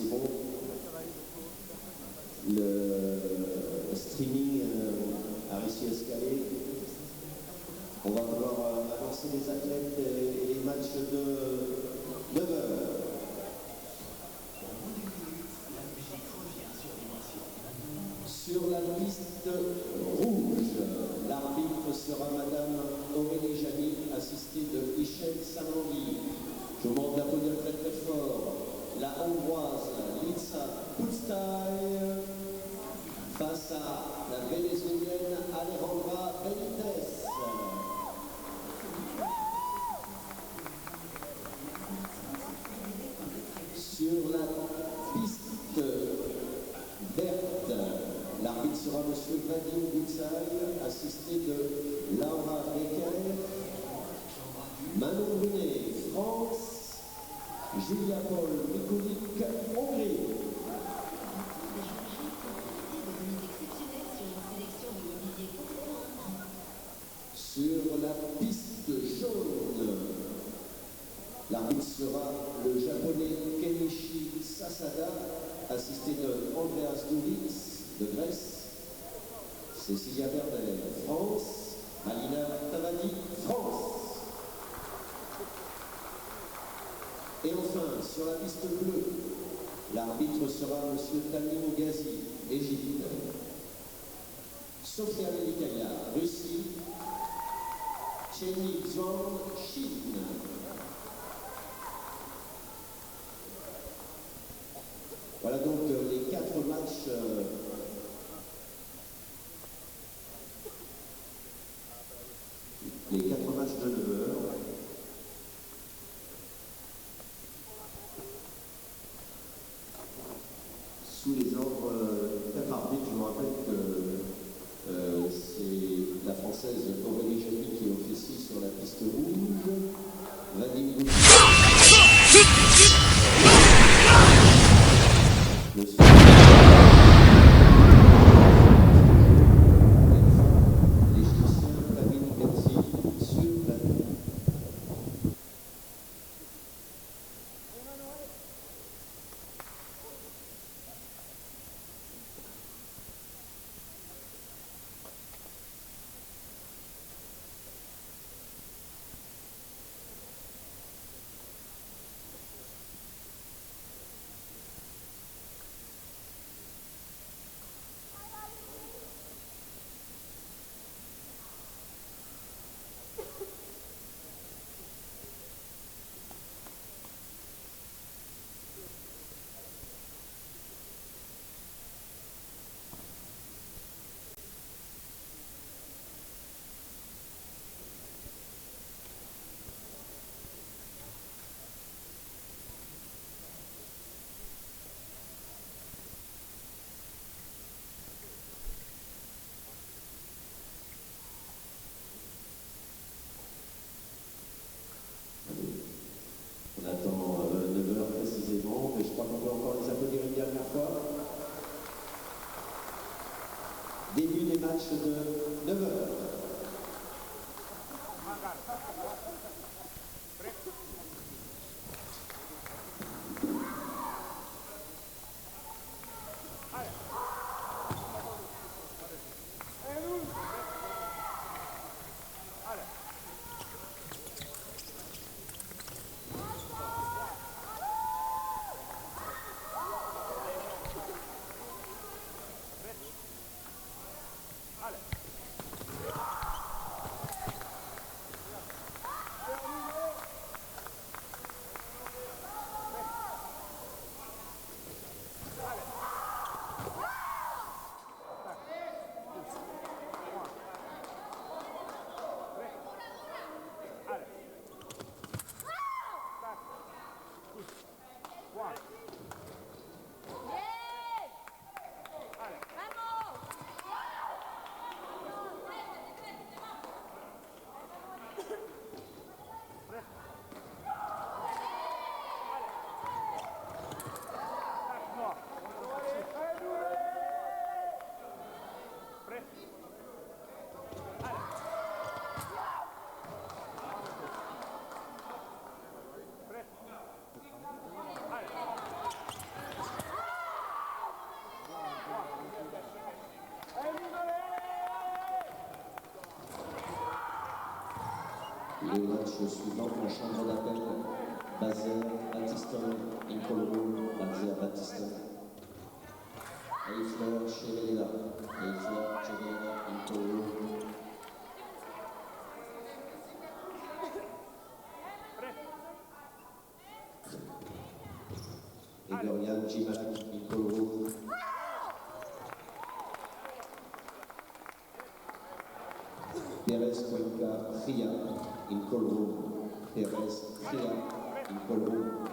c'est bon. Le streaming a réussi à se caler. On va pouvoir avancer les athlètes et les matchs de 9 heures. Sur la piste rouge, l'arbitre sera Madame Aurélie Jamy, assistée de Michel Samedi. Je vous demande d'applaudir très très fort la hongroise Lica Pusztai face à la vénézuélienne Alejandra Benitez. Sur la piste verte, l'arbitre sera M. Vadim Butzai, assisté de Laura Becker, Manon Brunet, France, Julia Paul Mikulik, Hongrie. Sur la piste jaune, l'arbitre sera le japonais Kenichi Sasada, assisté de Andreas Duritz de Grèce, Cécilia Berder, France, Alina Tavadi, France. Et enfin, sur la piste bleue, l'arbitre sera M. Tamim Ghazi, Égypte, Sofia Melikaya, Russie, Cheni Zhuang, Chine. Voilà donc les 4 matchs de 9 heures. Sous les ordres quatre arbitres. Je vous rappelle que c'est la française Aurélie Jamy qui officie sur la piste rouge. Vadim l'Égyptien Tamim Ghazi sur la Et au match suivant, en chambre d'appel, Bazer, Battiston, Incoloro, Bazer, Battiston. Eifler, Chevelena, Eifler, Chevelena, Incoloro. Egorian, Jimak, Incoloro. Perez, Cuenca, Fria, Incoloro. Perez, Fria, Incoloro.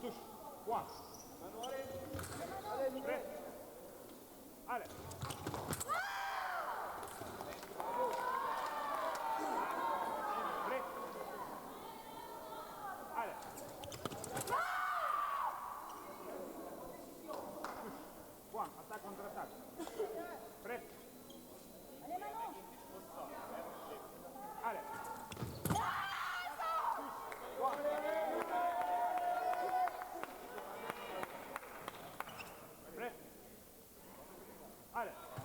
Touche. Point. Prêt. Allez. Prêt. Allez. Touche. Point. Attaque contre-attaque. Prêt. Allez, Manon. Allez. Prêt. Allez.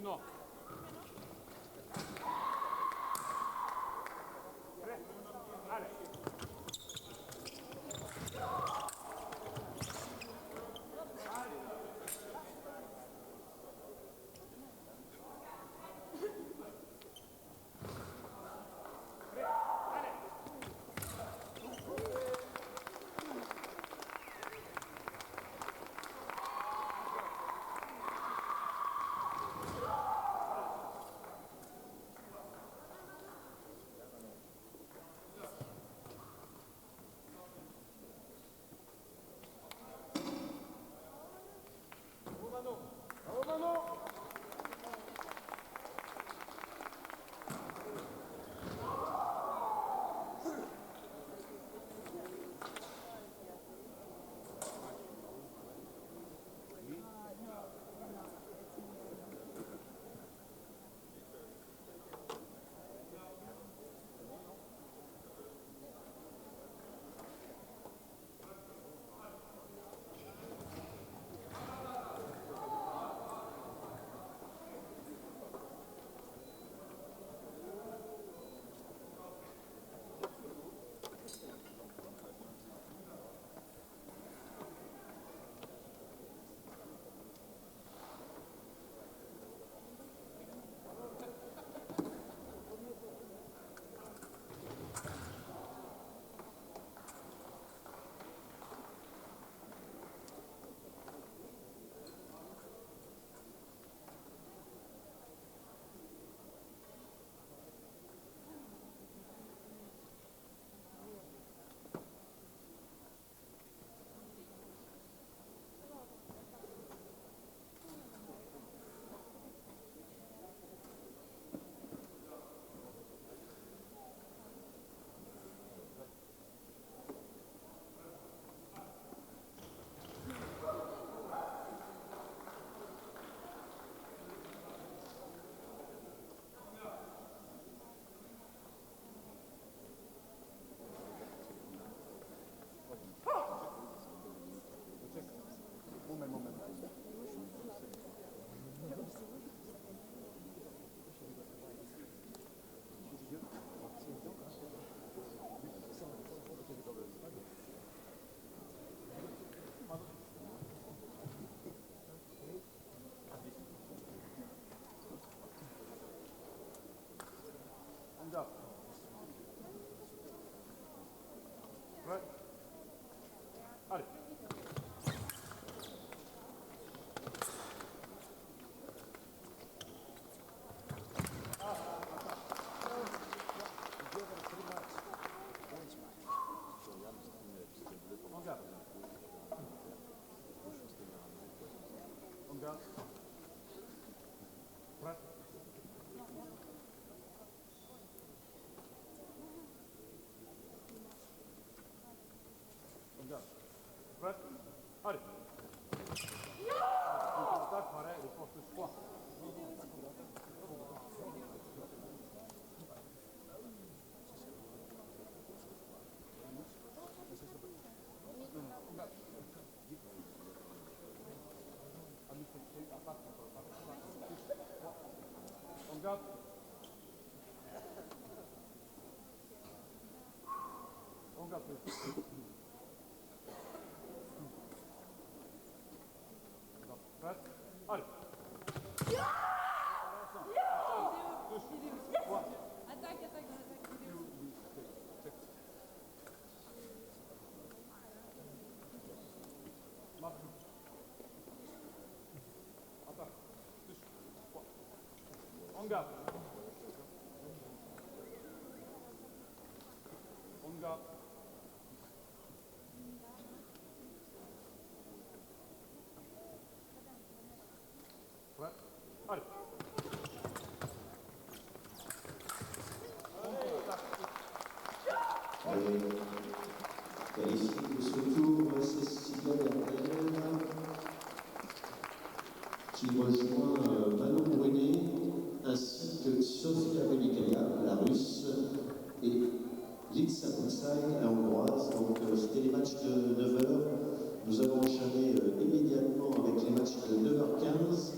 1. Prêt. Allez. Prêt. Allez. On garde. On garde. Prêt. On garde. Prêt. Allez. Contact, pareil, il porte 3. On garde. On garde. Prêt. Allez. Attaque, attaque, Marque. Attaque. On garde. On garde. Prêt. Allez. Qualifié de ce tour, c'est CdM qui rejoint Manon Brunet ainsi que Sophia Velikaya, la russe, et Litsa Kutsai, la hongroise. Donc c'était les matchs de 9h. Nous allons enchaîner immédiatement avec les matchs de 9h15.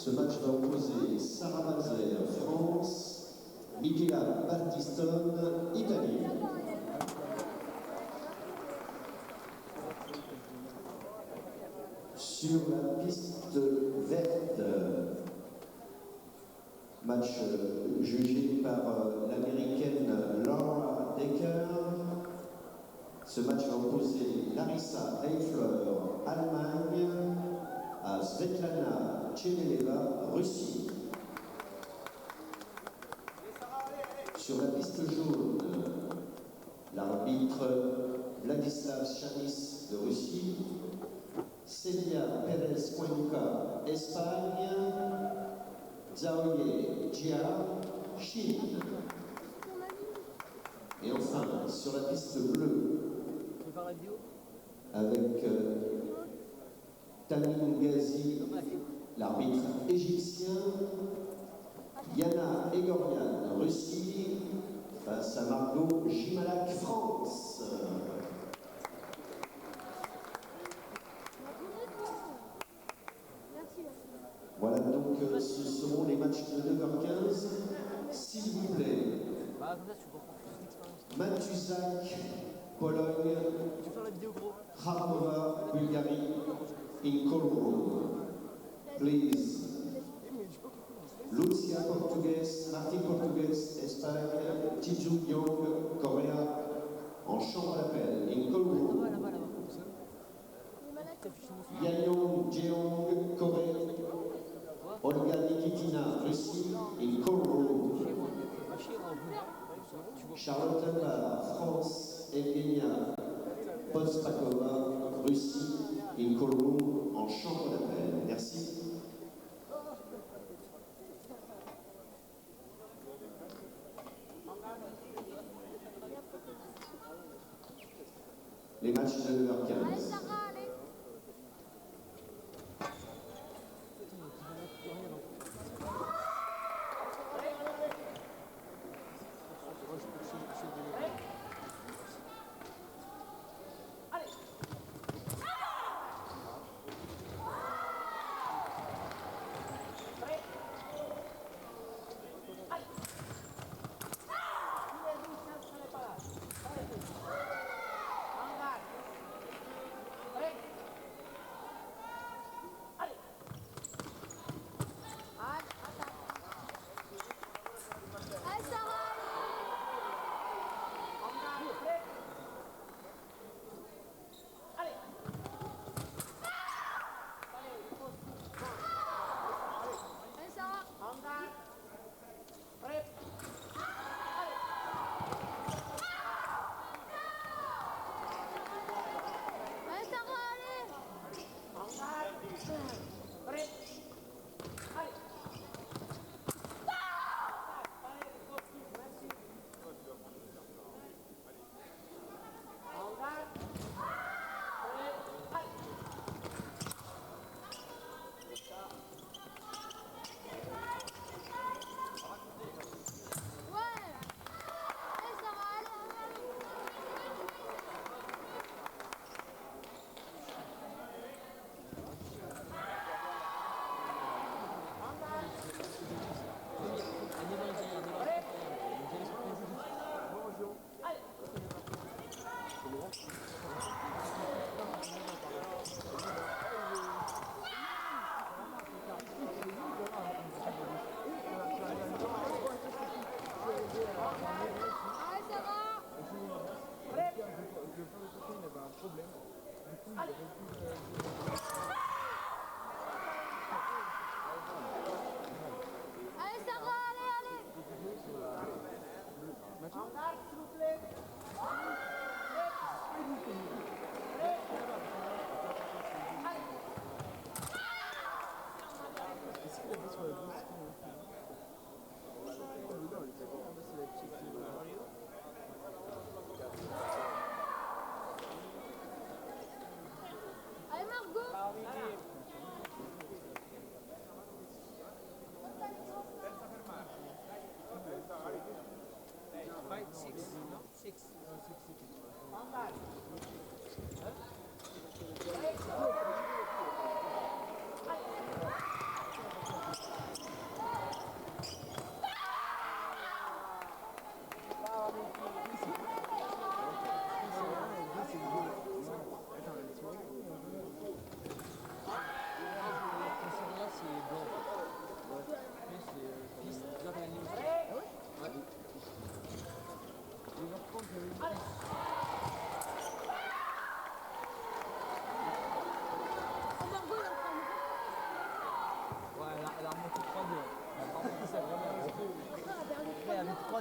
Ce match va opposer Sarah Mazer, France, Michela Battistone, Italie. Sur la piste verte, match jugé par l'américaine Laura Decker. Ce match va opposer Larissa Eifler, Allemagne, à Svetlana Tchemeleva, Russie. Sur la piste jaune, l'arbitre Vladislav Chanis de Russie, Celia Pérez Cuenca, Espagne, Zhaoye Jia, Chine. Et enfin, sur la piste bleue, avec Tamim Ghazi, l'arbitre égyptien, Yana Egorian, Russie, face à Margot Gimalak, France. Voilà donc ce seront les matchs de 9h15. S'il vous plaît, Matuzak, Pologne, Kharkova, Bulgarie, in call room. Please. Lucia, Portugaise, Martin, Portugaise, Espagne, Tiju Young, Corée, en chambre d'appel, in call room. Yayong Jeong, Corée, Olga Nikitina, Russie, in call room. Charlotte Lepard, France, Evgenia Postrakova, Russie, in call room, en chambre d'appel. Merci. Les matchs de 9h15.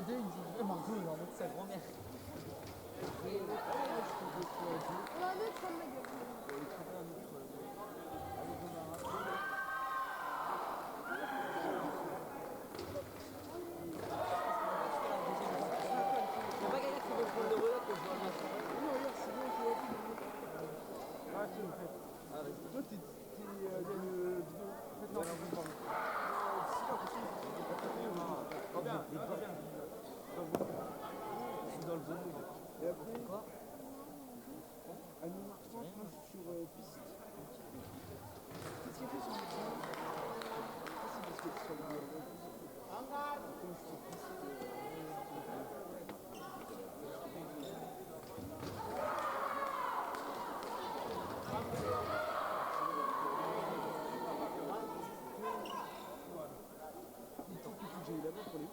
2, il dit vraiment go, en mode sa grand-mère. On a un autre comme ma gueule. C'est pas quelqu'un qui veut prendre le relais que je vois maintenant. Non, regarde, c'est bon, tu l'as vu. Ah, c'est une fête. Ah, vas-y. Toi, t'es. Il y a une vidéo. Non, non, non. C'est pas possible. Très bien, très bien. C'est dans le zone. Et après, Quoi? à mi-marchand, je pense sur piste. Qu'est-ce qu'il a fait sur le zone? C'est parce que sur le. Comme sur piste. J'ai eu là-bas pour les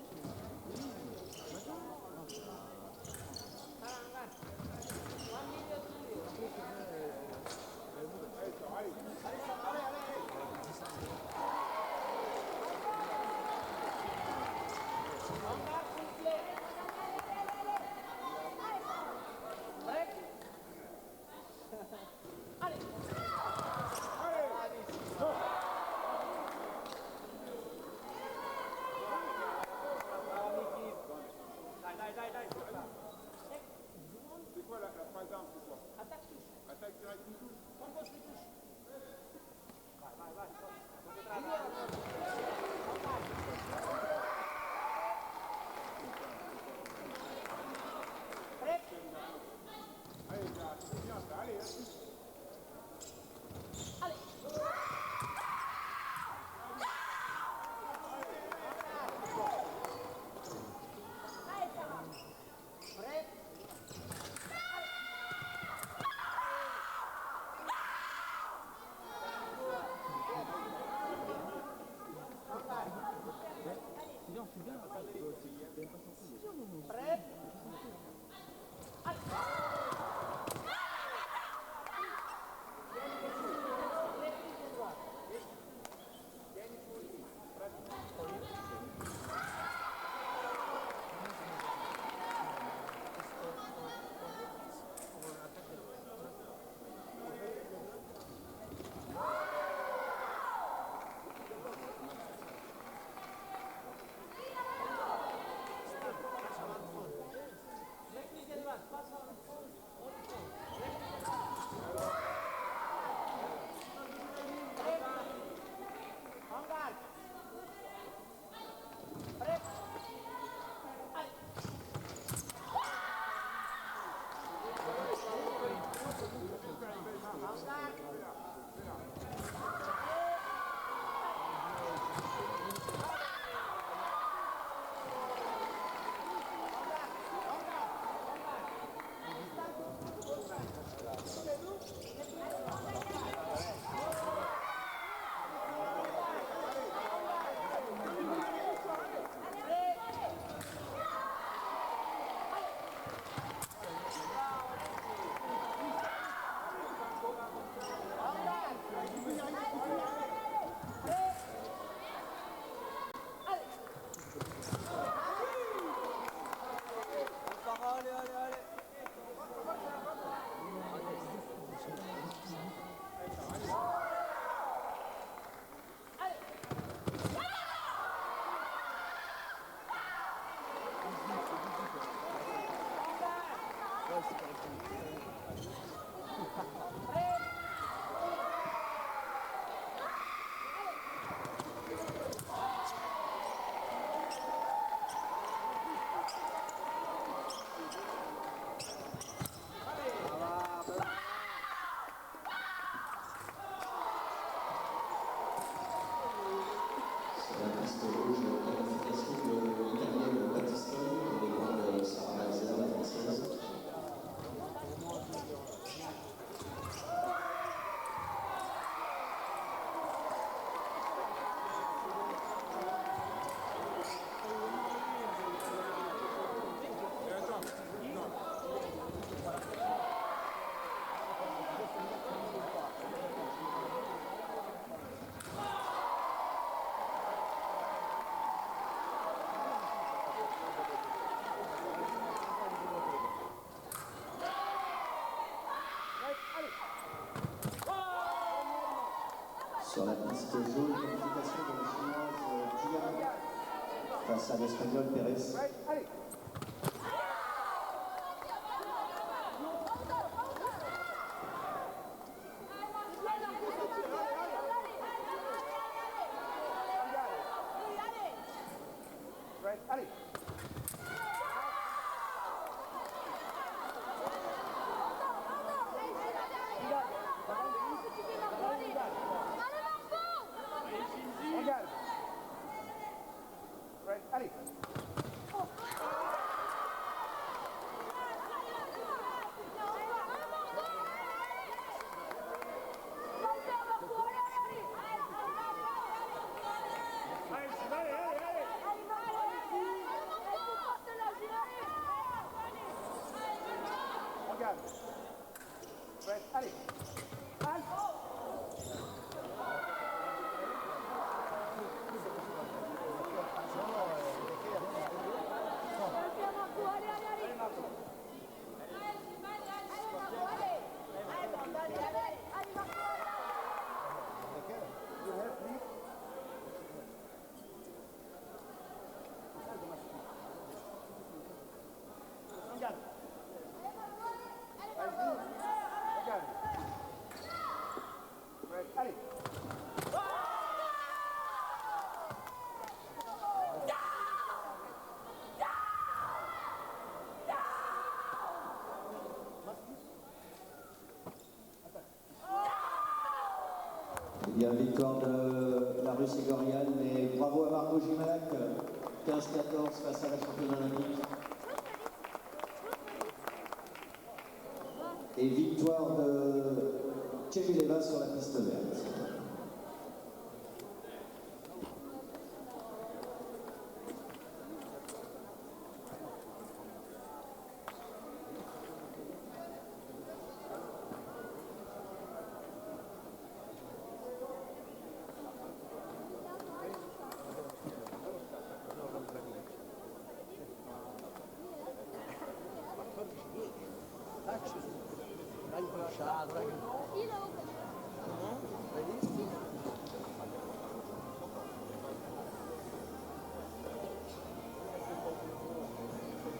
Sur la piste jaune, qualification de la chinoise Dia face à l'espagnol Pérez. Right, allez. Right, allez. Regarde. Right, allez. Regarde. Right, allez. Allez. Eh bien, victoire de la Russe égoriane, mais bravo à Margot Gimalak, 15-14 face à la championne olympique. Et victoire de Chemileva sur la piste verte.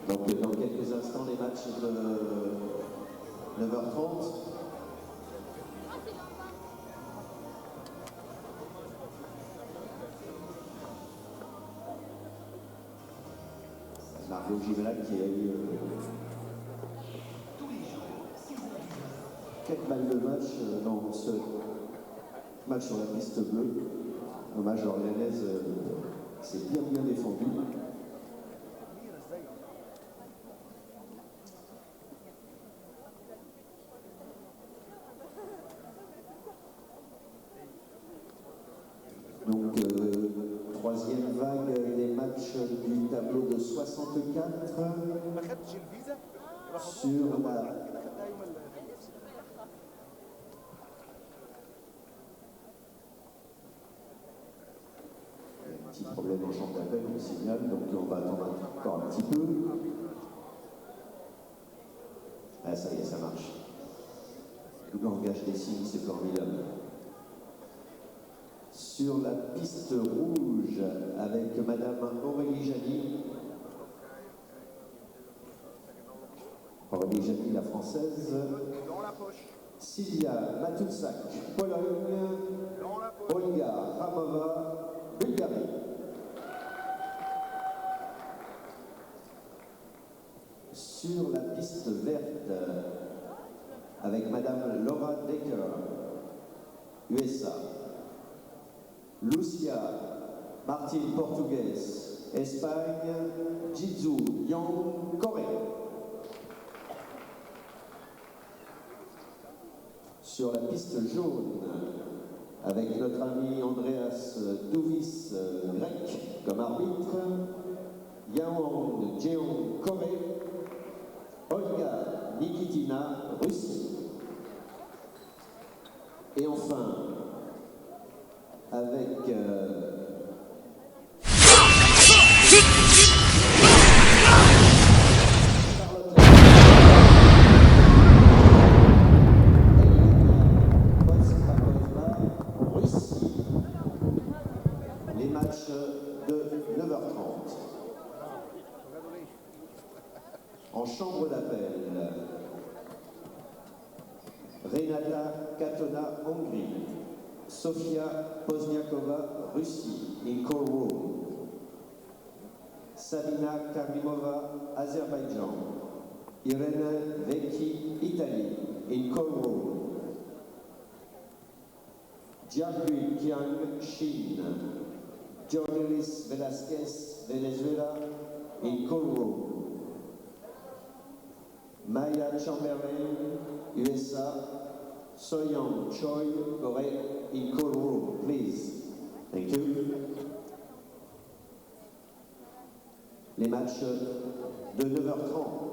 Donc dans quelques instants, les matchs de 9h30. Margot Gimelak qui a eu 4 balles de match dans ce match sur la piste bleue. Hommage orléanaise s'est bien défendu. Donc, troisième vague des matchs du tableau de 64 sur la... Petit problème en chambre d'appel, on signale, donc on va attendre encore un petit peu. Ah, ça y est, ça marche. Le langage des signes, c'est formidable. Sur la piste rouge avec Madame Aurélie Jany. Aurélie Jany, la française. Dans la poche. Sylvia Matutsak, Pologne. Olga Ramova, Bulgarie. Sur la piste verte avec Madame Laura Decker, USA. Lucia Martin, portugaise, Espagne. Jitsu Yang, Corée. Sur la piste jaune, avec notre ami Andreas Douvis, grec, comme arbitre. Yang Jeong, Corée. Olga Nikitina, Russie. Et enfin, avec Russie. Renata Katona, Hongrie. Sofia Pozniakova, Russie, in call room. Sabina Karimova, Azerbaïdjan. Irene Vecchi, Italie, in call room. Jiagui Jiang, Chine. Jorgelis Velasquez, Venezuela, in call room. Maya Chamberlain, USA. Soyoung Choi, Corée, in call room, please. Thank you. Les matchs de 9h30.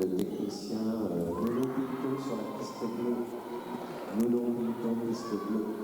Le technicien Nuno Pinto sur la piste bleue. Nuno Pinto, piste bleue.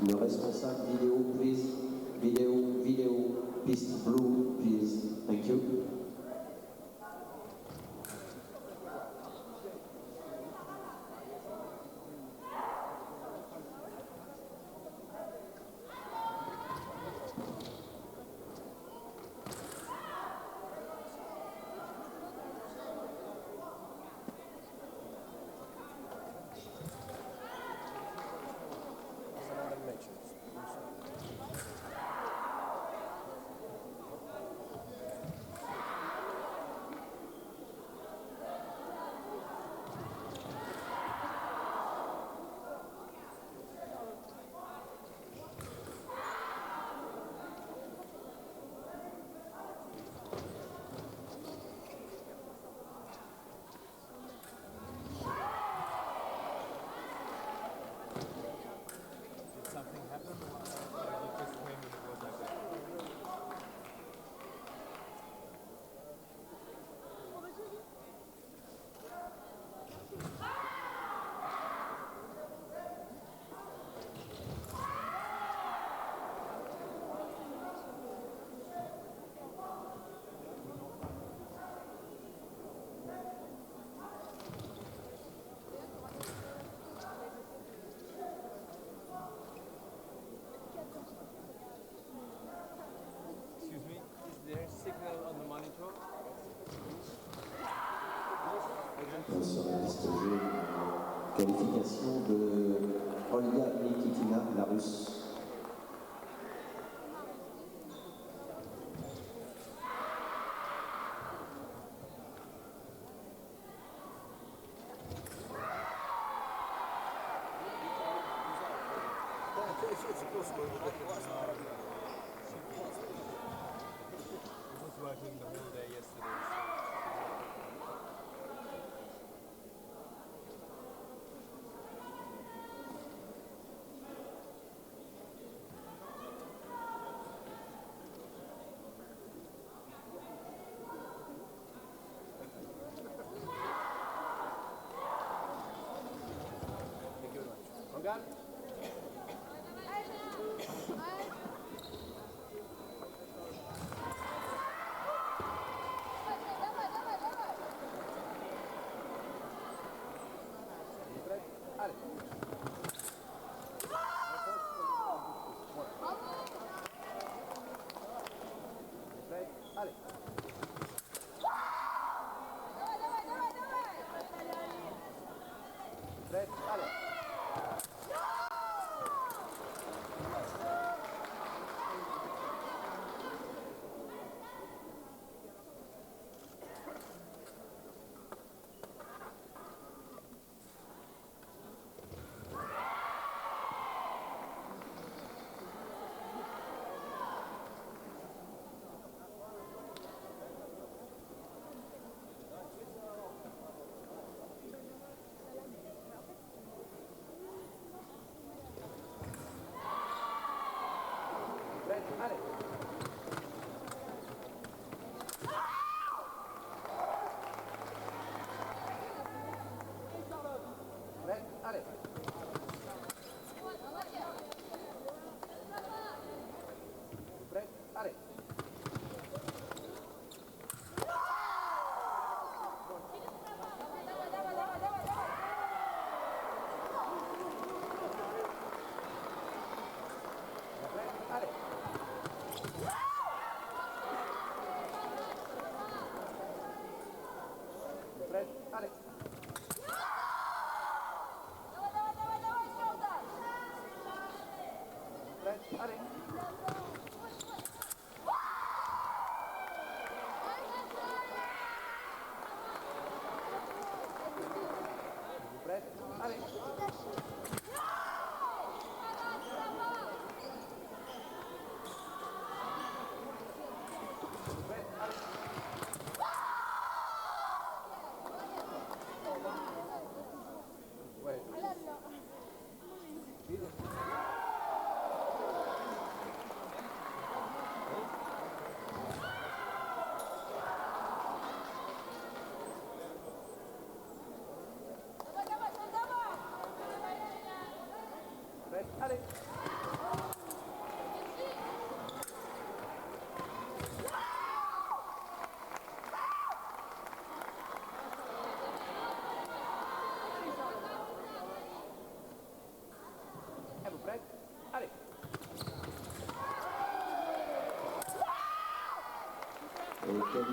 Le responsable vidéo, please. Vidéo, piste blue, please. Thank you. Sur la liste jaune, qualification de Olga Nikitina, la Russe.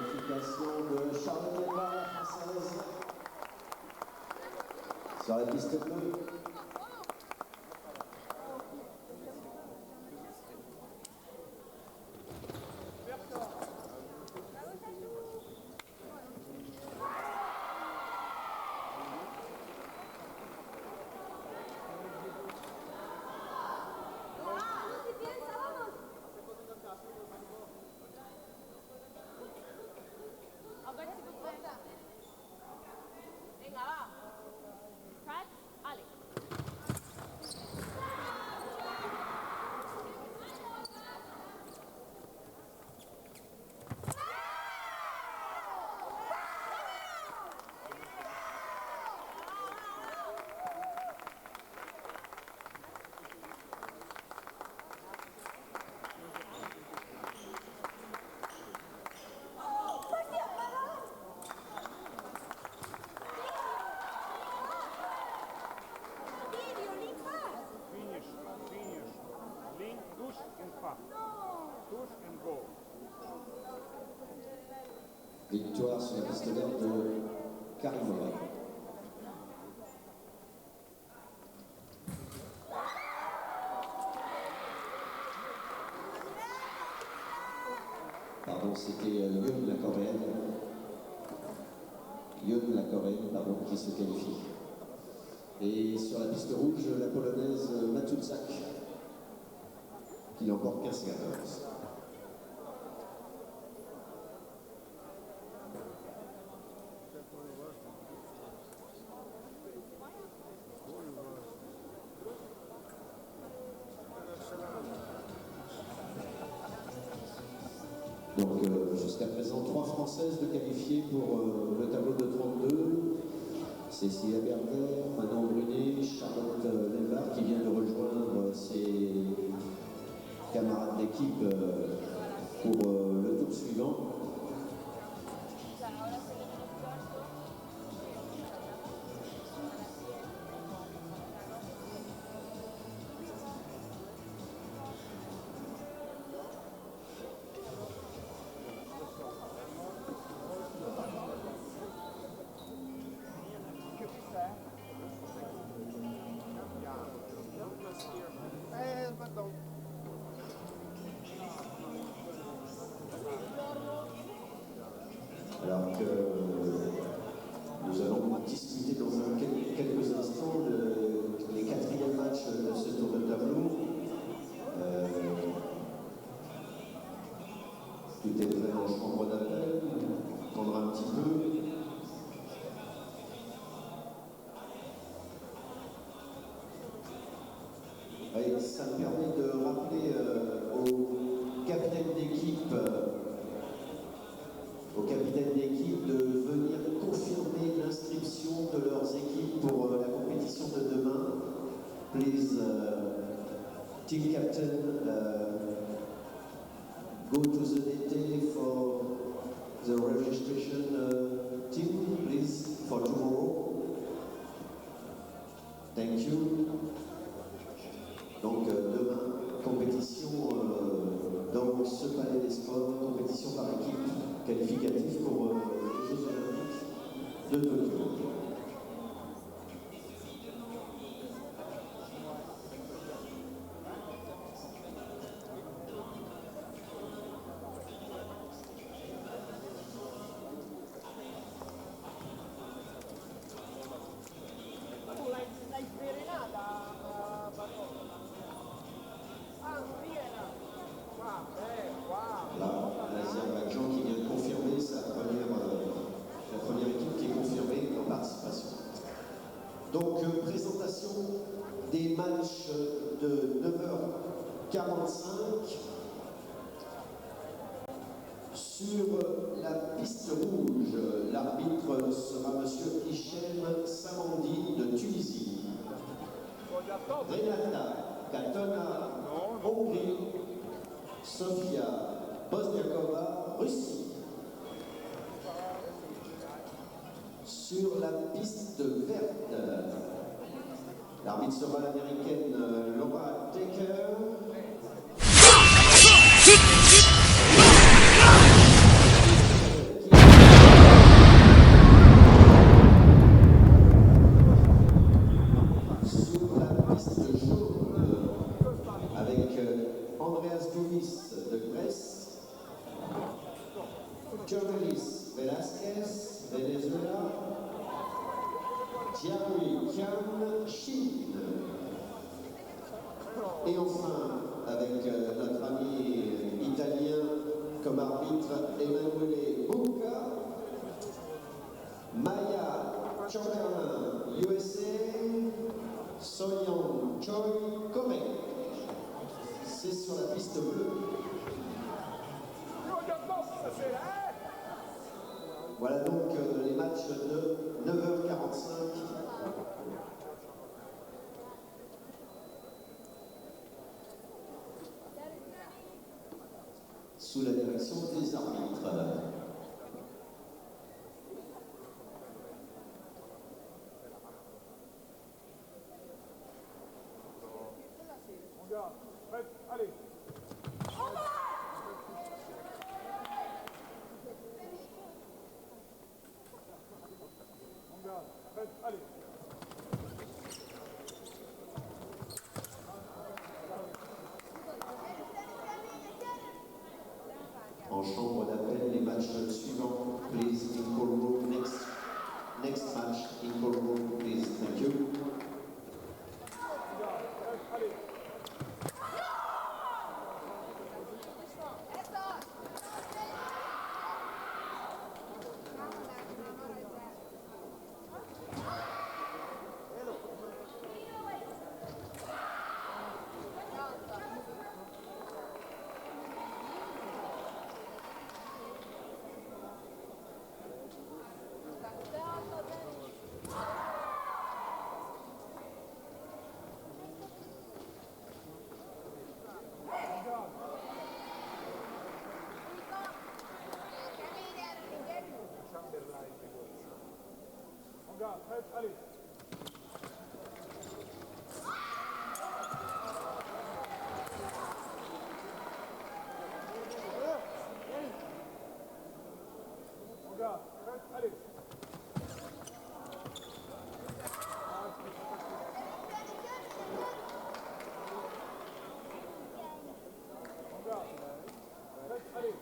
qualification de Charlotte Lévard, la française. Sur la piste bleue. Victoire sur la piste verte de Karim. Pardon, c'était Yoon, la coréenne. Yoon, la coréenne, pardon, qui se qualifie. Et sur la piste rouge, la polonaise Matuzak, qui l'emporte 15-14. Donc jusqu'à présent, 3 Françaises de qualifiées pour le tableau de 32. Cécilia Berger, Manon Brunet, Charlotte Lévard qui vient de rejoindre ses camarades d'équipe pour le tour suivant. Alors que nous allons discuter dans quelques instants les 4e matchs de ce tour de tableau. Tout est prêt en chambre d'appel, on prendra un petit peu. Et ça me permet de rappeler aux capitaines d'équipe de venir confirmer l'inscription de leurs équipes pour la compétition de demain. Please, team captain, go to the detail for the registration team, please, for tomorrow. Thank you. Donc demain, compétition dans ce palais des sports, compétition par équipe qualificative pour les Jeux Olympiques de Tokyo. L'Azerbaïdjan qui vient de confirmer la première équipe qui est confirmée en participation. Donc présentation des matchs de 9h45 sur la piste rouge. L'arbitre sera monsieur Hichem Samedi de Tunisie. Renata Katona, Hongrie. Sofia Bosniakova, Russie. Sur la piste verte, l'arbitre sera l'américaine Laura Taker. Jovelis Velasquez, Venezuela. Jerry Kian, Chine. Et enfin, avec notre ami italien comme arbitre Emanuele Bucca, Maya Chamberlain, USA, Soyoung Choi, Corée. C'est sur la piste bleue. Voilà donc les matchs de 9h45. Sous la direction des arbitres. On garde. Prête, allez. On garde. Prête, allez. En chambre d'appel, les matchs suivants. Please, in call room. Next match, in call room, please. Thank you. Allez. On garde. Prête, allez. On garde. Prête, allez. On garde. Prête, allez.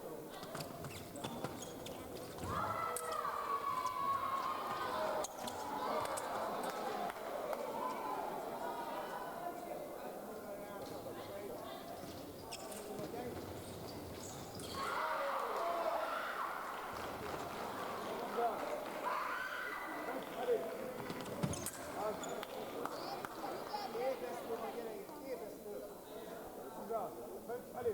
Allez. On garde. Prête, allez.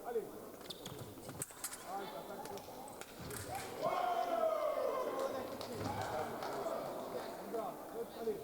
Allez. Allez.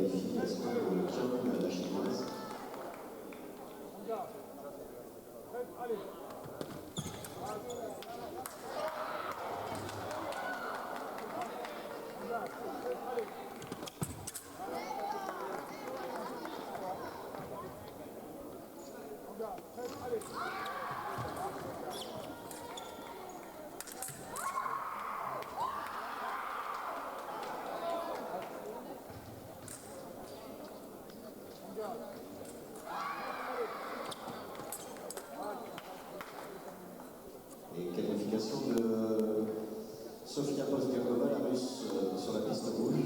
qualification de Kian, la chinoise. On garde. Prête, allez. On garde. Prête, allez. On garde. Prête, allez. Et qualification de Sofia Postgakova, la russe, sur la piste rouge.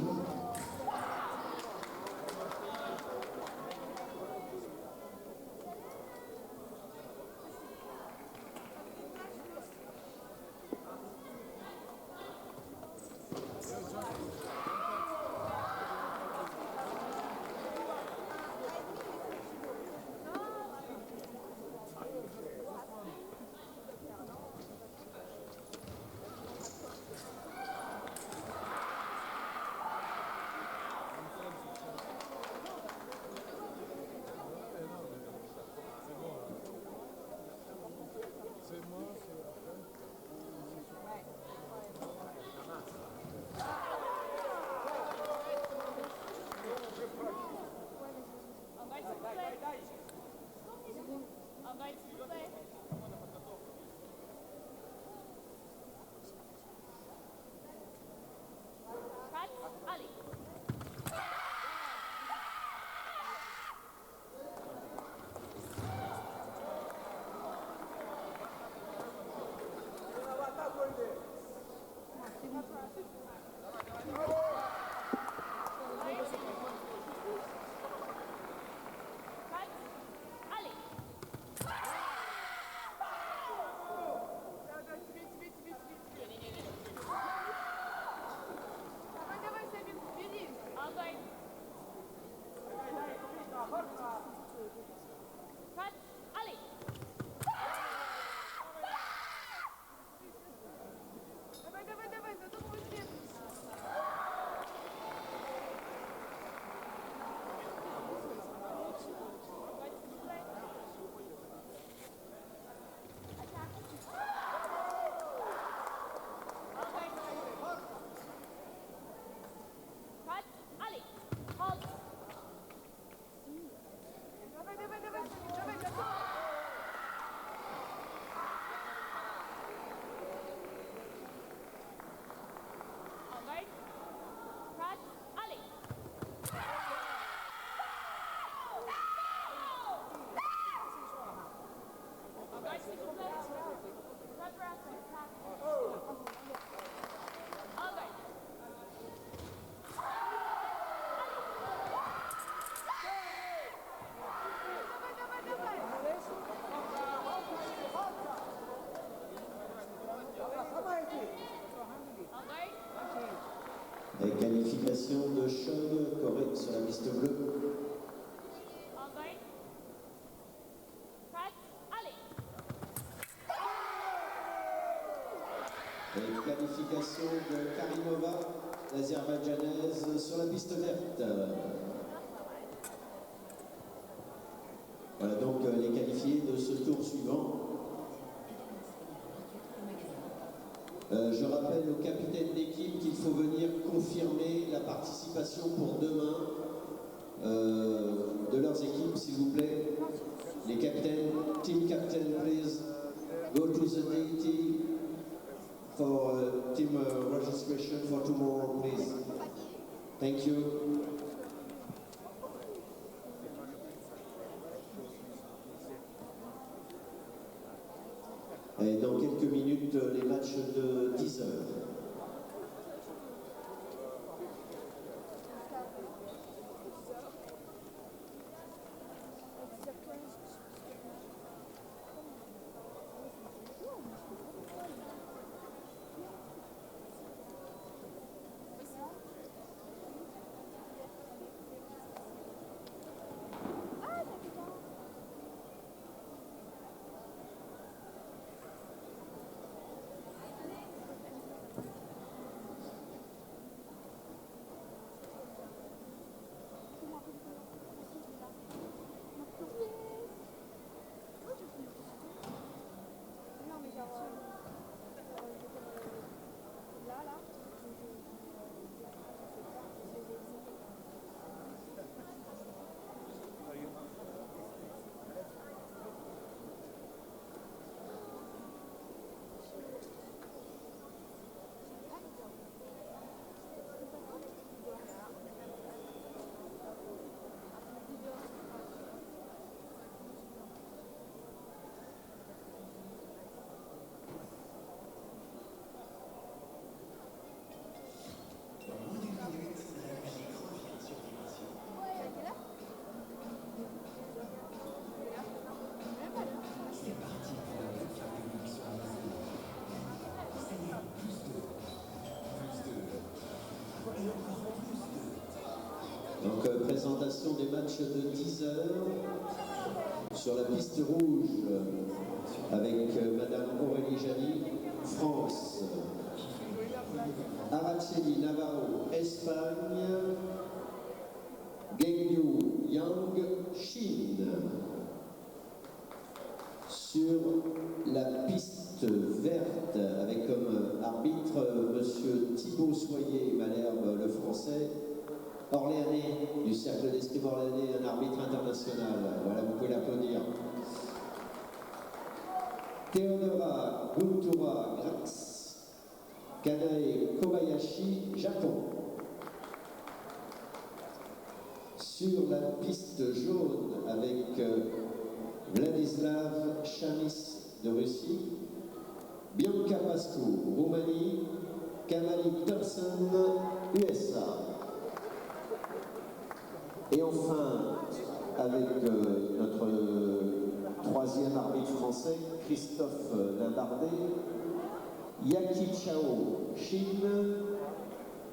Et qualification de Sean Corée sur la piste bleue. Et qualification de Karimova, l'Azerbaïdjanaise, sur la piste verte. Voilà donc les qualifiés de ce tour suivant. Je rappelle au capitaine d'équipe qu'il faut venir confirmer la participation pour demain de leurs équipes, s'il vous plaît. Les capitaines, team captain, please go to the DT for team registration for tomorrow, please. Thank you. Et dans quelques minutes, les matchs de 10 heures. présentation des matchs de 10 heures sur la piste rouge avec Madame Aurélie Jani, France. Araceli Navarro, Espagne. Gengyu Yang, Chine. Sur la piste verte avec comme arbitre Monsieur Thibaut Soyer, Malherbe le français, Orléanais du cercle d'escrime orléanais, un arbitre international. Voilà, vous pouvez l'applaudir. Theodora Guntura Grax, Kanae Kobayashi, Japon. Sur la piste jaune avec Vladislav Chamis de Russie, Bianca Pascu, Roumanie, Kamali Thompson, USA. Et enfin, avec notre troisième arbitre français, Christophe Limbardet, Yaki Chao, Chine,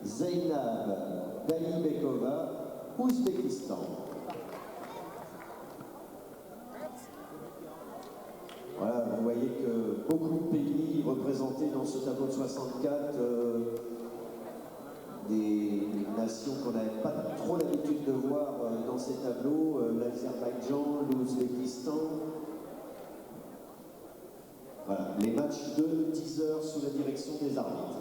Zeynab Dalibekova, Ouzbékistan. Voilà, vous voyez que beaucoup de pays représentés dans ce tableau de 64, des nations qu'on n'avait pas trop l'habitude de voir dans ces tableaux, l'Azerbaïdjan, l'Ouzbékistan. Voilà, les matchs de 10 heures sous la direction des arbitres.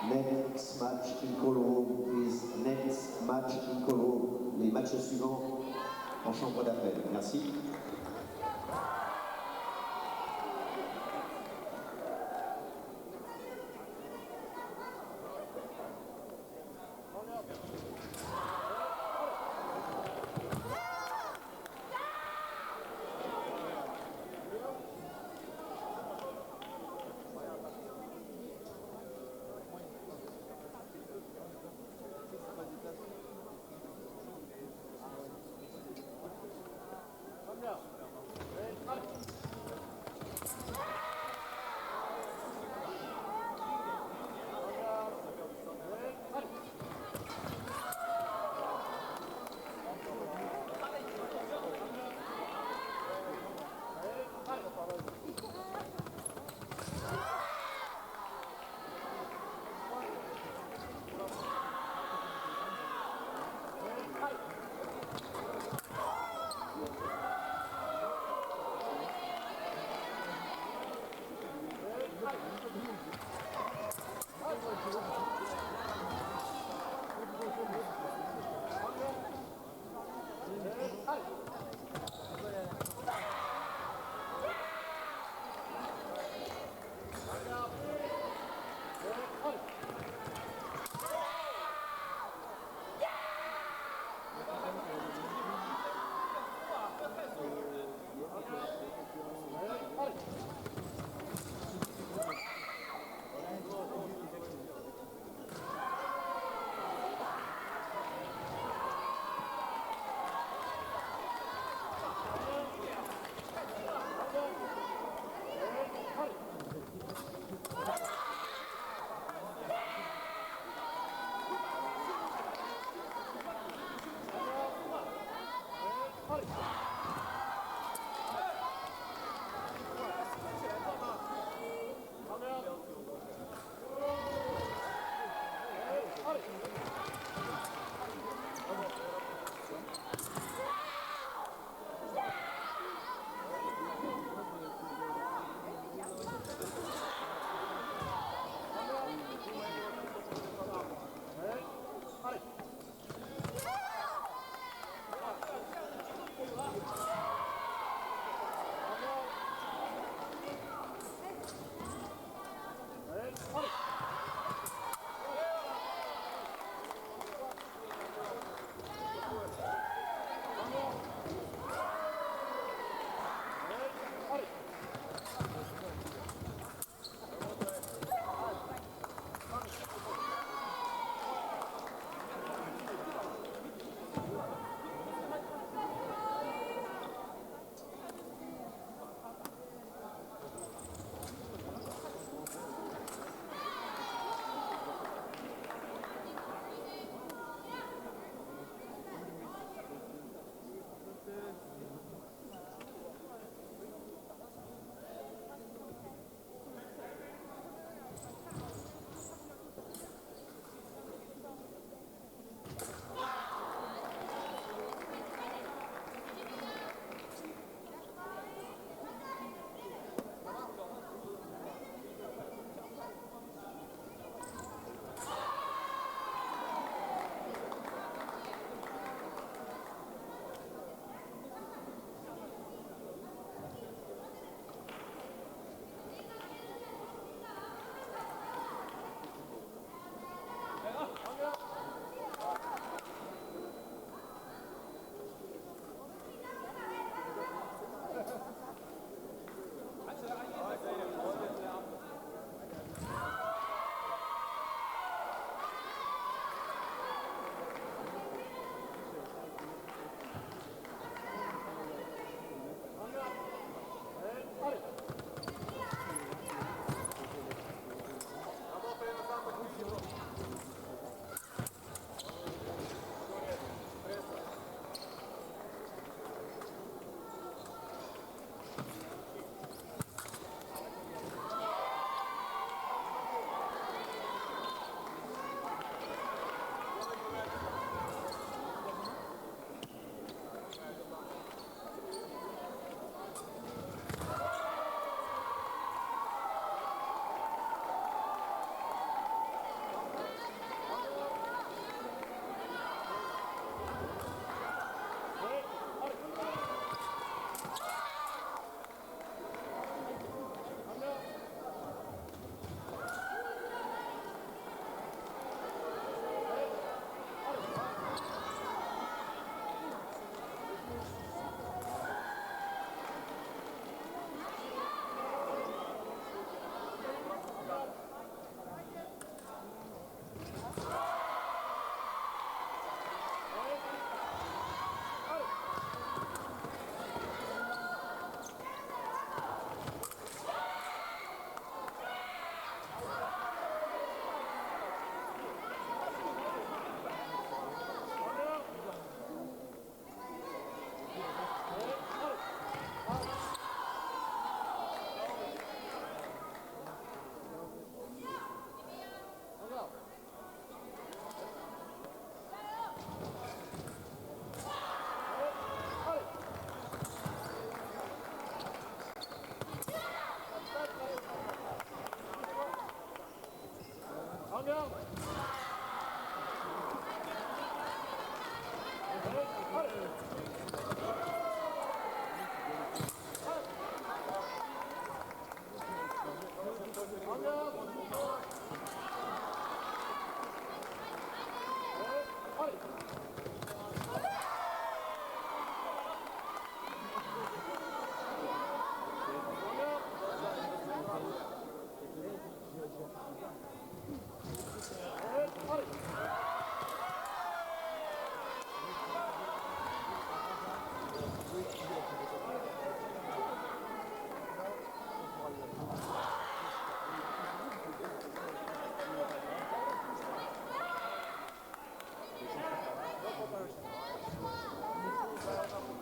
Next match in call room, please. Next match in call room. Les matchs suivants en chambre d'appel. Merci. Bien.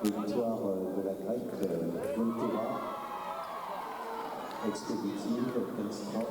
Victoire de la Grecque, Montera, expéditive, 15-3.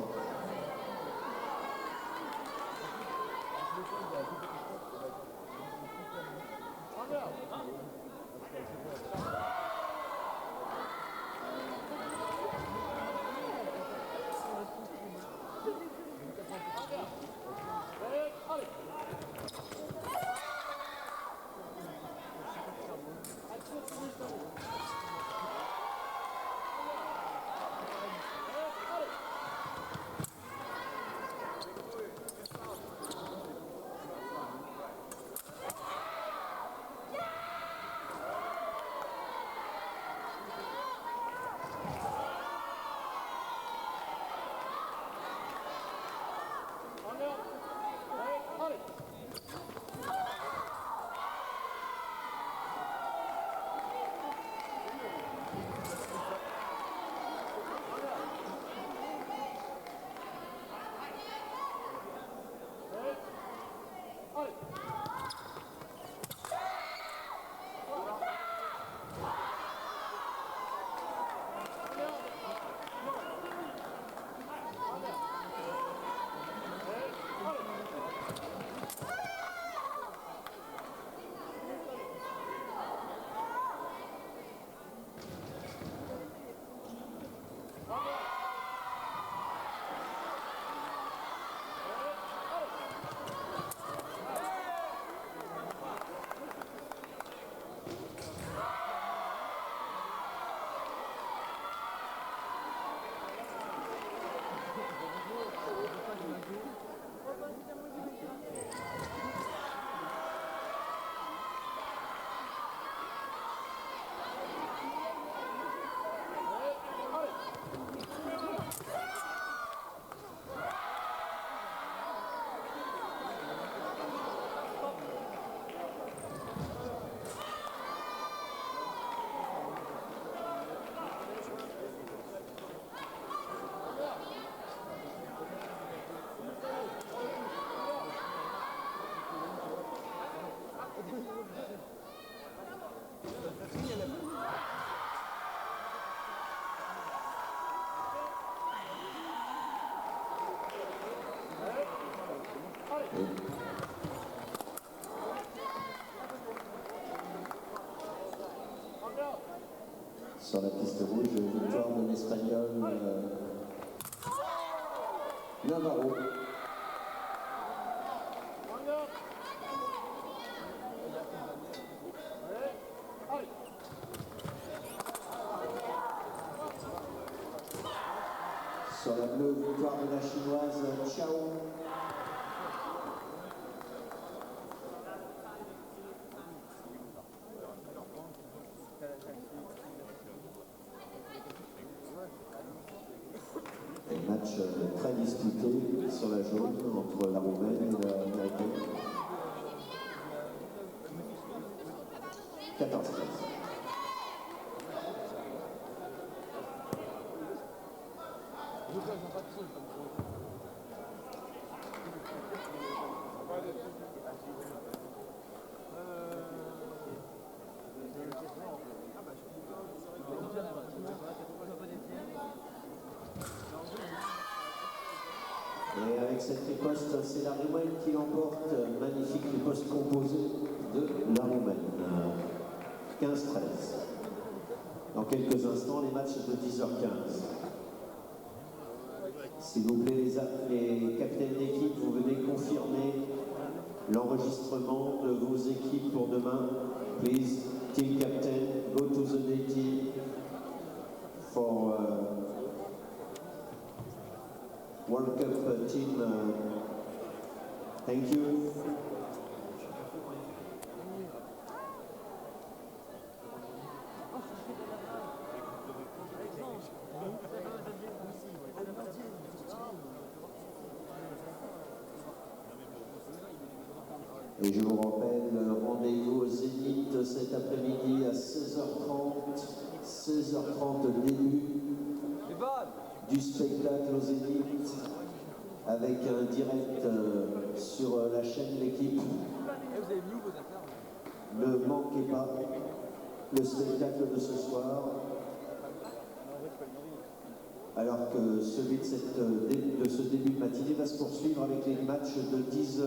Sur la piste rouge, victoire de l'Espagnol Navarro. Sur la bleue, victoire de la Chinoise Chao. Match très disputé sur la jaune entre la Roumaine et l'Américaine. 14-13. Et avec cette riposte, c'est la Roumaine qui l'emporte. Magnifique riposte composée de la Roumaine. 15-13. Dans quelques instants, les matchs de 10h15. S'il vous plaît, les capitaines d'équipe, vous venez l'enregistrement de vos équipes pour demain. Please, team captain, go to the day team for World Cup team. Thank you. Et je vous rappelle, rendez-vous au Zénith cet après-midi à 16h30. 16h30 début du spectacle au Zénith avec un direct sur la chaîne L'équipe. Ne manquez pas le spectacle de ce soir. Alors que celui de ce début de matinée va se poursuivre avec les matchs de 10h15.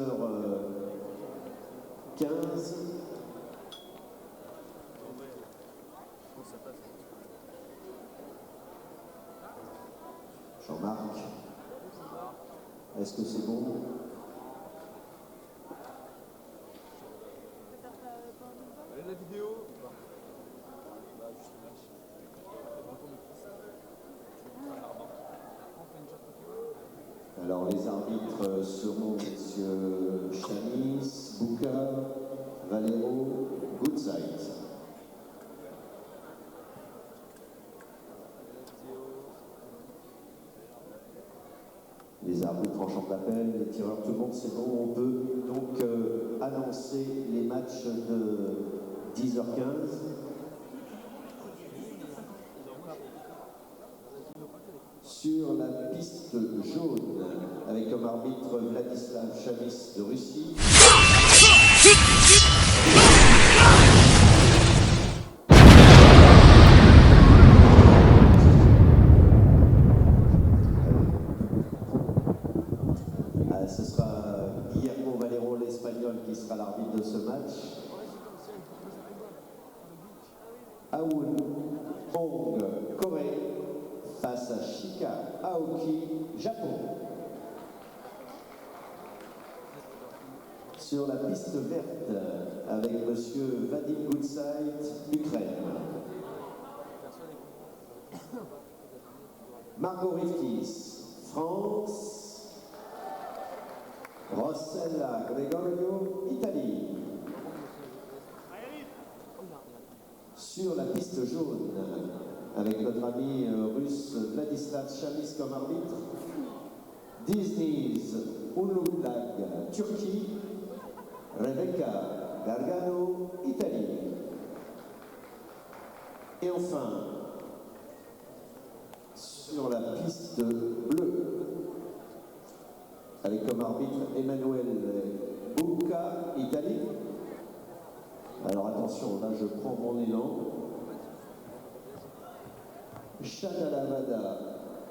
Jean-Marc, est-ce que c'est bon? La vidéo. Alors les arbitres seront messieurs Chamis, Bouka, Valero, Goodside. Les arbitres en champ d'appel, les tireurs, tout le monde, c'est bon. On peut donc annoncer les matchs de 10h15. Sur la piste jaune, avec comme arbitre Vladislav Chavis de Russie. Ce sera Guillermo Valero, l'Espagnol, qui sera l'arbitre de ce match. Aoun Hong, Corée, face à Shika Aoki, Japon. Sur la piste verte, avec monsieur Vadim Goodside, Ukraine. Margoritis, France. Rossella Gregorio, Italie. Sur la piste jaune, avec notre ami russe Vladislav Chamis comme arbitre, Disney's Uludağ, Turquie, Rebecca Gargano, Italie. Et enfin, sur la piste bleue, avec comme arbitre Emmanuel Bucca, Italie. Alors attention, là je prends mon élan. Shadalavada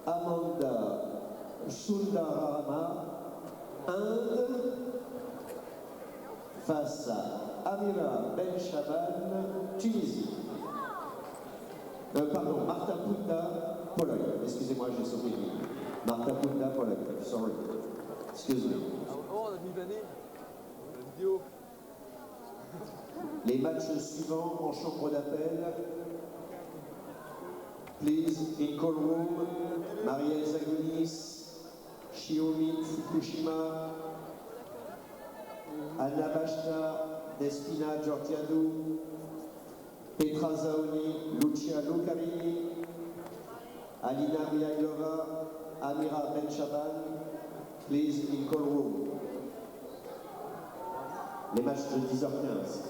Amanda Sundarama, Inde, face à Amira Ben Shaban, Tunisie. Pardon, Marta Punda, Pologne. Excusez-moi, j'ai sauté une ligne. Marta Punda, Pologne. Sorry. Excusez-moi. Oh, on a mis l'année. La vidéo. Les matchs suivants en chambre d'appel. Please, in call room, Marielle Zagonis, Shiomi Fukushima, Anna Bashta, Despina Georgiadou, Petra Zaoni, Lucia Lucarini, Alina Mihailova, Amira Ben Shaban. Please, in call room. Les matchs de 10h15.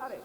allez.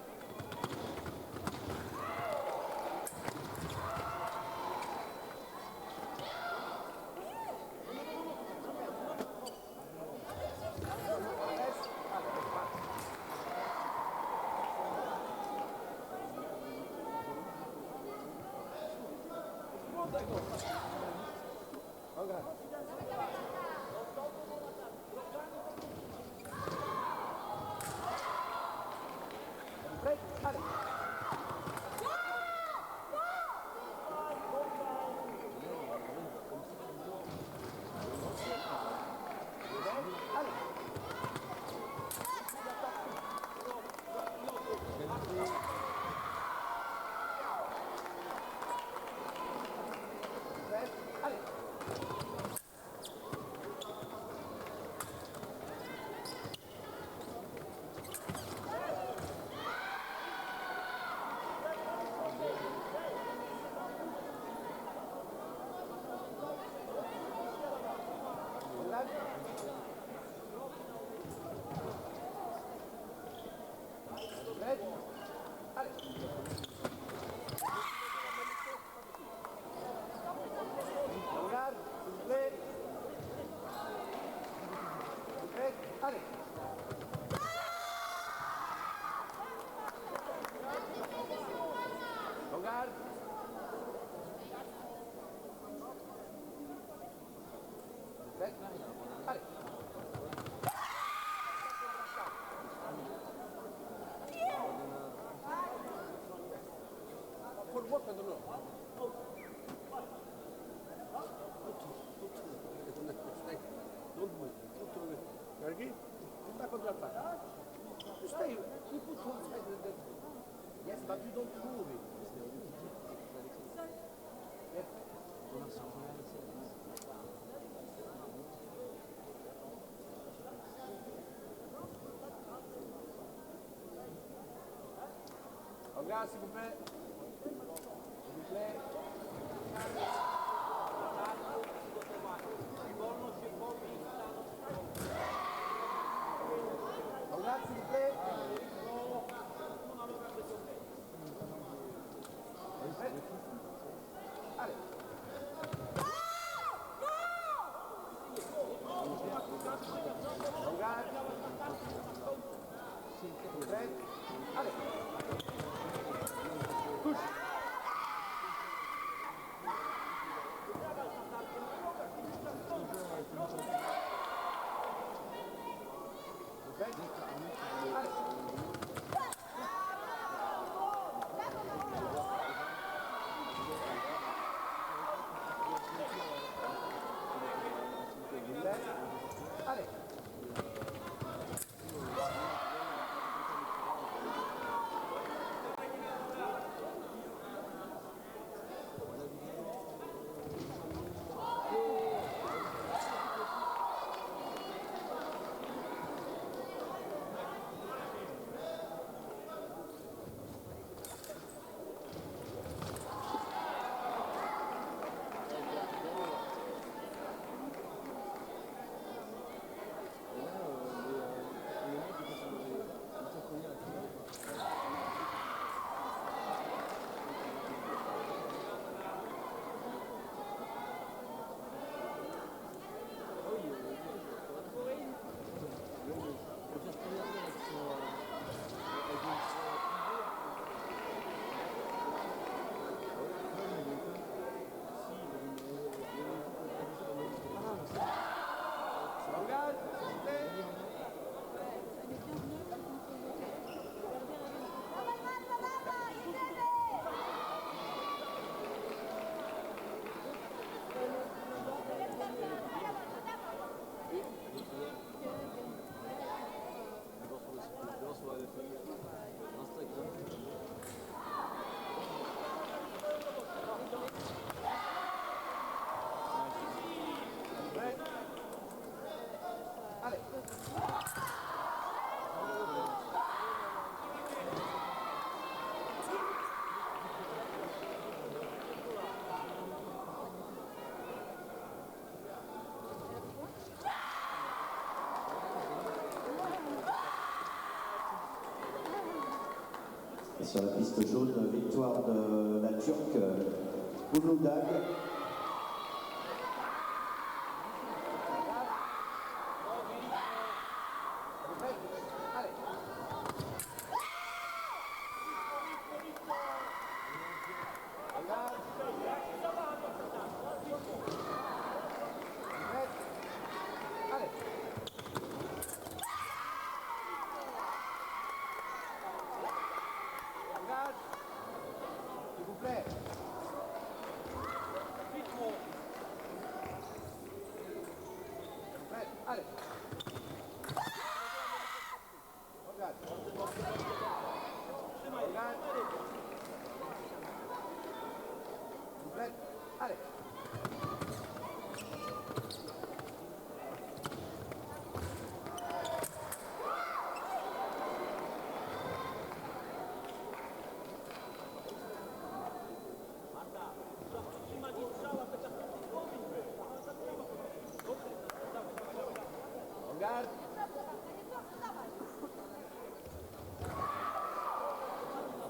Perché? Non va contro il patto. Tu stai, tu stai, yes, ma tu don't move it. Regarde, s'il vous plaît. S'il vous plaît. Regarde, s'il vous plaît. Allez. Regarde. Prêt. Allez. Touche. Et sur la piste jaune, victoire de la Turque Bouloudag.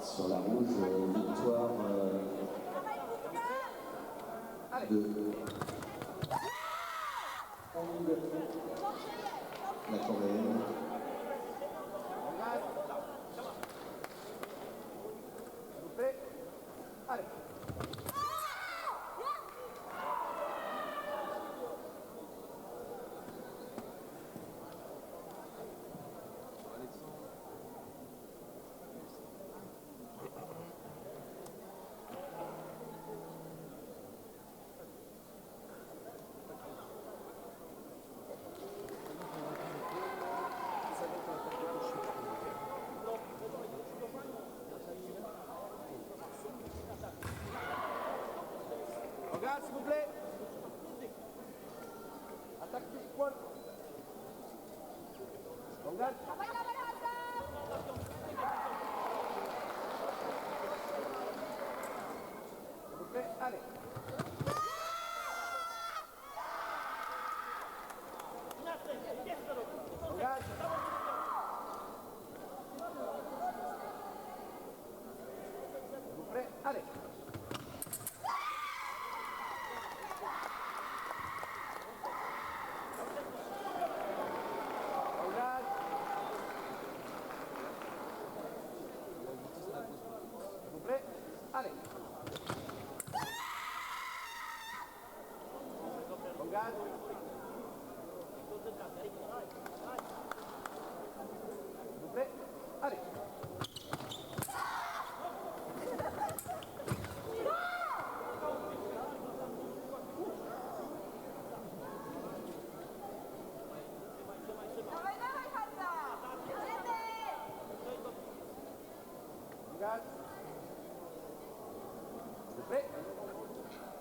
Sur la rouge, victoire de la Coréenne. Regarde, s'il vous plaît. Attaque du poil. Regarde. S'il vous plaît, allez. Regarde. S'il vous plaît, allez.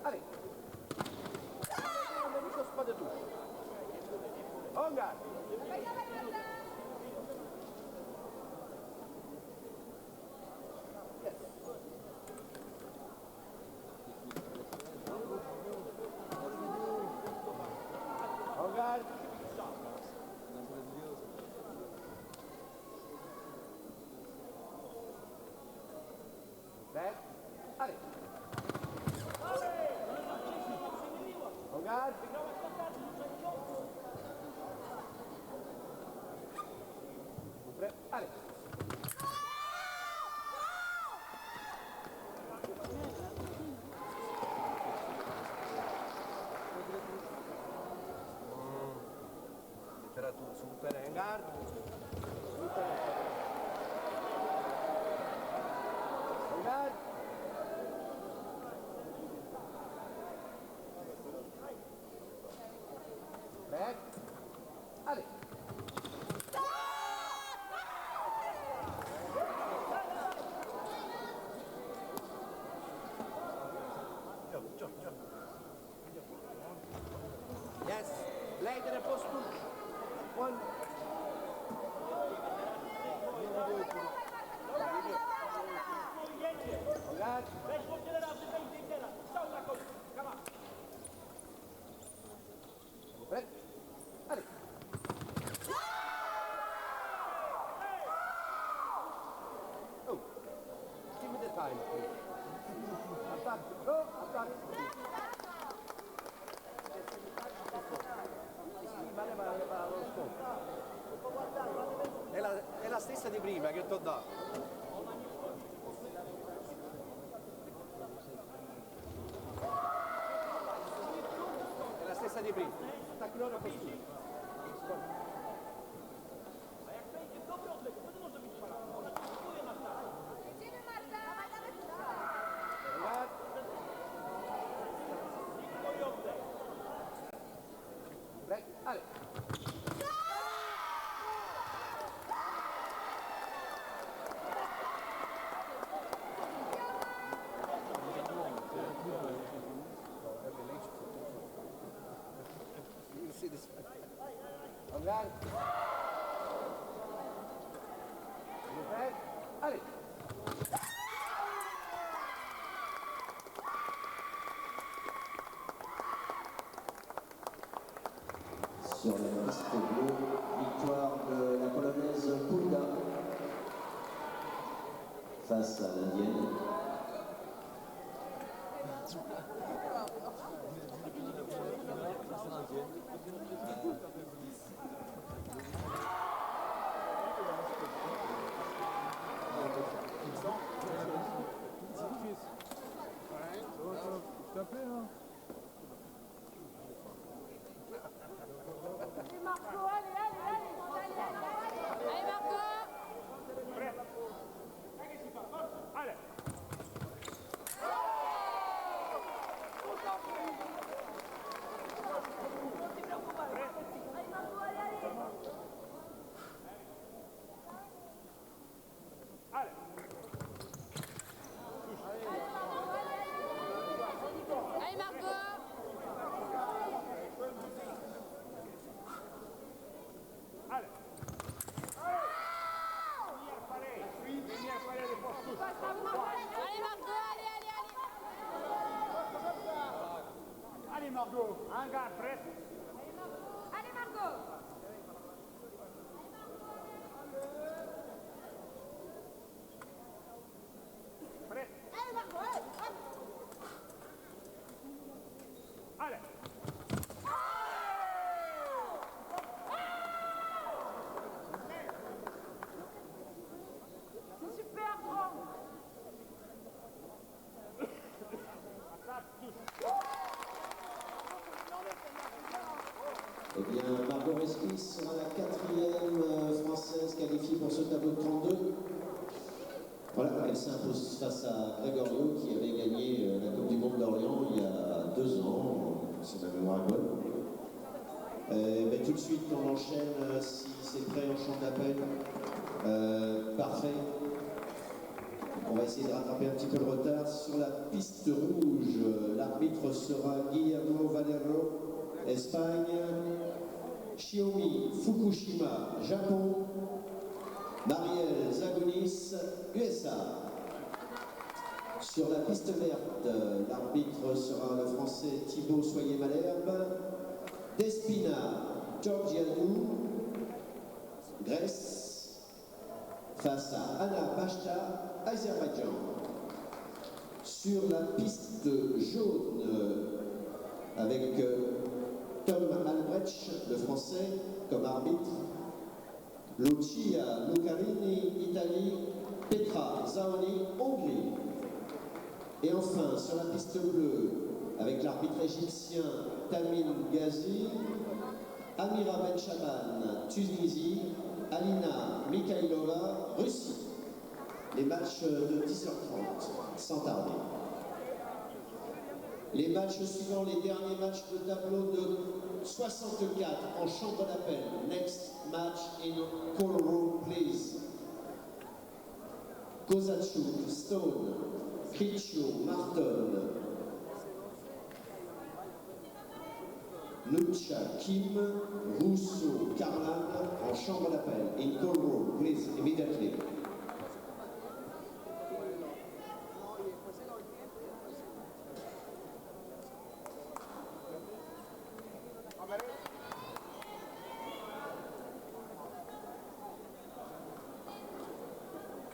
Allez. Ne lui cause pas de touche. Regarde. Yes. Regarde. Back. Allez. Regarde. Prêt. Allez. Temperatura super, regarde. Regarde. Back. Allez. Yes. Blade in a post. One. Regarde. Prêt. Allez. Oh. time, please. Attack. Go, attack. Va allo scopo. È la stessa di prima che ti ho dato. È la stessa di prima. Attacchi loro così. Allez. You see this? Regarde. Allez. Sur la piste bleue, victoire de la polonaise Pouda face à l'indienne. T'as fait, hein? Marco, allez, allez, Marco! Prêt? Allez! Allez! Allez, Marco! Allez! Venir fallait les forces tous. Allez, Marco, allez, allez, allez! Allez Margot, un gars prêt? Allez, Marco! Prêt? Allez, Marco, allez! Allez! C'est super, Franck! Attaque tous. Eh bien, Margot Respi sera la 4e française qualifiée pour ce tableau de 32. Voilà, elle s'impose face à Gregorio qui avait gagné la Coupe du monde d'Orléans il y a 2 ans, si ma mémoire est bonne. Ben, tout de suite, on enchaîne si c'est prêt en champ d'appel. Parfait. On va essayer de rattraper un petit peu le retard. Sur la piste rouge, l'arbitre sera Guillermo Valero, Espagne. Shiomi Fukushima, Japon. Marielle Zagonis, USA. Sur la piste verte, l'arbitre sera le français Thibaut Soyer-Malherbe. Despina Georgiadou, Grèce, face à Anna Bashta, Azerbaïdjan. Sur la piste jaune, avec Tom Albrecht, le français, comme arbitre. Lucia Lucarini, Italie. Petra Zaoni, Hongrie. Et enfin, sur la piste bleue, avec l'arbitre égyptien Tamim Ghazi, Amira Benchaman, Tunisie, Alina Mikhailova, Russie. Les matchs de 10h30, sans tarder. Les matchs suivants, les derniers matchs de tableau de 64 en chambre d'appel. Next match in call room, please. Kozachuk, Stone, Critchlow, Marton, Nucha, Kim, Rousseau, Carlan en chambre d'appel. In call room, please, immediately.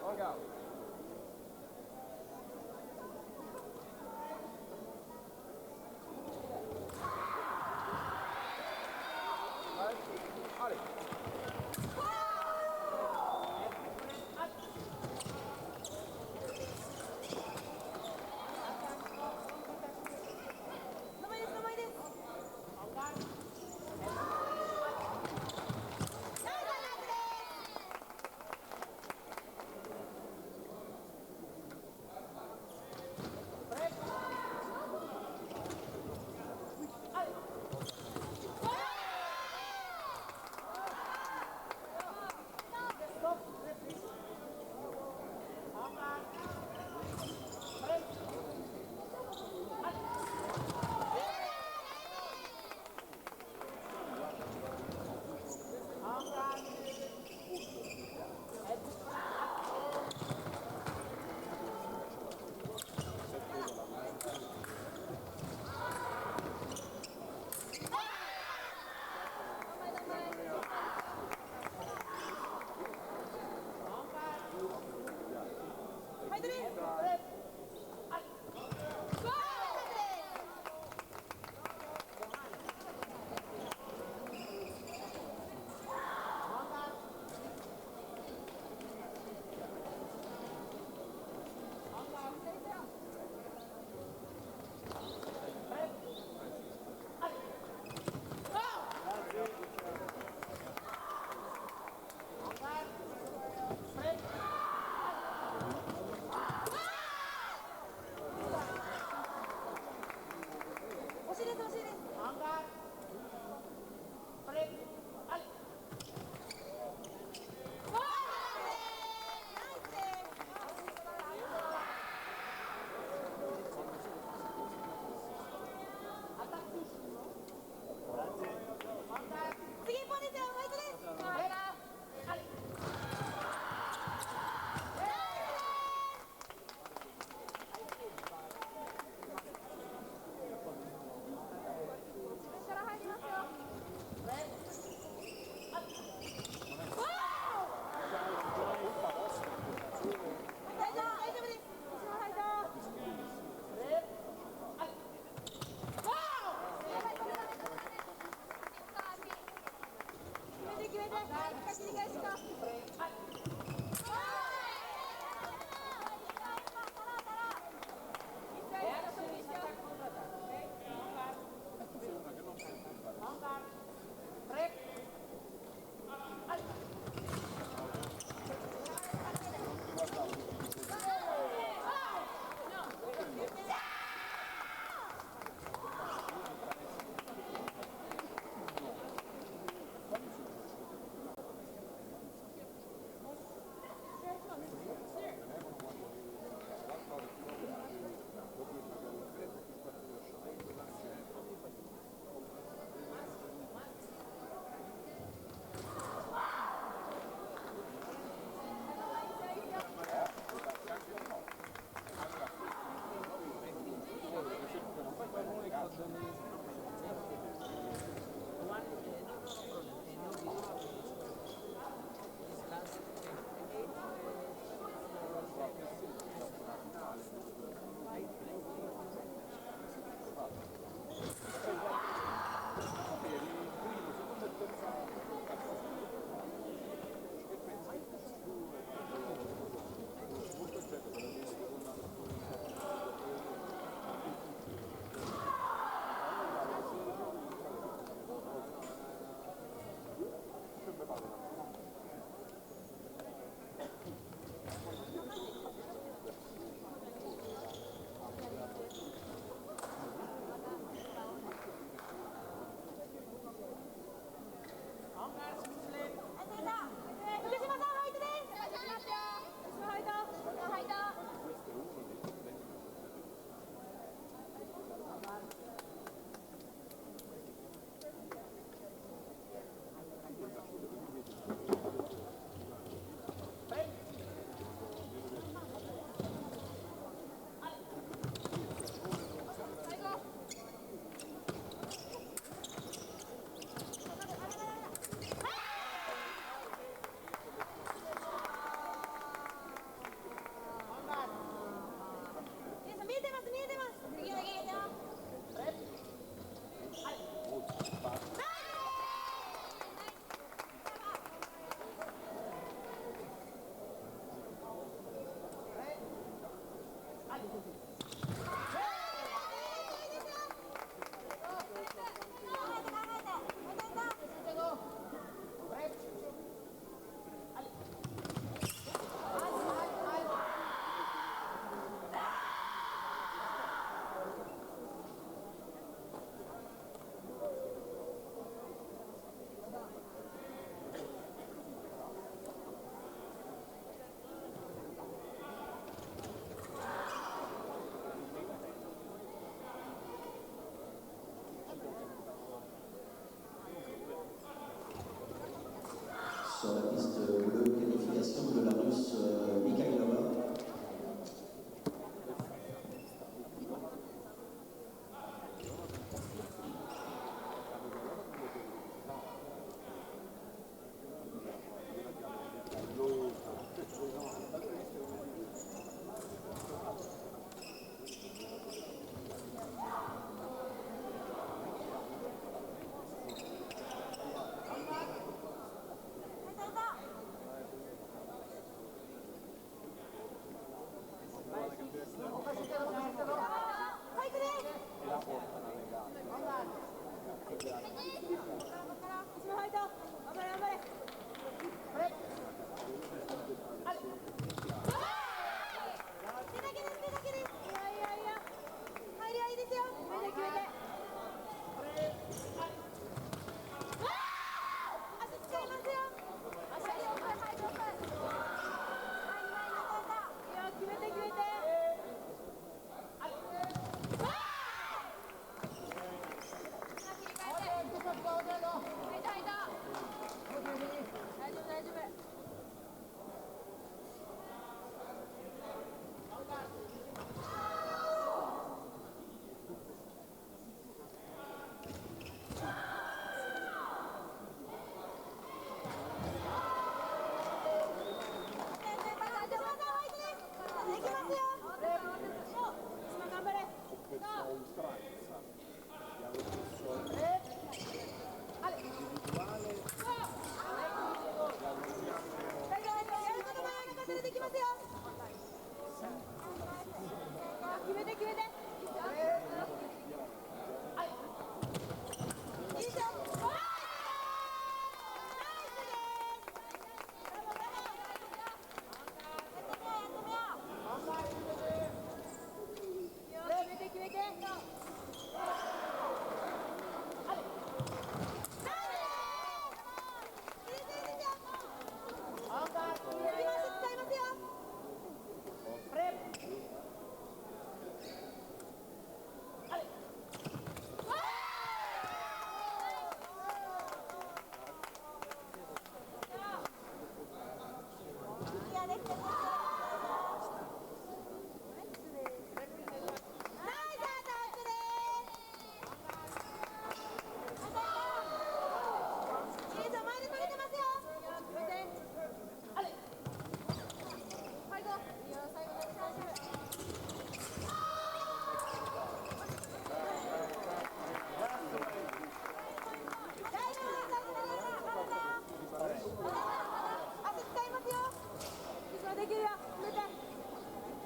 Regarde. ますよ。決めて決めて。いいでしょ。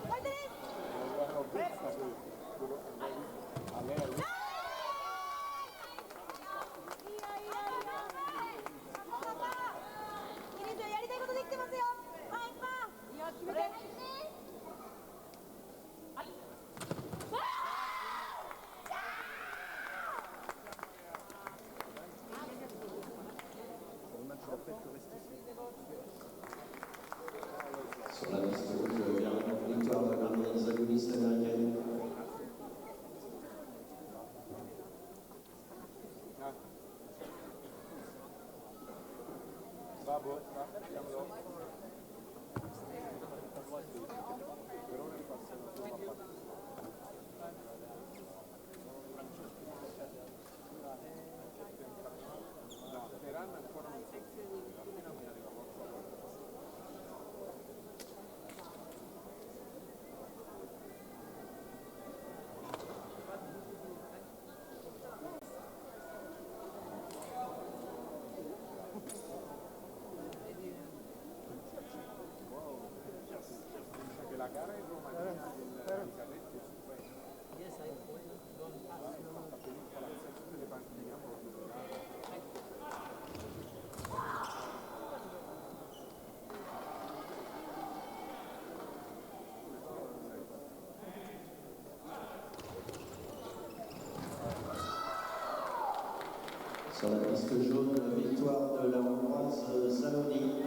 決めて。Sur la liste rouge, victoire de l'organisatrice américaine. Sur la piste jaune, victoire de la Hongroise Samedi.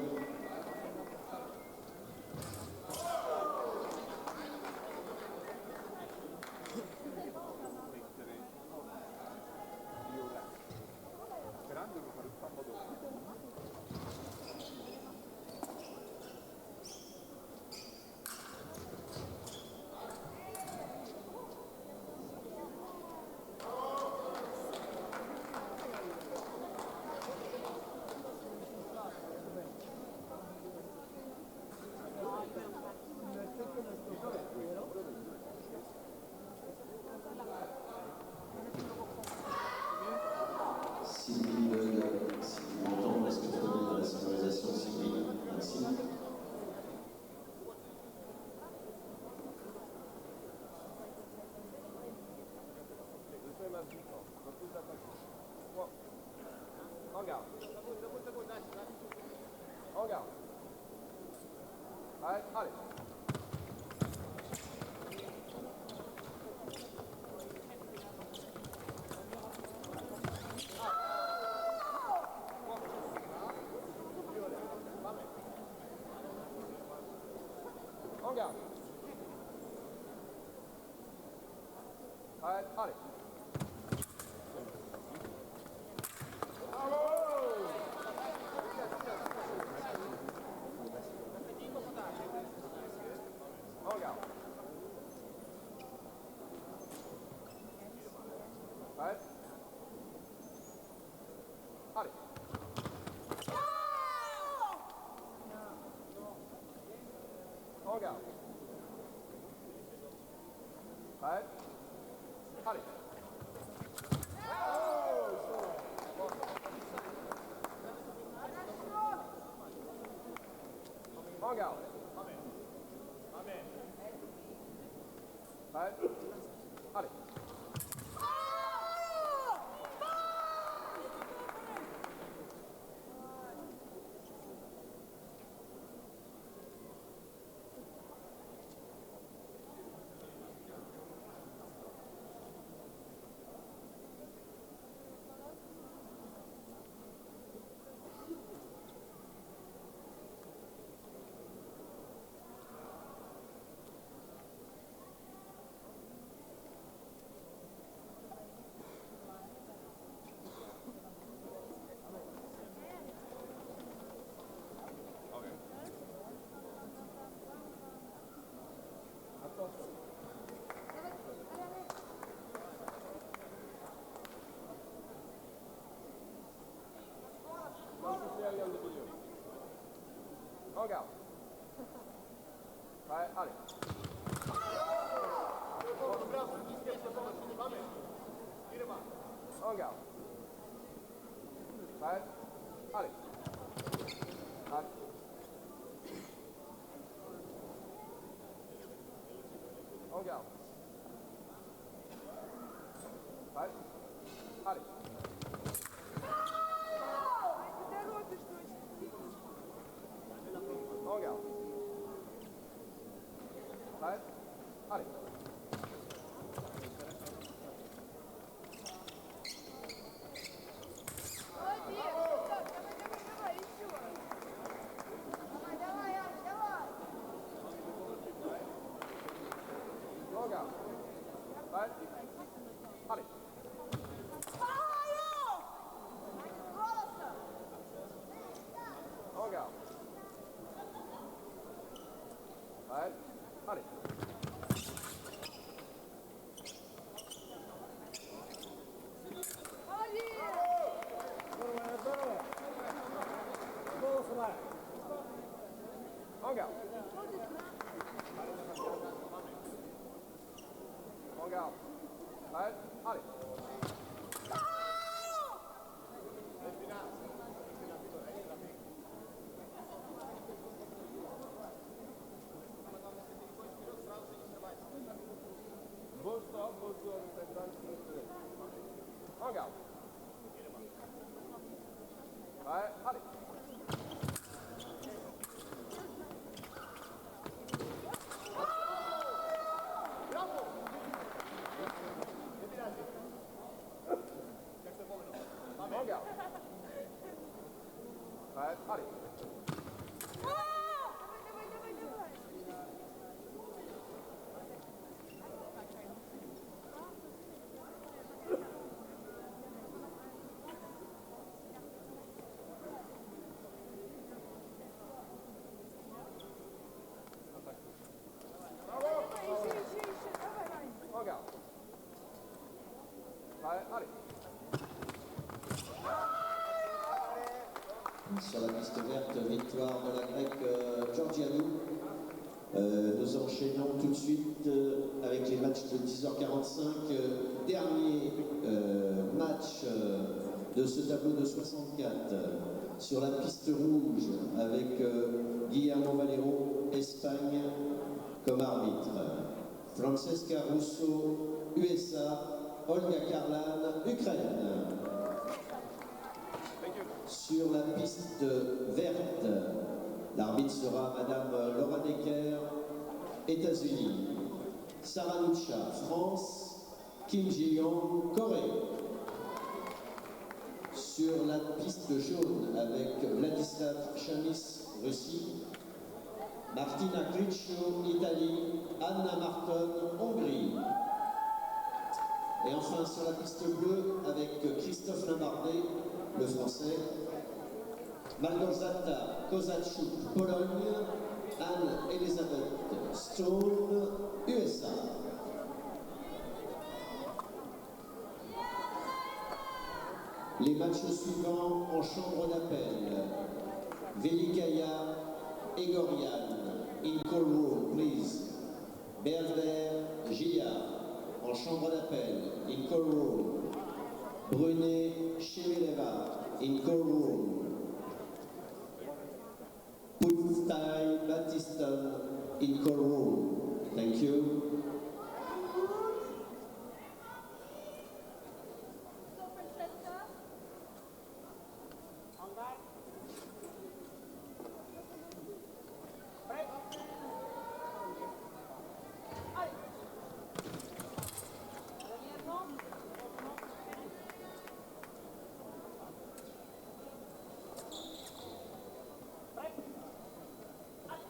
En garde. Prêt. Allez. En garde. Prêt, allez. En garde. Prêt, allez. Allez. En garde. Prêt, allez. En garde. Prêt, allez. En garde. Prêt, allez. En garde. Prêt, allez. En garde. En garde. Prêt, allez. En garde. Prêt, allez. En garde. Prêt, allez. En garde. Prêt, allez. Sur la piste verte, victoire de la grecque Georgianou. Nous enchaînons tout de suite avec les matchs de 10h45. Dernier match de ce tableau de 64 sur la piste rouge avec Guillermo Valero, Espagne, comme arbitre. Francesca Russo, USA, Olga Karlan, Ukraine. Sur la piste verte, l'arbitre sera Madame Laura Decker, États-Unis. Sarah Nucha, France. Kim Ji-young, Corée. Sur la piste jaune avec Vladislav Chamis, Russie. Martina Criccio, Italie. Anna Marton, Hongrie. Et enfin sur la piste bleue avec Christophe Limbardet, le français. Małgorzata Kozachuk, Pologne. Anne-Elisabeth Stone, USA. Les matchs suivants en chambre d'appel. Velikaya, Egorian, in call room, please. Berder, Gia, en chambre d'appel, in call room. Brunet, Shemeleva, in call room. Foot style Batista in call room. Thank you. En garde. Prêt. Allez. Dernièrement. Prêt. Allez.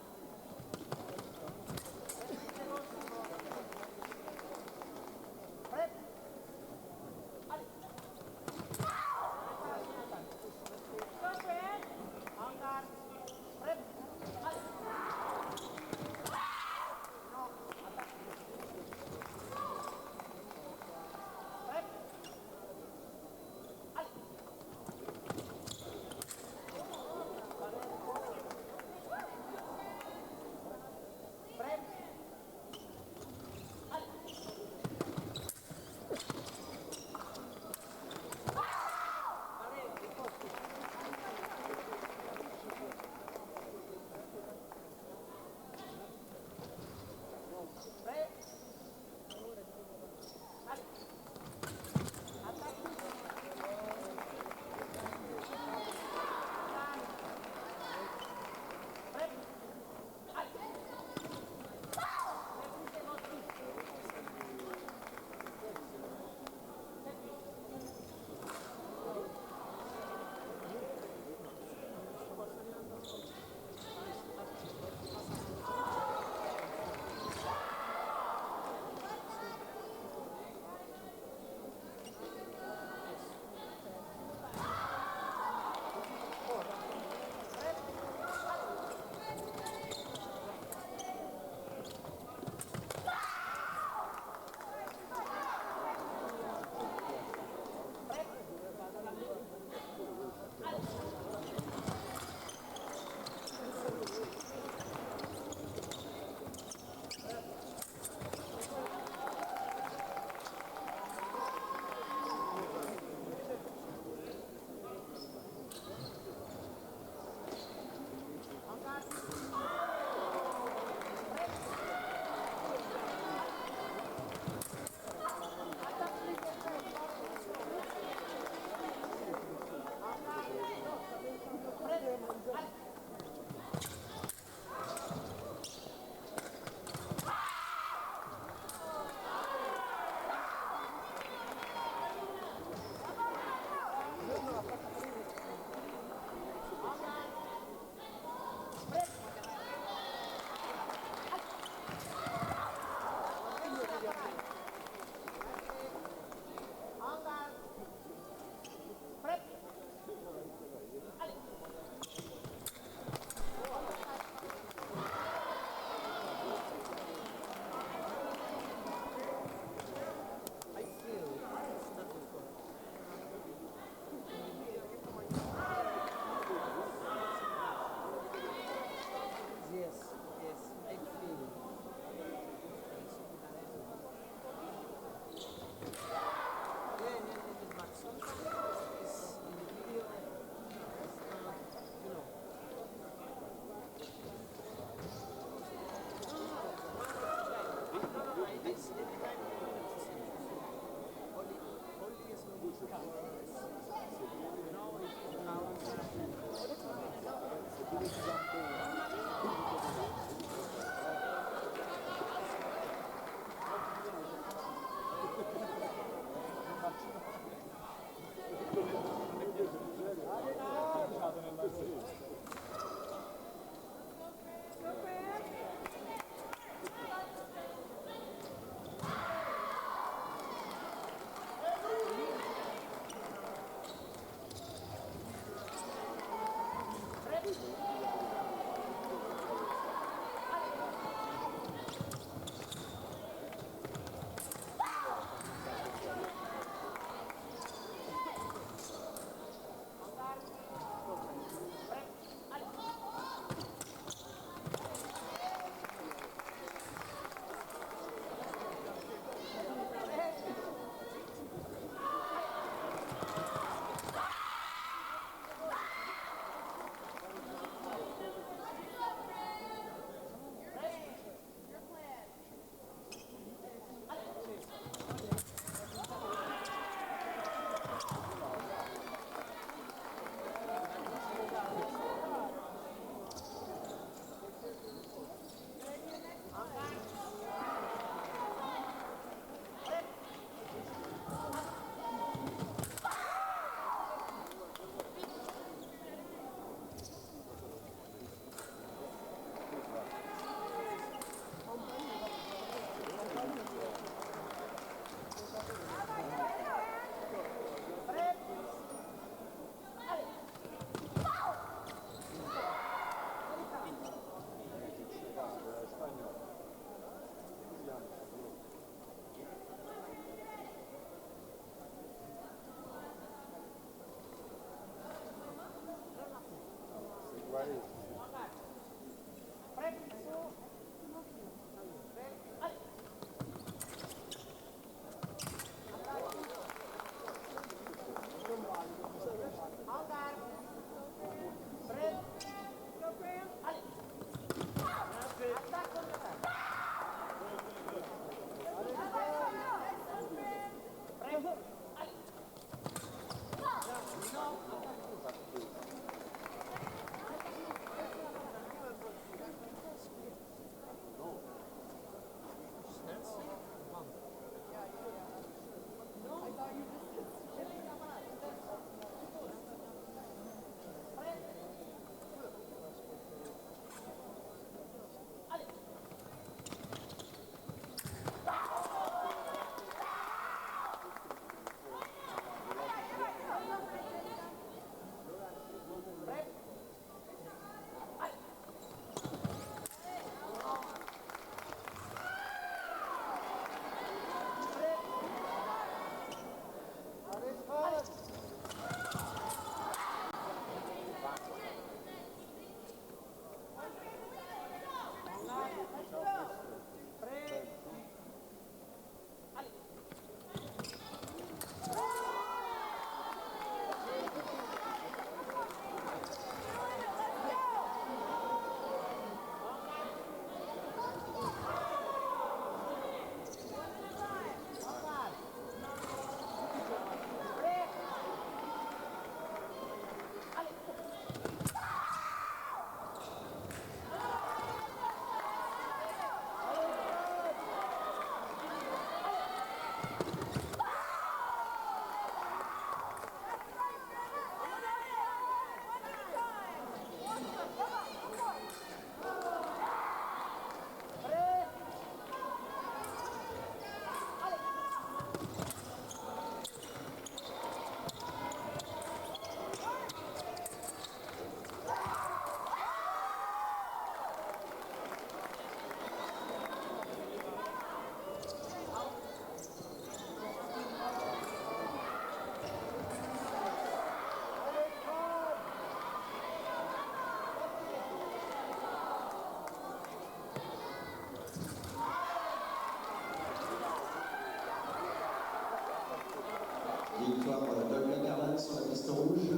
Victoire de Carman sur la piste rouge.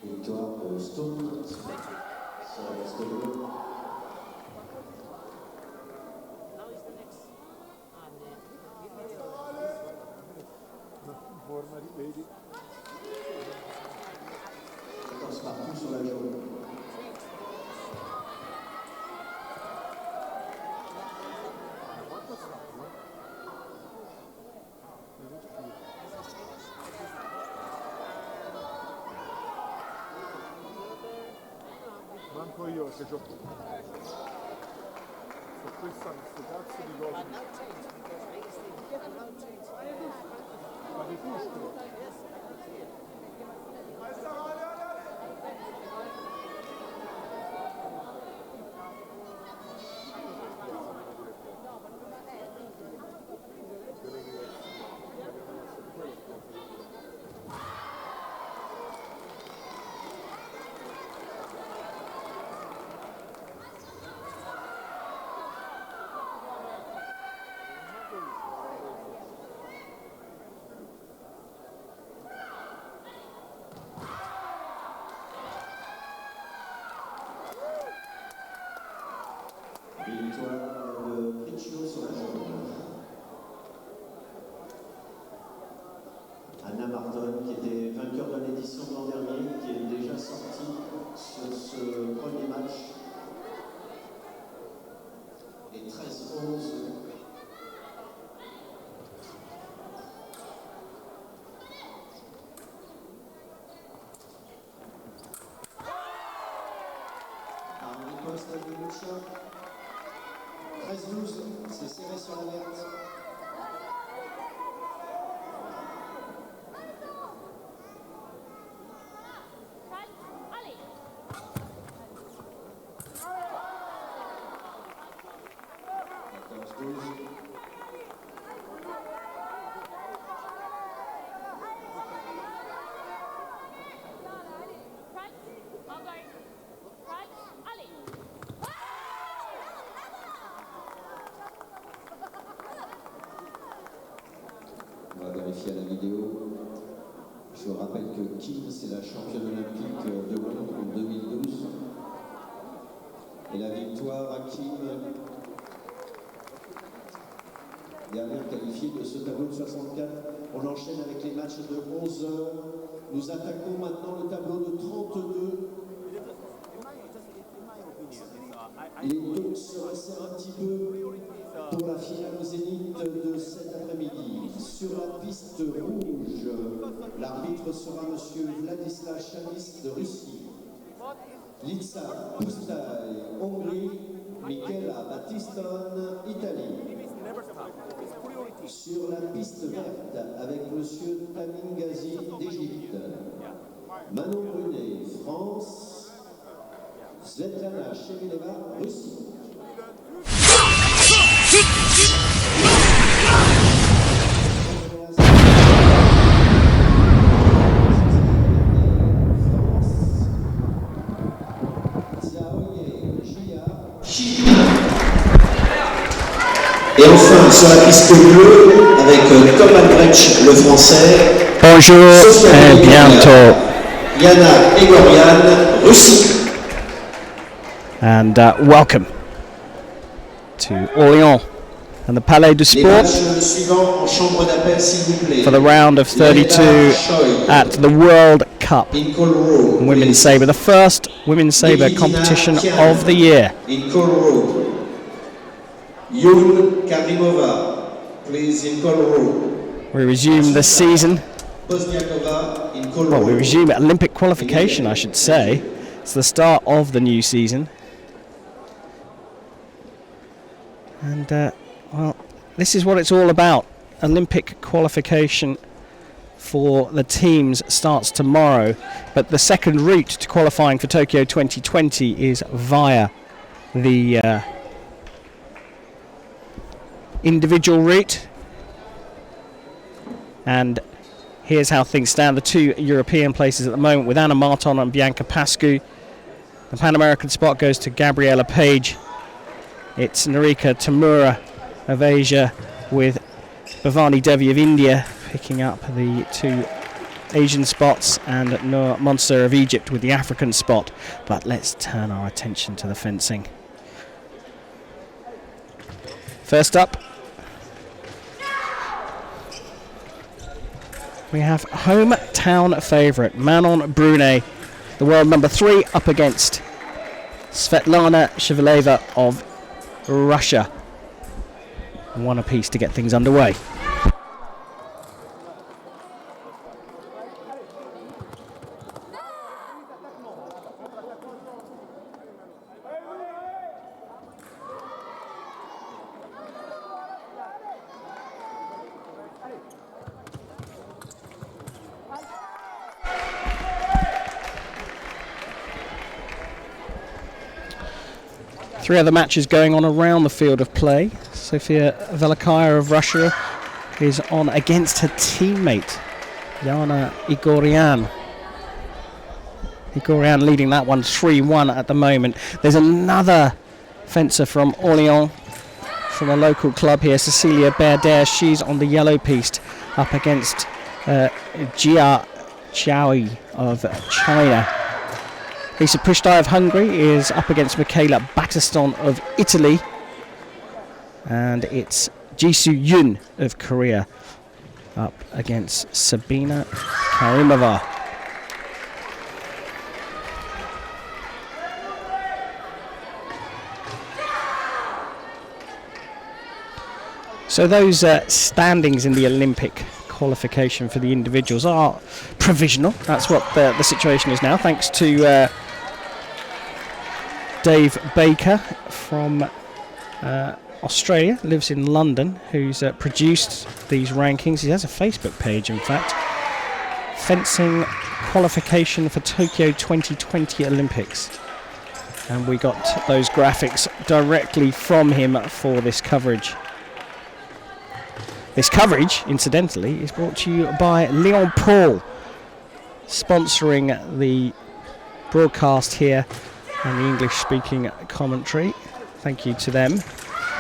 Victoire de Stone sur la piste bleue. Partout sur la jaune. Manco io che gioco. Su questa cazzo di cose. Ma di tutto. Victoire de Riccio sur la jaune. Anna Marton, qui était vainqueur de l'édition de l'an dernier, qui est déjà sortie sur ce premier match. Et 13-11. Par 13-12, c'est serré sur l'alerte. Allez. 14-12. Allez. vérifier à la vidéo. Je vous rappelle que Kim, c'est la championne olympique de Londres en 2012. Et la victoire à Kim, dernière qualifiée de ce tableau de 64. On enchaîne avec les matchs de 11 heures. Nous attaquons maintenant le tableau de 32. Les deux se resserrent un petit peu pour la finale au Zénith de cet après-midi. Sur la piste rouge, l'arbitre sera M. Vladislav Chamis de Russie. Litsa Pustai, Hongrie. Michela Battiston, Italie. Sur la piste verte, avec M. Tamim Ghazi d'Égypte. Manon Brunet, France. Svetlana Shemeleva, Russie. Et enfin, sur la piste bleue, avec Commentaires, le français. Bonjour et bientôt. Yana Egorian, Russie. And welcome to Orléans and the Palais du Sport for the round of 32 at the World Cup Women's Sabre, the first Women's Sabre competition of the year. Yun Karimova, please, in call row. We resume the season. Bosniakova in call Well, we row. resume Olympic qualification, I should say. It's the start of the new season. And, well, this is what it's all about. Olympic qualification for the teams starts tomorrow, but the second route to qualifying for Tokyo 2020 is via the individual route. And here's how things stand. The two European places at the moment with Anna Marton and Bianca Pascu. The Pan American spot goes to Gabriela Page. It's Narika Tamura of Asia with Bhavani Devi of India picking up the two Asian spots, and Noor Monser of Egypt with the African spot. But let's turn our attention to the fencing. First up, we have hometown favourite Manon Brunet, the world number 3, up against Svetlana Sheveleva of Russia. One apiece to get things underway. Three other matches going on around the field of play. Sofia Velikaya of Russia is on against her teammate, Yana Igorian. Igorian leading that one 3-1 at the moment. There's another fencer from Orléans, from a local club here, Cecilia Berder. She's on the yellow piste up against Jia Qiaoi of China. Lisa Pushtai of Hungary is up against Michaela Battiston of Italy. And it's Jisoo Yoon of Korea up against Sabina Karimova. So those standings in the Olympic qualification for the individuals are provisional. That's what the situation is now, thanks to Dave Baker from Australia, lives in London, who's produced these rankings. He has a Facebook page, in fact. Fencing qualification for Tokyo 2020 Olympics. And we got those graphics directly from him for this coverage. This coverage, incidentally, is brought to you by Leon Paul, sponsoring the broadcast here and the English-speaking commentary. Thank you to them.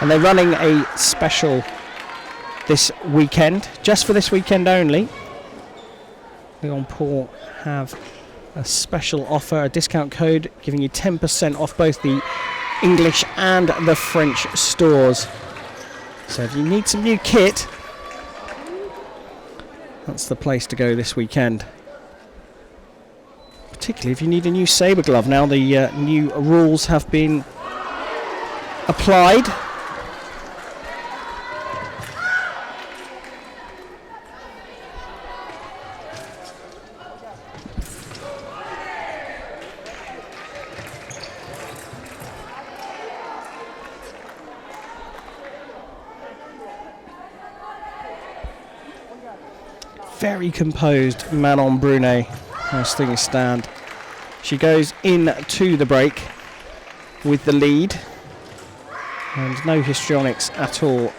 And they're running a special this weekend, just for this weekend only. Leon Paul have a special offer, a discount code giving you 10% off both the English and the French stores. So if you need some new kit, that's the place to go this weekend. Particularly if you need a new sabre glove. Now the new rules have been applied. Very composed Manon Brunet. Nice thing is stand. She goes into the break with the lead, and no histrionics at all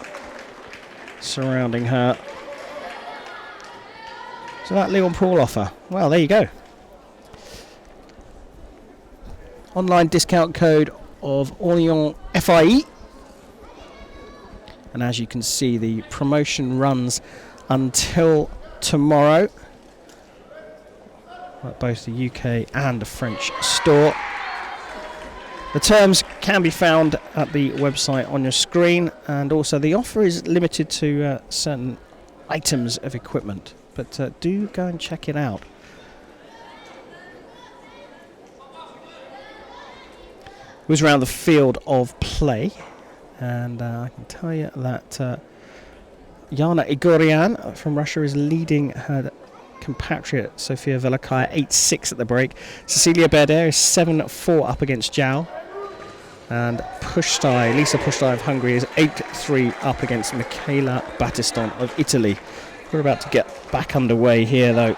surrounding her. So that Leon Paul offer, well, there you go. Online discount code of Orléans FIE, and as you can see, the promotion runs until tomorrow at both the UK and the French store. The terms can be found at the website on your screen, and also the offer is limited to certain items of equipment, but do go and check it out. It was around the field of play, and I can tell you that Yana Igorian from Russia is leading her compatriot Sofia Velakaya 8-6 at the break. Cecilia Berder is 7-4 up against Zhao. And Lisa Pushtai of Hungary is 8-3 up against Michaela Battiston of Italy. We're about to get back underway here though.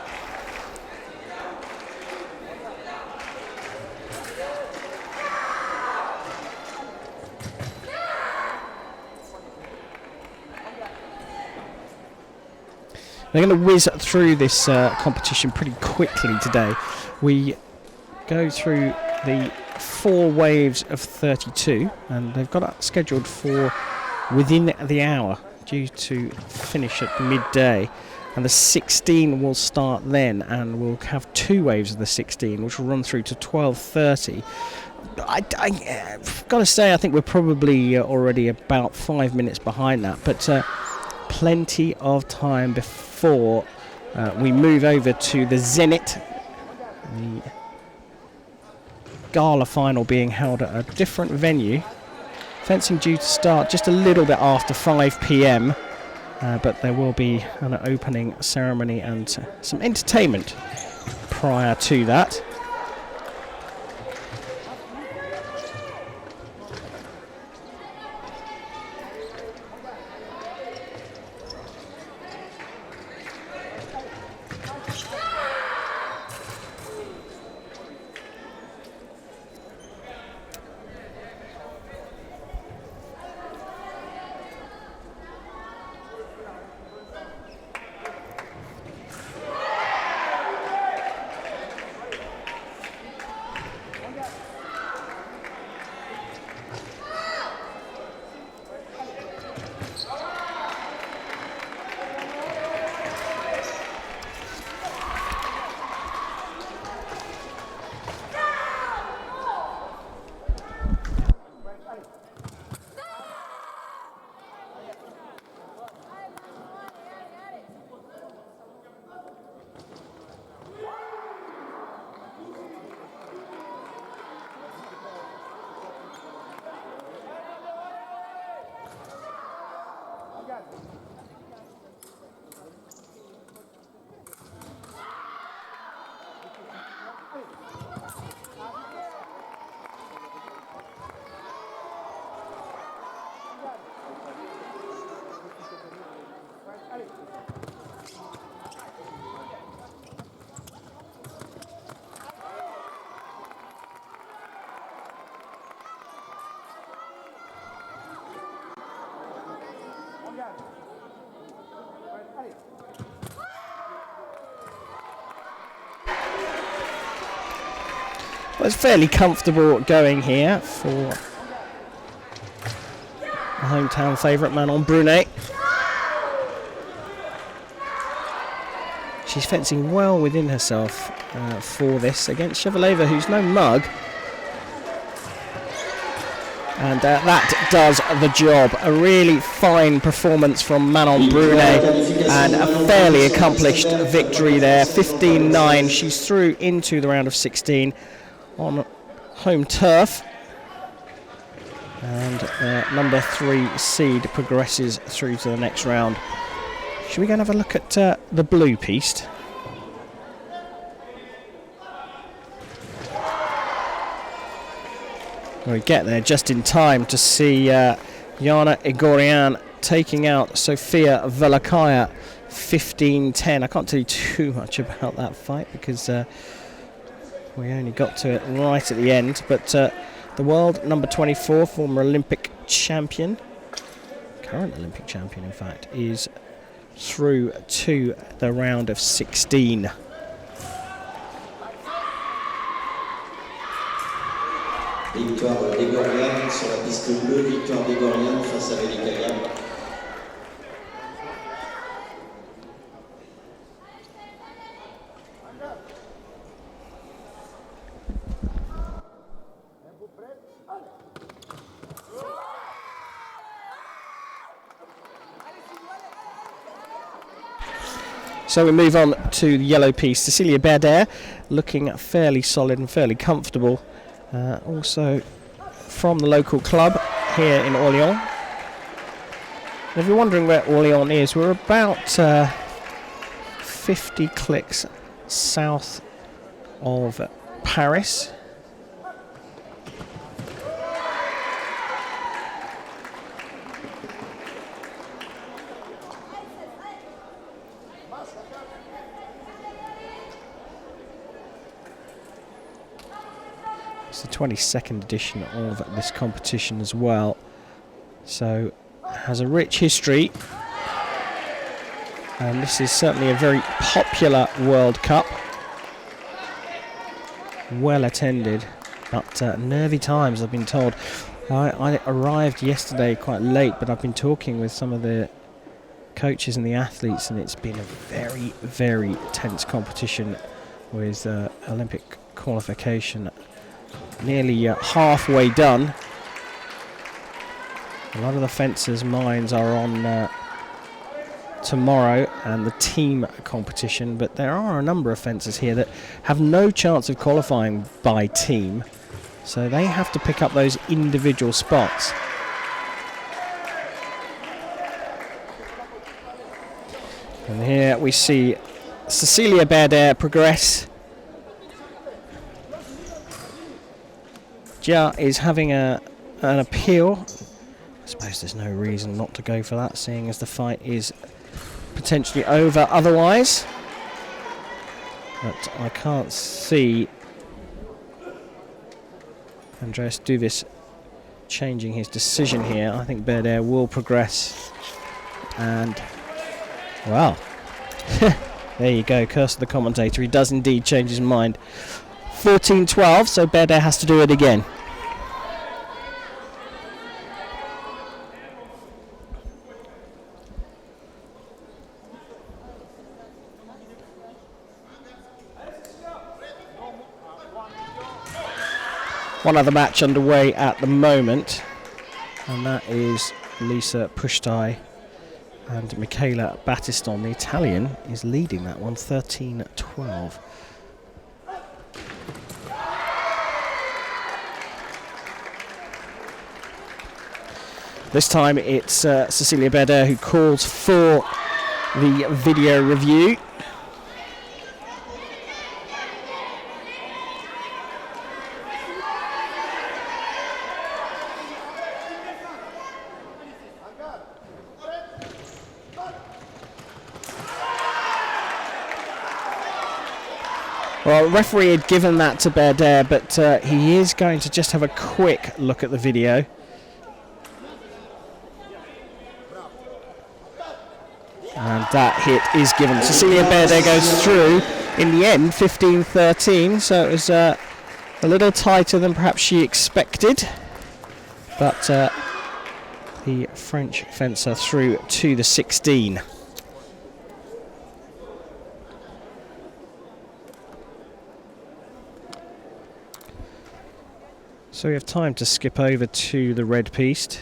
We're going to whiz through this competition pretty quickly today. We go through the 4 waves of 32, and they've got it scheduled for within the hour due to finish at midday. And the 16 will start then, and we'll have 2 waves of the 16, which will run through to 12:30. I've got to say, I think we're probably already about 5 minutes behind that, but plenty of time before we move over to the Zenit, the gala final being held at a different venue. Fencing due to start just a little bit after 5 p.m, but there will be an opening ceremony and some entertainment prior to that. Well, it's fairly comfortable going here for the hometown favourite Manon Brunet. She's fencing well within herself for this against Chevaleva, who's no mug. And that does the job. A really fine performance from Manon Brunet and a fairly accomplished victory there. 15-9. She's through into the round of 16 on home turf. And number 3 seed progresses through to the next round. Should we go and have a look at the blue piste? We get there just in time to see Yana Igorian taking out Sofia Velakaya 15-10. I can't tell you too much about that fight because we only got to it right at the end. But the world number 24, former Olympic champion, current Olympic champion in fact, is through to the round of 16. Victoire d'Egorian sur la piste bleue, victoire d'Egorian face à Velikaya. So we move on to the yellow piece. Cecilia Berder looking fairly solid and fairly comfortable. Also from the local club here in Orléans. If you're wondering where Orléans is, we're about 50 clicks south of Paris. It's the 22nd edition of this competition as well, so has a rich history, and this is certainly a very popular World Cup, well attended, but nervy times, I've been told. I arrived yesterday quite late, but I've been talking with some of the coaches and the athletes, and it's been a very, very tense competition with Olympic qualification nearly halfway done. A lot of the fencers' minds are on tomorrow and the team competition, but there are a number of fencers here that have no chance of qualifying by team, so they have to pick up those individual spots. And here we see Cecilia Berder progress. Jia is having an appeal. I suppose there's no reason not to go for that, seeing as the fight is potentially over otherwise. But I can't see Andreas Duvis changing his decision here. I think Berder will progress. And, well, there you go, curse of the commentator. He does indeed change his mind. 14-12, so Berder has to do it again. One other match underway at the moment, and that is Lisa Pushtai and Michaela Battiston. The Italian is leading that one, 13-12. This time it's Cecilia Berder who calls for the video review. Well, the referee had given that to Berder, but he is going to just have a quick look at the video. And that hit is given. Cecilia Berder goes through in the end, 15-13, so it was a little tighter than perhaps she expected. But the French fencer through to the 16. So we have time to skip over to the red piste.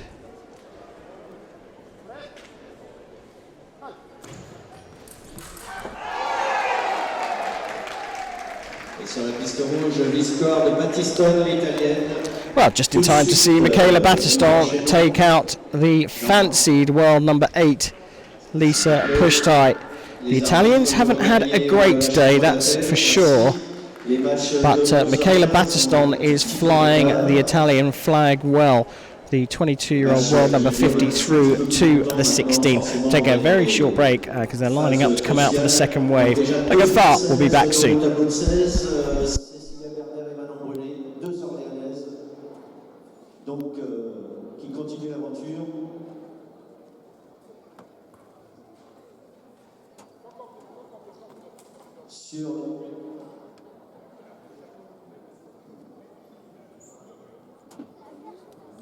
Well, just in time to see Michaela Battiston take out the fancied world number 8, Lisa Pushtai. The Italians haven't had a great day, that's for sure. But Michaela Battiston is flying the Italian flag well. The 22-year-old world number 50 through to the 16. Take a very short break because they're lining up to come out for the second wave. Don't go far, we'll be back soon. Qui continue l'aventure. Sur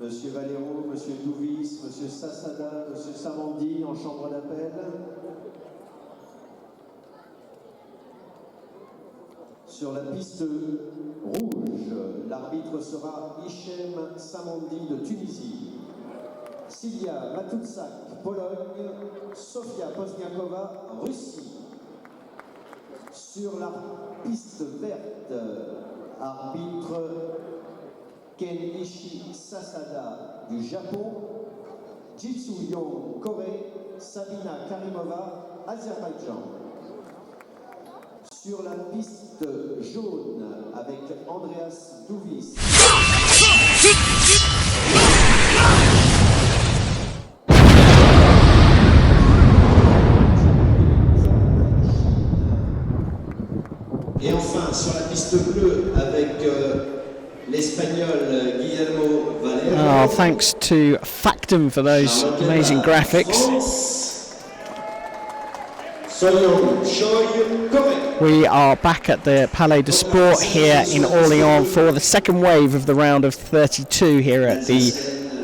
Monsieur Valero, Monsieur Douvis, Monsieur Sassada, Monsieur Samedi en chambre d'appel. Sur la piste rouge, l'arbitre sera Hichem Samandi de Tunisie, Silia Matoutsak, Pologne, Sofia Pozniakova, Russie. Sur la piste verte, arbitre Kenichi Sasada du Japon, Jitsu Yong, Corée, Sabina Karimova, Azerbaïdjan. Sur la piste jaune avec Andreas Douvis. Et enfin sur la piste bleue avec l'Espagnol Guillermo Valero. Oh, thanks to Factum for those amazing graphics. We are back at the Palais de Sport here in Orléans for the second wave of the round of 32 here at the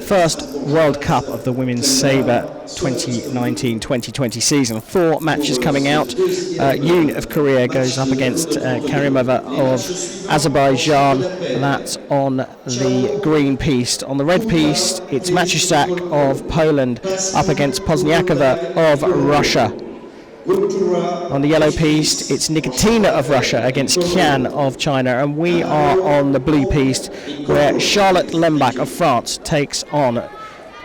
first World Cup of the Women's Sabre 2019-2020 season. 4 matches coming out. Yoon of Korea goes up against Karimova of Azerbaijan. That's on the green piste. On the red piste, it's Maciuszak of Poland up against Pozniakova of Russia. On the yellow piste, it's Nikitina of Russia against Qian of China, and we are on the blue piste where Charlotte Lembach of France takes on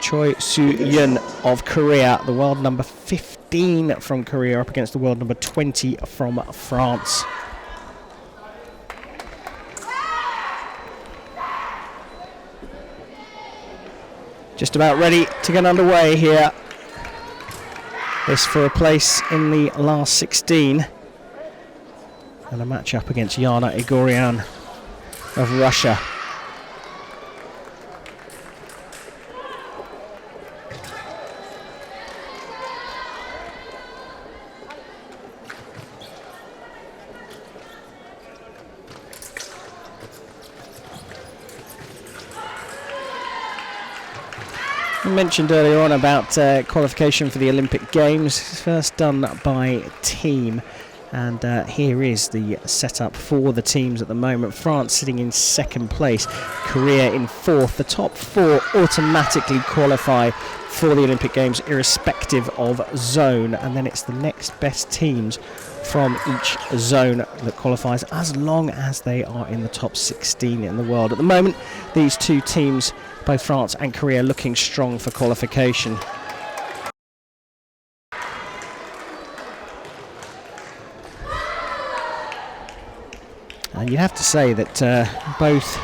Choi Soo-yeon of Korea, the world number 15 from Korea up against the world number 20 from France. Just about ready to get underway here. This for a place in the last 16 and a match up against Yana Igorian of Russia. I mentioned earlier on about qualification for the Olympic Games. It's first done by team, and here is the setup for the teams at the moment. France sitting in second place, Korea in fourth. The top 4 automatically qualify for the Olympic Games irrespective of zone, and then it's the next best teams from each zone that qualifies as long as they are in the top 16 in the world. At the moment, these 2 teams, both France and Korea, looking strong for qualification. And you have to say that both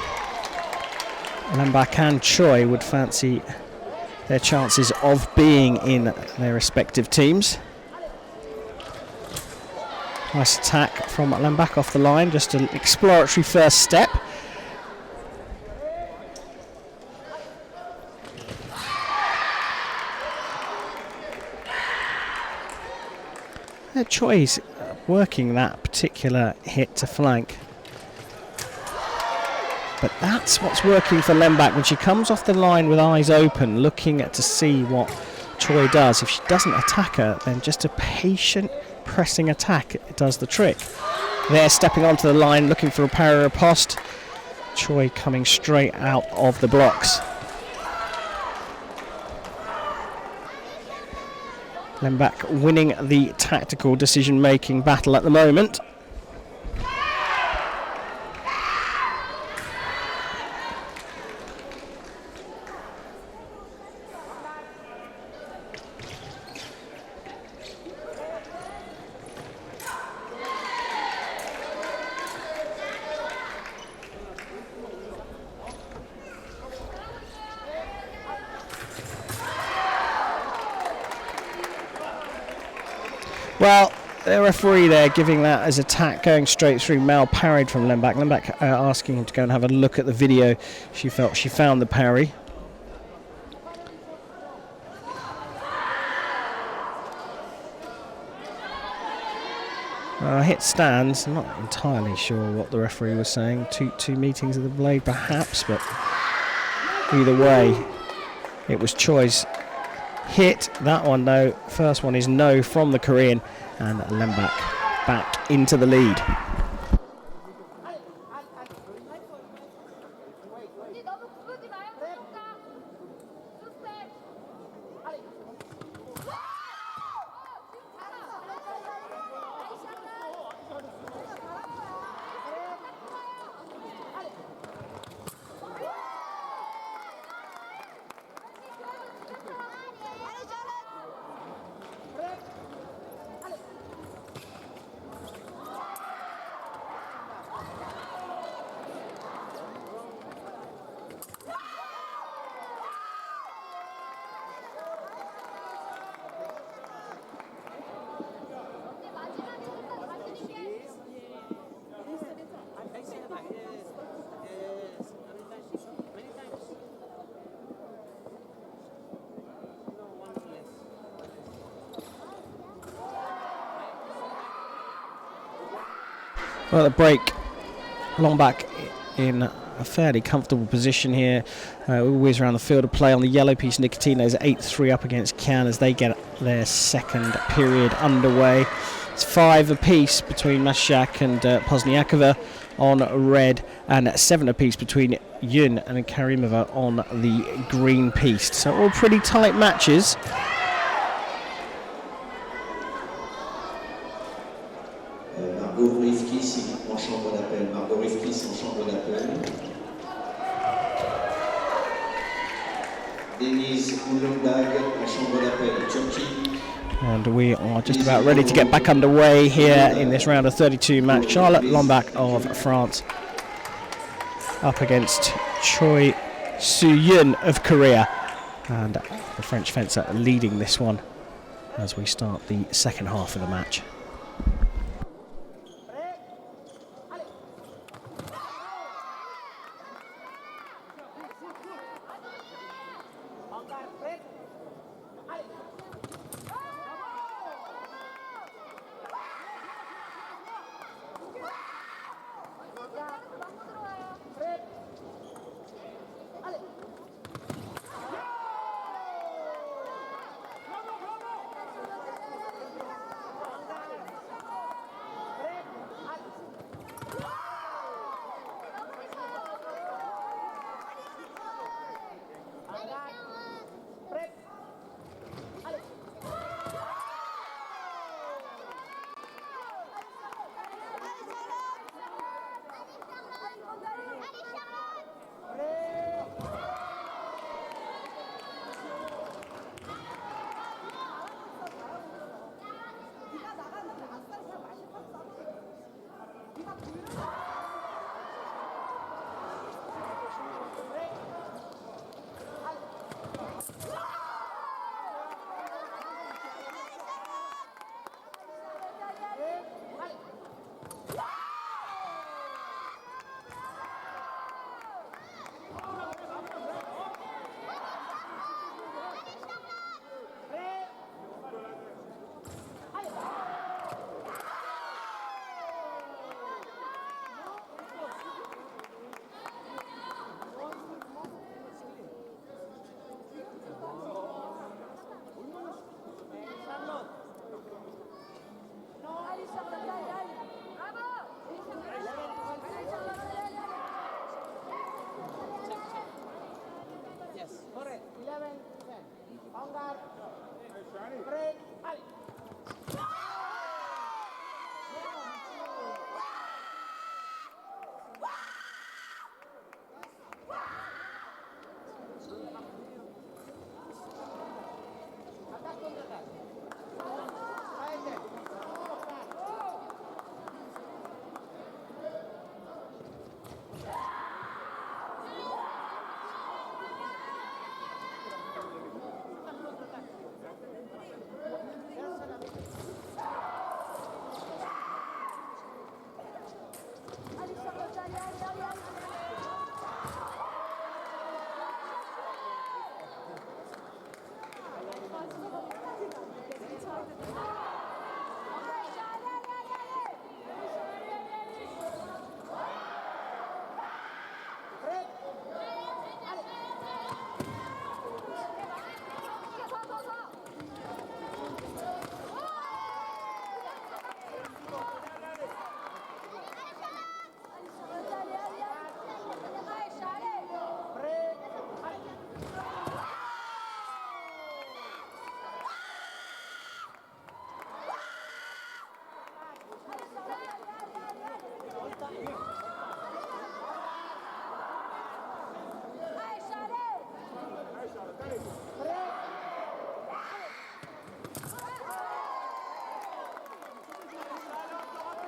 Lembach and Choi would fancy their chances of being in their respective teams. Nice attack from Lembach off the line, just an exploratory first step. Choi's working that particular hit to flank. But that's what's working for Lembach when she comes off the line with eyes open, looking to see what Choi does. If she doesn't attack her, then just a patient pressing attack does the trick. They're stepping onto the line, looking for a parry riposte. Choi coming straight out of the blocks. Lembach winning the tactical decision-making battle at the moment. Well, the referee there giving that as attack, going straight through. Mal parried from Lembach. Lembach asking him to go and have a look at the video. She felt she found the parry. Hit stands. I'm not entirely sure what the referee was saying. Two meetings of the blade, perhaps, but either way, it was Choi's hit. That one, though. First one is no from the Korean, and Lembach back into the lead. 언니 너무 구부지 마요. 수영가. 수스텝. 아니. Well, the break, Lembach in a fairly comfortable position here. Always around the field of play on the yellow piece. Nicotina is 8-3 up against Kian as they get their second period underway. It's 5 apiece between Mashak and Pozniakova on red, and 7 apiece between Yun and Karimova on the green piece. So all pretty tight matches. And we are just about ready to get back underway here in this round of 32 match. Charlotte Lembach of France up against Choi Soo-yun of Korea. And the French fencer leading this one as we start the second half of the match. Bravo!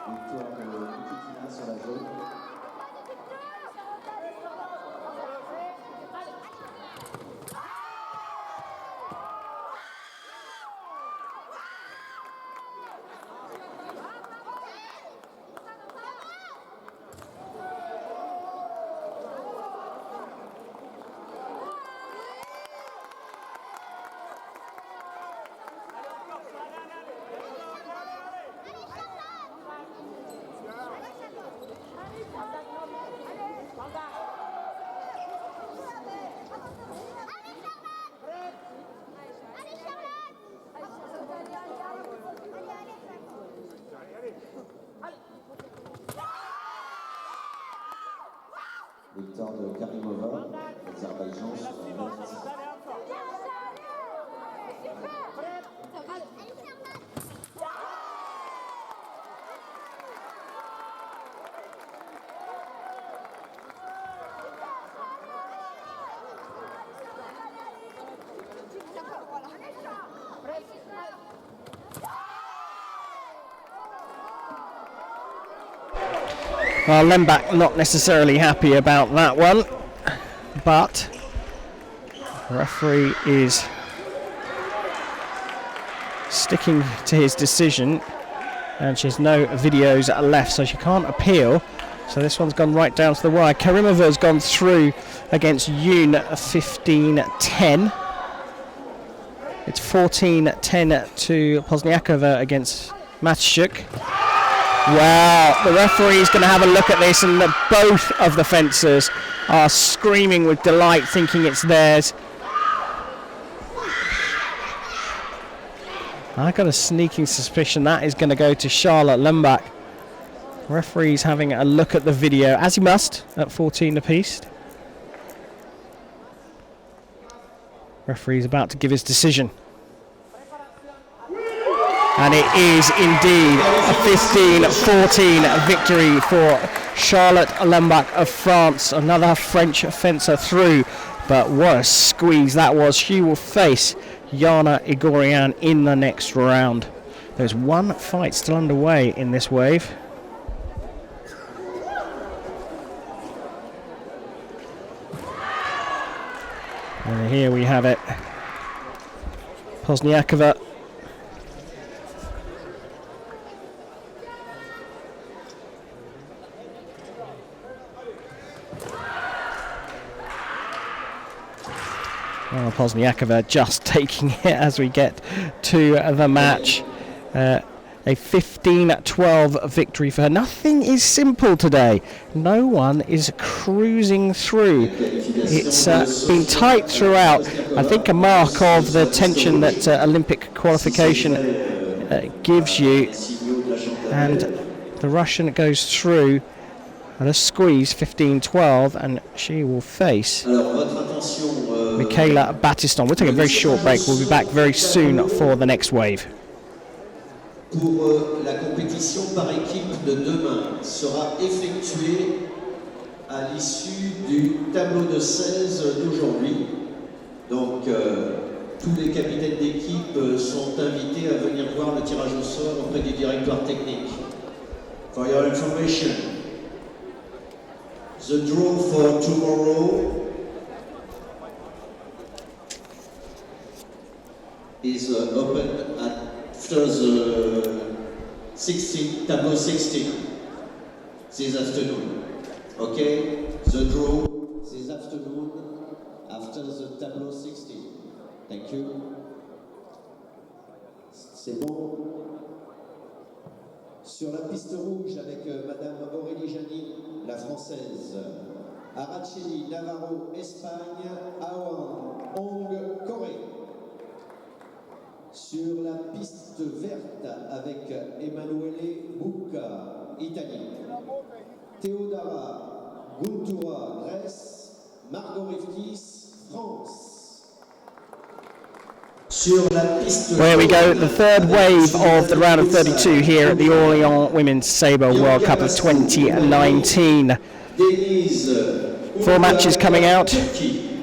Victoire de Kikina sur la jaune. Victoire de Karimova, Azerbaïdjan sur la verte. Well, Lembach not necessarily happy about that one, but the referee is sticking to his decision, and she has no videos left, so she can't appeal. So this one's gone right down to the wire. Karimova has gone through against Yoon 15-10. It's 14-10 to Pozniakova against Matschuk. Wow, the referee is going to have a look at this, and both of the fencers are screaming with delight, thinking it's theirs. I got a sneaking suspicion that is going to go to Charlotte Lembach. Referee's having a look at the video, as he must, at 14 apiece. Referee's about to give his decision. And it is indeed a 15-14 victory for Charlotte Lembach of France. Another French fencer through, but what a squeeze that was. She will face Yana Igorian in the next round. There's one fight still underway in this wave. And here we have it. Pozniakova Pozniakova just taking it as we get to the match. A 15-12 victory for her. Nothing is simple today. No one is cruising through. It's been tight throughout. I think a mark of the tension that Olympic qualification gives you. And the Russian goes through at a squeeze, 15-12, and she will face Michaela Battiston. We'll take a very short break. We'll be back very soon for the next wave. Pour la compétition par équipe de demain sera effectuée à l'issue du tableau de 16 d'aujourd'hui. Donc tous les capitaines d'équipe sont invités à venir voir le tirage au sort auprès du directoire technique. For your information, the draw for tomorrow is open after the 16, tableau 16 this afternoon. Okay? The draw this afternoon after the tableau 16. Thank you. C'est bon. Sur la piste rouge avec Madame Aurélie Jani, la française. Araceli Navarro, Espagne. Awan Hong, Corée. Sur la piste verte avec Emanuele Bucca, Italie. Theodora Guntura, Grèce. Margot Rivkis, France. Where we go, the third wave of the round of 32 here at the Orléans Women's Sabre World Cup of 2019. 4 matches coming out.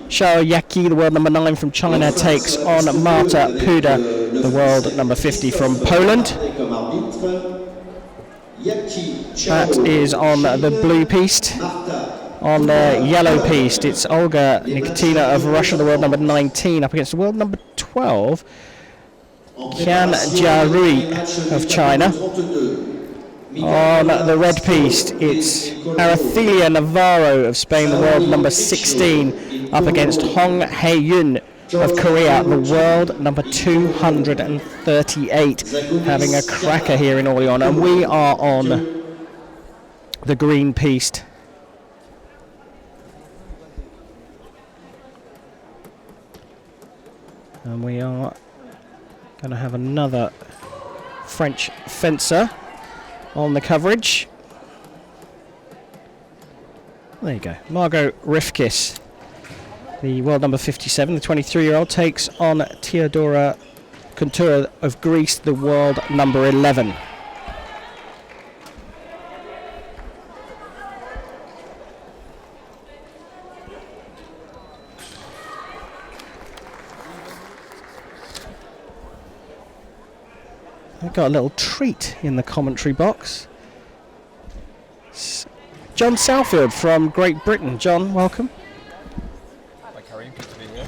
Shao Yaki, the world number 9 from China, takes on Marta Puda, the world number 50 from Poland. That is on the blue piste. On the yellow piste, it's Olga Nikitina of Russia, the world number 19, up against the world number 12, Qian Jiarui of China. On the red piste, it's Aracelia Navarro of Spain, the world number 16, up against Hong Hae-yun of Korea, the world number 238, having a cracker here in Orléans. And we are on the green piste. And we are going to have another French fencer on the coverage. There you go. Margot Rifkis, the world number 57, the 23-year-old, takes on Teodora Kuntura of Greece, the world number 11. I've got a little treat in the commentary box. John Southfield from Great Britain. John, welcome. Hi, Karim. Good to be here.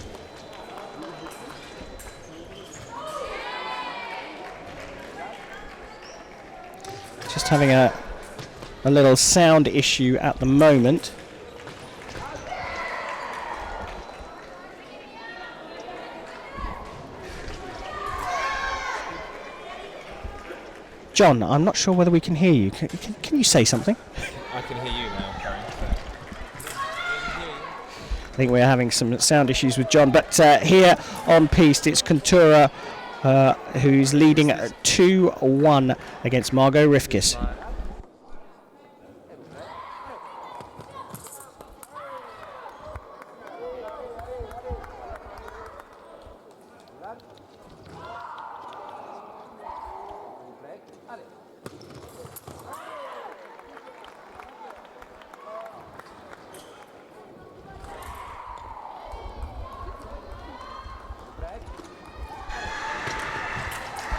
Just having a little sound issue at the moment. John, I'm not sure whether we can hear you. Can you say something? I can hear you now, Karim. I think we're having some sound issues with John, but here on piste it's Kuntura who's leading 2-1 against Margot Rifkis.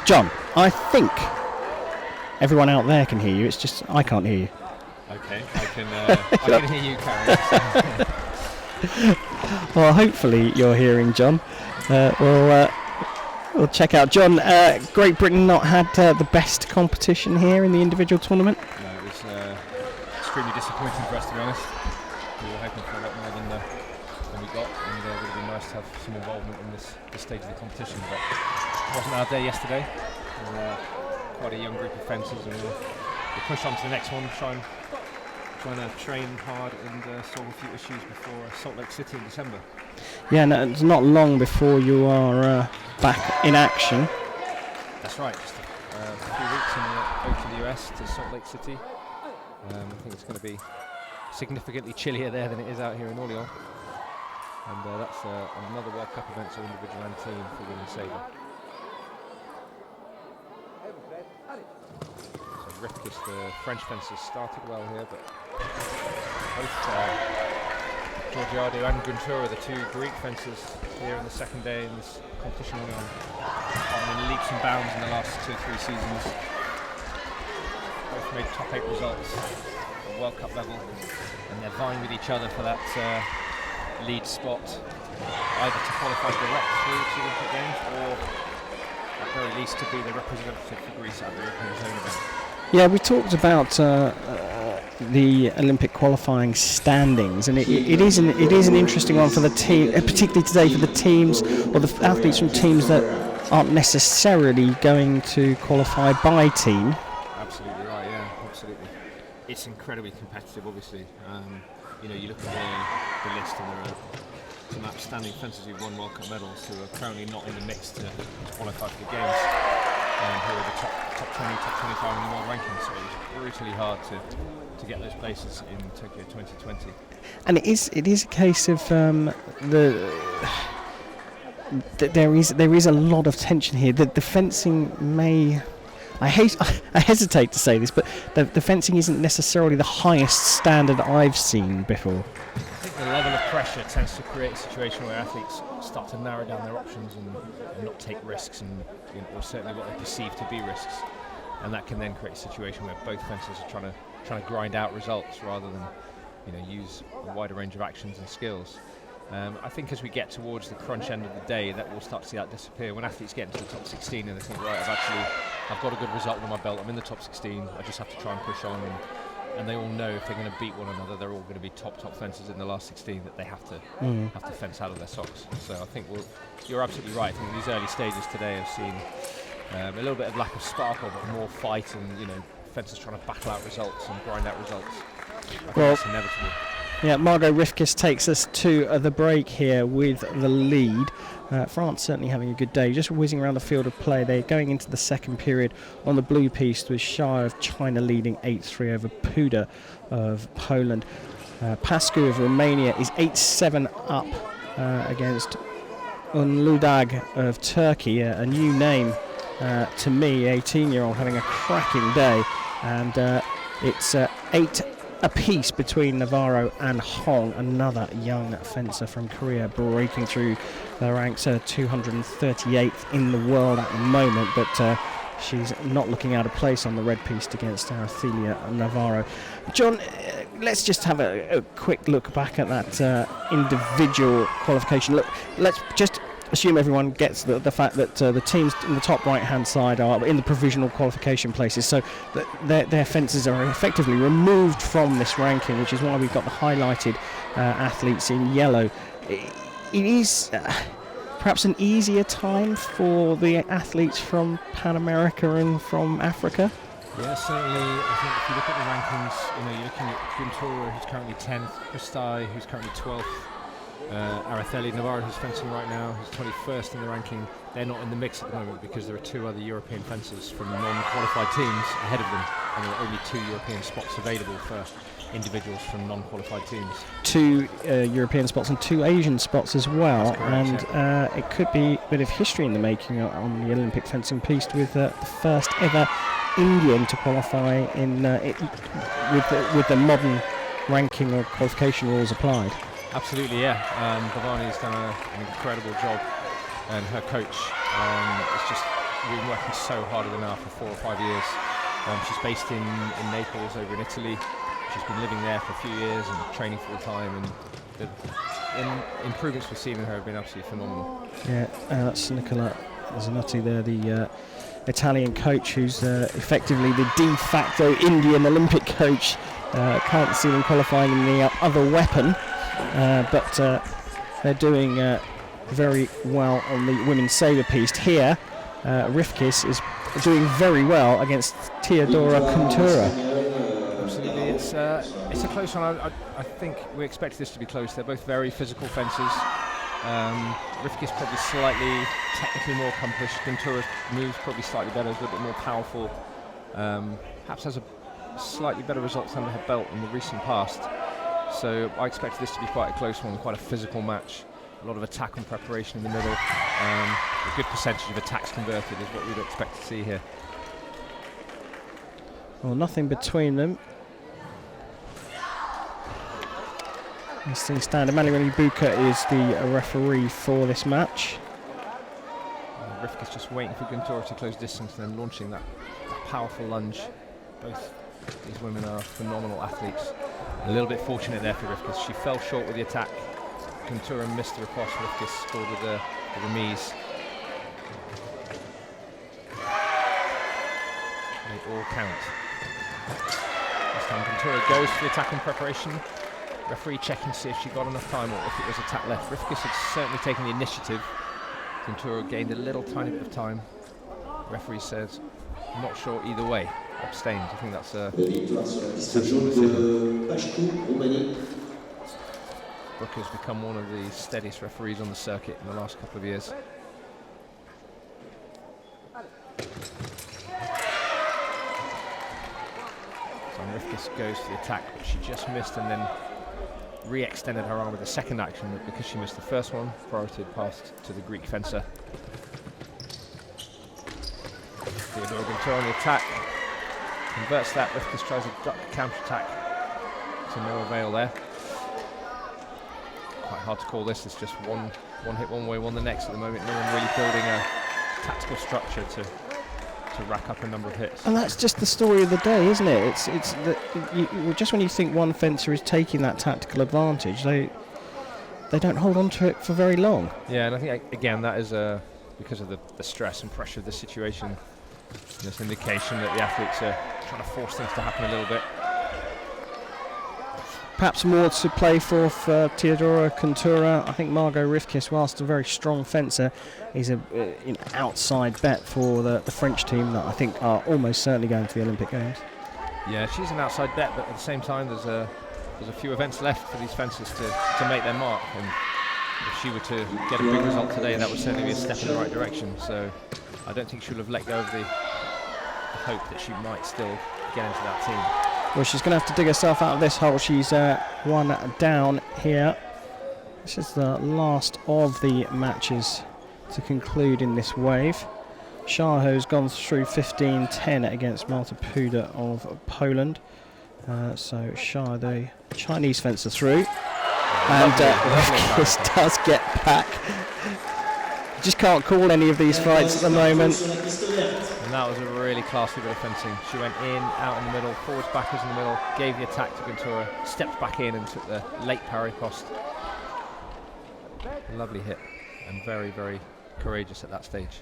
John, I think everyone out there can hear you. It's just I can't hear you. Okay, I can hear you, Karen. Well, hopefully you're hearing John. We'll check out John. Great Britain not had the best competition here in the individual tournament. No, it was extremely disappointing for us, to be honest. We were hoping for a lot more than we got, and it would have been nice to have some involvement in this stage of the competition, but it wasn't our day yesterday. Quite a young group of fencers, and we'll push on to the next one, trying to train hard and solve a few issues before Salt Lake City in December. Yeah, no, it's not long before you are back in action. That's right, just a few weeks and go to the US, to Salt Lake City. I think it's going to be significantly chillier there than it is out here in Orléans. And that's another World Cup event, so individual and team for women's sabre. So Rifkis, the French fencers, started well here, but both Georgiado and Guntura, the two Greek fencers here in the second day in this competition, on in leaps and bounds in the last 2 or 3 seasons. Both made top 8 results at World Cup level, and they're vying with each other for that lead spot, either to qualify direct through to the Olympic Games, or at very least to be the representative for Greece at the European Zone event. Yeah, we talked about the Olympic qualifying standings, and it is an interesting one for the team, particularly today for the teams or the athletes from teams that aren't necessarily going to qualify by team. Absolutely right, yeah, absolutely. It's incredibly competitive, obviously. You know, you look at the list, and there are some outstanding fencers who've won World Cup medals who are currently not in the mix to qualify for the Games, who are the top 20, top 25 in the world ranking. So it's brutally hard to get those places in Tokyo 2020. And it is a case of there is a lot of tension here. The fencing may. I hesitate to say this, but the fencing isn't necessarily the highest standard I've seen before. I think the level of pressure tends to create a situation where athletes start to narrow down their options and not take risks, and or certainly what they perceive to be risks. and that can then create a situation where both fences are trying to grind out results rather than, you know, use a wider range of actions and skills. I think as we get towards the crunch end of the day, that we'll start to see that disappear. When athletes get into the top 16 and they think, right, I've got a good result on my belt, I'm in the top 16, I just have to try and push on, and they all know if they're going to beat one another, they're all going to be top fencers in the last 16, that they have to fence out of their socks. So I think you're absolutely right. I think these early stages today have seen a little bit of lack of sparkle, but more fight, and, you know, fencers trying to battle out results and grind out results. I think that's inevitable. Yeah, Margot Rifkis takes us to the break here with the lead. France certainly having a good day, just whizzing around the field of play. They're going into the second period on the blue piste with Shah of China leading 8-3 over Puda of Poland. Pascu of Romania is 8-7 up against Unludag of Turkey, a new name to me, 18-year-old having a cracking day, and it's 8 apiece between Navarro and Hong, another young fencer from Korea breaking through the ranks, 238th in the world at the moment, but she's not looking out of place on the red piste against Arathelia Navarro. John, let's just have a quick look back at that individual qualification. Look, let's just assume everyone gets the fact that the teams in the top right-hand side are in the provisional qualification places, so their fences are effectively removed from this ranking, which is why we've got the highlighted athletes in yellow. It is perhaps an easier time for the athletes from Pan America and from Africa. Yeah, certainly. I think if you look at the rankings, you know, you're looking at Guntura, who's currently 10th, Christai, who's currently 12th. Arathelia Navarro, who's fencing right now, who's 21st in the ranking. They're not in the mix at the moment because there are 2 other European fencers from non-qualified teams ahead of them, and there are only 2 European spots available for individuals from non-qualified teams. 2 European spots and 2 Asian spots as well, correct, and it could be a bit of history in the making on the Olympic fencing piste, with the first ever Indian to qualify in with the modern ranking or qualification rules applied. Absolutely, yeah. Bhavani's done an incredible job, and her coach has just been working so hard with her now for 4 or 5 years. She's based in Naples, over in Italy. She's been living there for a few years and training full time, and the improvements we've seen in her have been absolutely phenomenal. Yeah, that's Nicola Zanotti there, the Italian coach, who's effectively the de facto Indian Olympic coach. Can't see them qualifying in the other weapon. But they're doing very well on the women's sabre piste. Here, Rifkis is doing very well against Teodora Kuntura. Absolutely, it's a close one. I think we expect this to be close. They're both very physical fencers. Rifkis probably slightly technically more accomplished. Kuntura's moves probably slightly better, is a little bit more powerful. Perhaps has a slightly better results under her belt in the recent past. So I expect this to be quite a close one, quite a physical match. A lot of attack and preparation in the middle. A good percentage of attacks converted is what we'd expect to see here. Well, nothing between them. As things stand, Emmanuel Ibuka is the referee for this match. Rifka's just waiting for Guntura to close distance and then launching that powerful lunge. Both these women are phenomenal athletes. A little bit fortunate there for Rifkis. She fell short with the attack. Guntura missed the riposte. Rifkis scored with the remise. They all count. This time Guntura goes for the attack in preparation. Referee checking to see if she got enough time or if it was attack left. Rifkis had certainly taken the initiative. Guntura gained a little tiny bit of time. Referee says, not sure either way. Abstained. I think that's a sensible decision. Brooker's become one of the steadiest referees on the circuit in the last couple of years. So Rifkis goes for the attack, but she just missed and then re-extended her arm with the second action, but because she missed the first one, priority passed to the Greek fencer. Theodora Guntura on the attack. Converts that. Rifkis tries a duck counter-attack to no avail there. Quite hard to call this. It's just one hit one way, one the next at the moment. No one really building a tactical structure to to rack up a number of hits. And that's just the story of the day, isn't it? It's just when you think one fencer is taking that tactical advantage, they don't hold on to it for very long. Yeah, and I think again that is because of the stress and pressure of the situation. This indication that the athletes are trying to force things to happen a little bit. Perhaps more to play for Teodora Contura. I think Margot Rivkis, whilst a very strong fencer, is an outside bet for the French team that I think are almost certainly going to the Olympic Games. Yeah, she's an outside bet, but at the same time there's a few events left for these fencers to make their mark, and if she were to get a big result today, that would certainly be a step in the right direction. So I don't think she'll have let go of the hope that she might still get into that team. Well, she's going to have to dig herself out of this hole. She's one down here. This is the last of the matches to conclude in this wave. Shaho's gone through 15-10 against Marta Puda of Poland. So Shah, the Chinese fencer, through. And Rivkis does get back. Just can't call any of these fights at the moment. And that was a really classy bit of fencing. She went in, out in the middle, forwards, backwards in the middle, gave the attack to Ventura, stepped back in and took the late parry post. A lovely hit, and very, very courageous at that stage.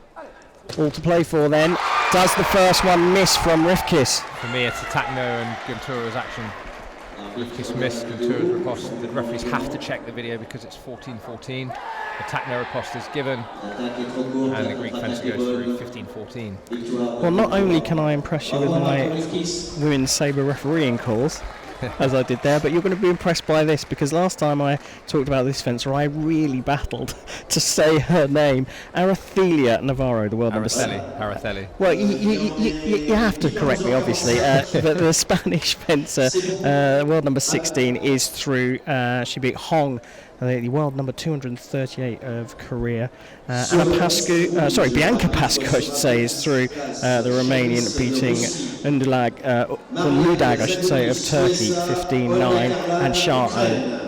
All to play for then. Does the first one miss from Rivkis? For me, it's Atakno and Guntura's action. Rivkis missed Guntura's riposte. The referees have to check the video because it's 14-14. Atakno riposte is given, and the Greek fencer goes through 15-14. Well, not only can I impress you with my women's sabre refereeing calls, as I did there, but you're going to be impressed by this, because last time I talked about this fencer, I really battled to say her name. Arathelia Navarro, the world number 7. Aratheli. Well, you have to correct me, obviously, but the Spanish fencer, world number 16, is through. She beat Hong, the world number 238 of Korea. Bianca Pascu, I should say, is through, the Romanian, beating Ludag, I should say, of Turkey, 15-9, and Shah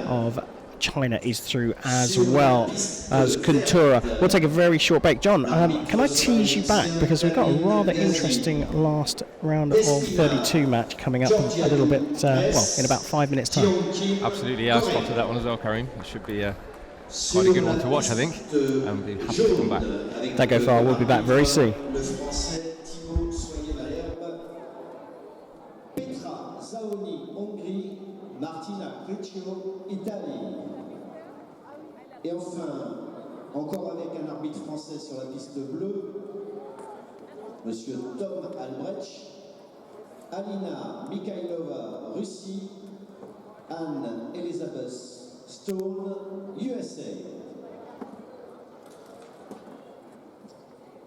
of China is through as well as Contura. We'll take a very short break. John, can I tease you back, because we've got a rather interesting last round of 32 match coming up a little bit, in about 5 minutes time. Absolutely, yeah, I spotted that one as well, Karim. It should be quite a good one to watch, I think, and we'll be happy to come back. Don't go far, we'll be back very soon. Petra Zaoni, Hongrie, Martina Criccio, Italie. Et enfin, encore avec un arbitre français sur la piste bleue, Monsieur Tom Albrecht, Alina Mikhailova, Russie, Anne Elizabeth Stone, USA.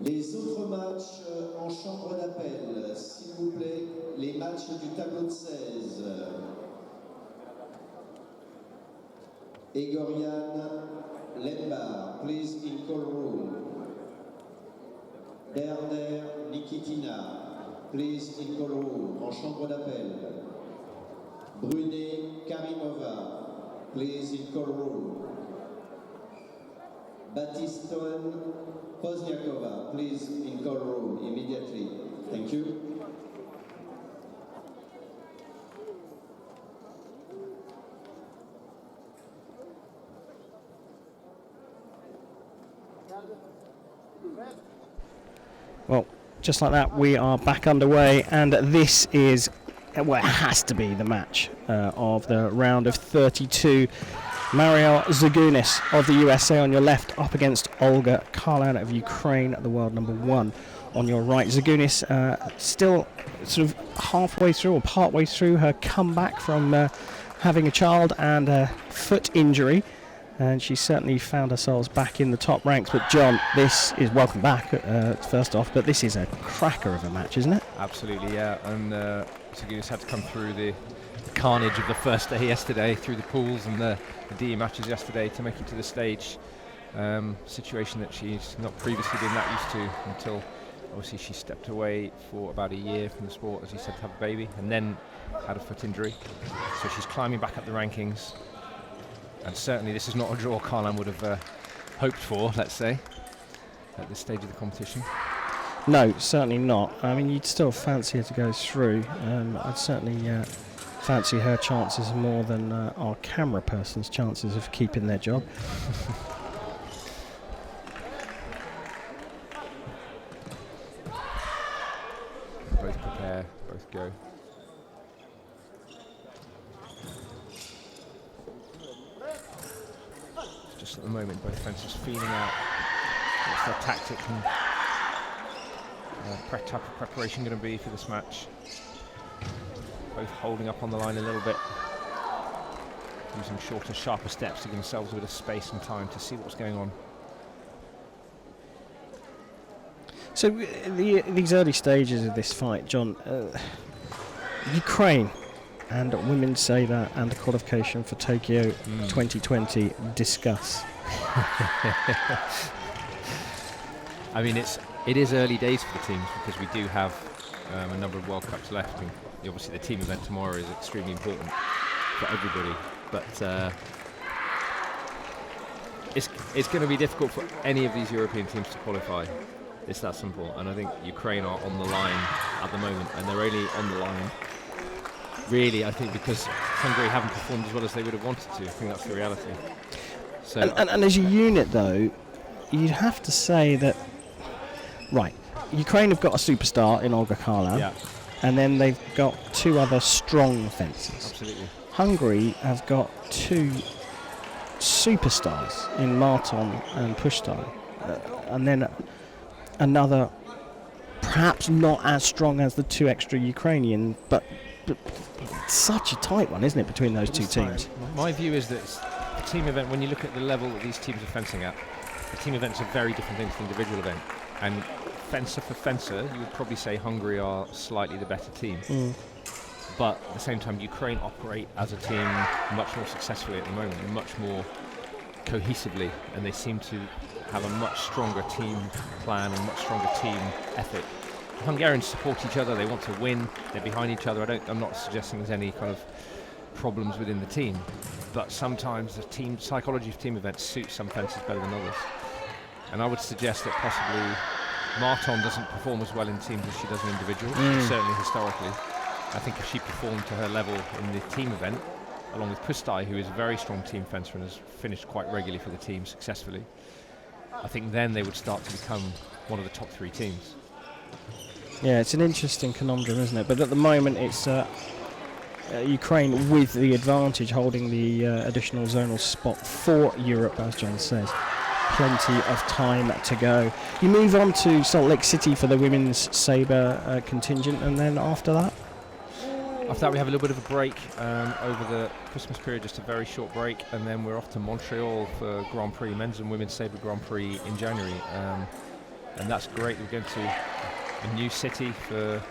Les autres matchs en chambre d'appel, s'il vous plaît, les matchs du tableau de 16. Egorian Lembar, please in call room. Berner Nikitina, please in call room, en chambre d'appel. Brunet Karimova, please in call room. Batiston Pozniakova, please in call room immediately. Thank you. Well, just like that, we are back underway, and this is, well, it has to be the match of the round of 32. Mariel Zagunis of the USA on your left, up against Olga Karlan of Ukraine, the world number 1 on your right. Zagunis still sort of halfway through or partway through her comeback from having a child and a foot injury, and she certainly found herself back in the top ranks. But John, this is, welcome back first off, but this is a cracker of a match, isn't it? Absolutely, yeah, and Zagunis had to come through the carnage of the first day yesterday, through the pools and the DE matches yesterday, to make it to the stage. Situation that she's not previously been that used to, until obviously she stepped away for about a year from the sport, as you said, to have a baby, and then had a foot injury. So she's climbing back up the rankings, and certainly this is not a draw Karlan would have hoped for, let's say, at this stage of the competition. No, certainly not. I mean, you'd still fancy her to go through. I'd certainly fancy her chances more than our camera person's chances of keeping their job. Both prepare, both go. Just at the moment, both fencers feeling out what's their tactic and type of preparation going to be for this match. Both holding up on the line a little bit, using shorter, sharper steps to give themselves a bit of space and time to see what's going on. So these early stages of this fight, John, Ukraine and women's sabre and the qualification for Tokyo 2020, discuss. I mean, it is early days for the teams because we do have a number of World Cups left. And obviously, the team event tomorrow is extremely important for everybody. But it's going to be difficult for any of these European teams to qualify. It's that simple. And I think Ukraine are on the line at the moment, and they're only on the line, really, I think, because Hungary haven't performed as well as they would have wanted to. I think that's the reality. So and as a unit, though, you'd have to say that, right, Ukraine have got a superstar in Olga Karlan, yeah, and then they've got two other strong fencers. absolutely. Hungary have got two superstars in Marton and Pushtai, and then another, perhaps not as strong as the two extra Ukrainian, but it's such a tight one, isn't it, between those two teams? My view is that the team event, when you look at the level that these teams are fencing at, the team event's a very different thing to the individual event. And fencer for fencer, you would probably say Hungary are slightly the better team. But at the same time, Ukraine operate as a team much more successfully at the moment, and much more cohesively, and they seem to have a much stronger team plan and much stronger team ethic. The Hungarians support each other, they want to win, they're behind each other. I'm not suggesting there's any kind of problems within the team, but sometimes the team psychology of team events suits some fencers better than others. And I would suggest that possibly Marton doesn't perform as well in teams as she does in individuals, certainly historically. I think if she performed to her level in the team event, along with Pushtai, who is a very strong team fencer and has finished quite regularly for the team successfully, I think then they would start to become one of the top three teams. Yeah, it's an interesting conundrum, isn't it? But at the moment, it's Ukraine with the advantage, holding the additional zonal spot for Europe, as John says. Plenty of time to go. You move on to Salt Lake City for the women's sabre contingent, and then after that? After that, we have a little bit of a break over the Christmas period, just a very short break, and then we're off to Montreal for Grand Prix, men's and women's sabre Grand Prix in January. And that's great. We're going to a new city for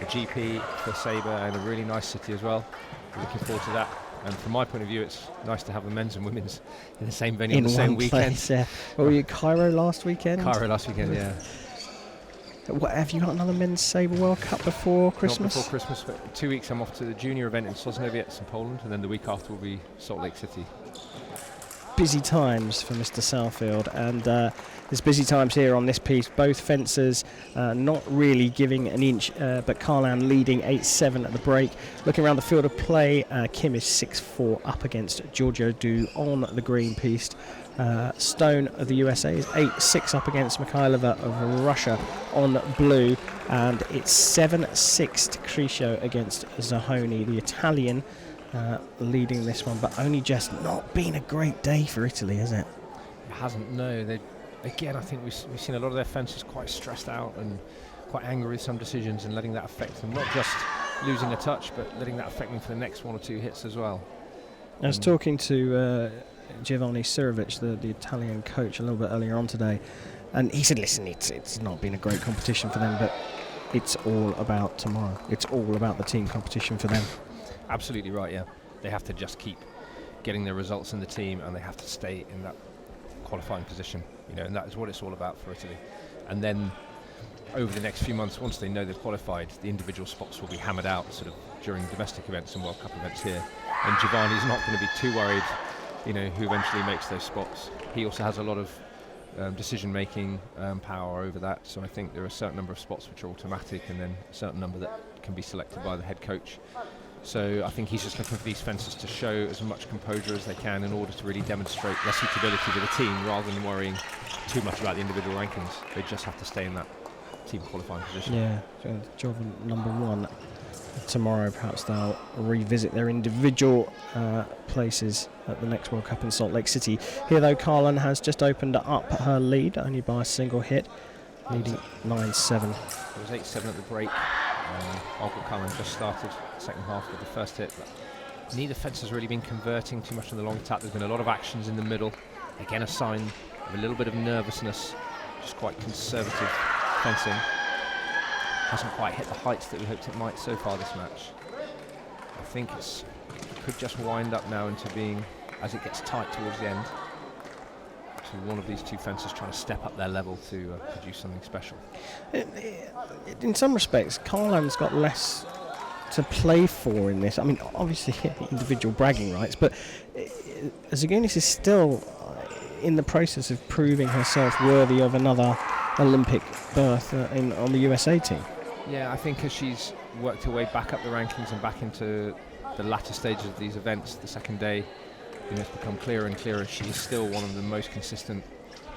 the GP for sabre, and a really nice city as well. We're looking forward to that. And from my point of view, it's nice to have the men's and women's in the same venue on the same weekend. Place, yeah. Well, were you Cairo last weekend? Cairo last weekend, yeah. What, have you got another men's sabre World Cup before Christmas? Not before Christmas. But 2 weeks I'm off to the junior event in Sosnowiec in Poland, and then the week after will be Salt Lake City. Busy times for Mr. Southfield, and there's busy times here on this piece. Both fencers not really giving an inch, but Karlan leading 8-7 at the break. Looking around the field of play, Kim is 6-4 up against Giorgio Du on the green piece. Stone of the USA is 8-6 up against Mikhailova of Russia on blue, and it's 7-6 to Criscio against Zahoni, the Italian, leading this one, but only just not been a great day for Italy, has it? It hasn't, no. Again, I think we've seen a lot of their fencers quite stressed out and quite angry with some decisions, and letting that affect them, not just losing a touch, but letting that affect them for the next one or two hits as well. I was talking to Giovanni Surovic, the Italian coach, a little bit earlier on today, and he said, listen, it's not been a great competition for them, but it's all about tomorrow. It's all about the team competition for them. Absolutely right, yeah. They have to just keep getting their results in the team, and they have to stay in that qualifying position, and that is what it's all about for Italy. And then over the next few months, once they know they've qualified, the individual spots will be hammered out sort of during domestic events and World Cup events here. And Giovanni's not going to be too worried, who eventually makes those spots. He also has a lot of decision-making power over that. So I think there are a certain number of spots which are automatic, and then a certain number that can be selected by the head coach. So I think he's just looking for these fencers to show as much composure as they can in order to really demonstrate their suitability to the team, rather than worrying too much about the individual rankings. They just have to stay in that team qualifying position. Yeah, so job number one. Tomorrow perhaps they'll revisit their individual places at the next World Cup in Salt Lake City. Here though, Carlin has just opened up her lead, only by a single hit, leading 9-7. It was 8-7 at the break. Olga Carlin just started the second half with the first hit. But neither fencer's really been converting too much on the long attack. There's been a lot of actions in the middle. Again, a sign of a little bit of nervousness, just quite conservative fencing. Hasn't quite hit the heights that we hoped it might so far this match. I think it could just wind up now into being, as it gets tight towards the end, to one of these two fencers trying to step up their level to produce something special. In some respects, Carlin's got less to play for in this. I mean, obviously individual bragging rights, but Zagunis is still in the process of proving herself worthy of another Olympic berth on the USA team. Yeah, I think as she's worked her way back up the rankings and back into the latter stages of these events, the second day, it's become clearer and clearer. She is still one of the most consistent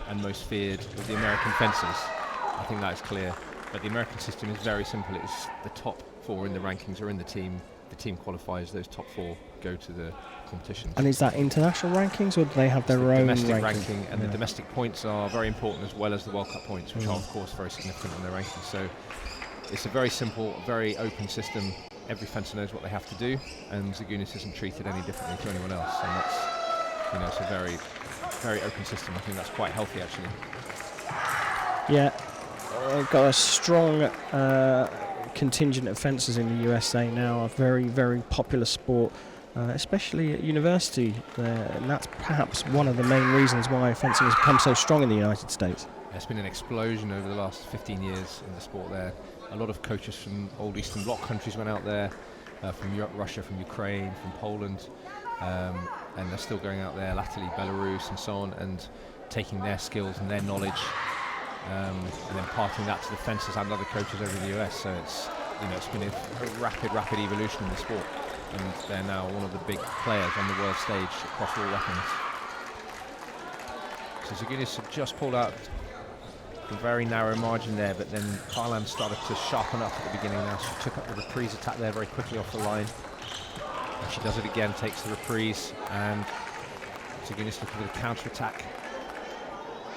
and most feared of the American fencers. I think that is clear. But the American system is very simple. It's the top four in the rankings are in the team. The team qualifies. Those top four go to the competitions. And is that international rankings, or do they have their own domestic ranking? And the domestic points are very important, as well as the World Cup points, which are of course very significant in their rankings. So it's a very simple, very open system. Every fencer knows what they have to do, and Zagunis isn't treated any differently to anyone else. And that's, it's a very, very open system. I think that's quite healthy, actually. Yeah, got a strong contingent of fencers in the USA now. A very, very popular sport, especially at university. And that's perhaps one of the main reasons why fencing has become so strong in the United States. There's been an explosion over the last 15 years in the sport there. A lot of coaches from old Eastern Bloc countries went out there, from Russia, from Ukraine, from Poland, and they're still going out there, latterly Belarus and so on, and taking their skills and their knowledge, and then parting that to the fencers and other coaches over in the US. So it's been a rapid evolution in the sport, and they're now one of the big players on the world stage across all weapons. So Zagunis had just pulled out a very narrow margin there, but then Carlan started to sharpen up at the beginning now. She took up the reprise attack there very quickly off the line. And she does it again, takes the reprise, and Zagunis looking for the counter attack.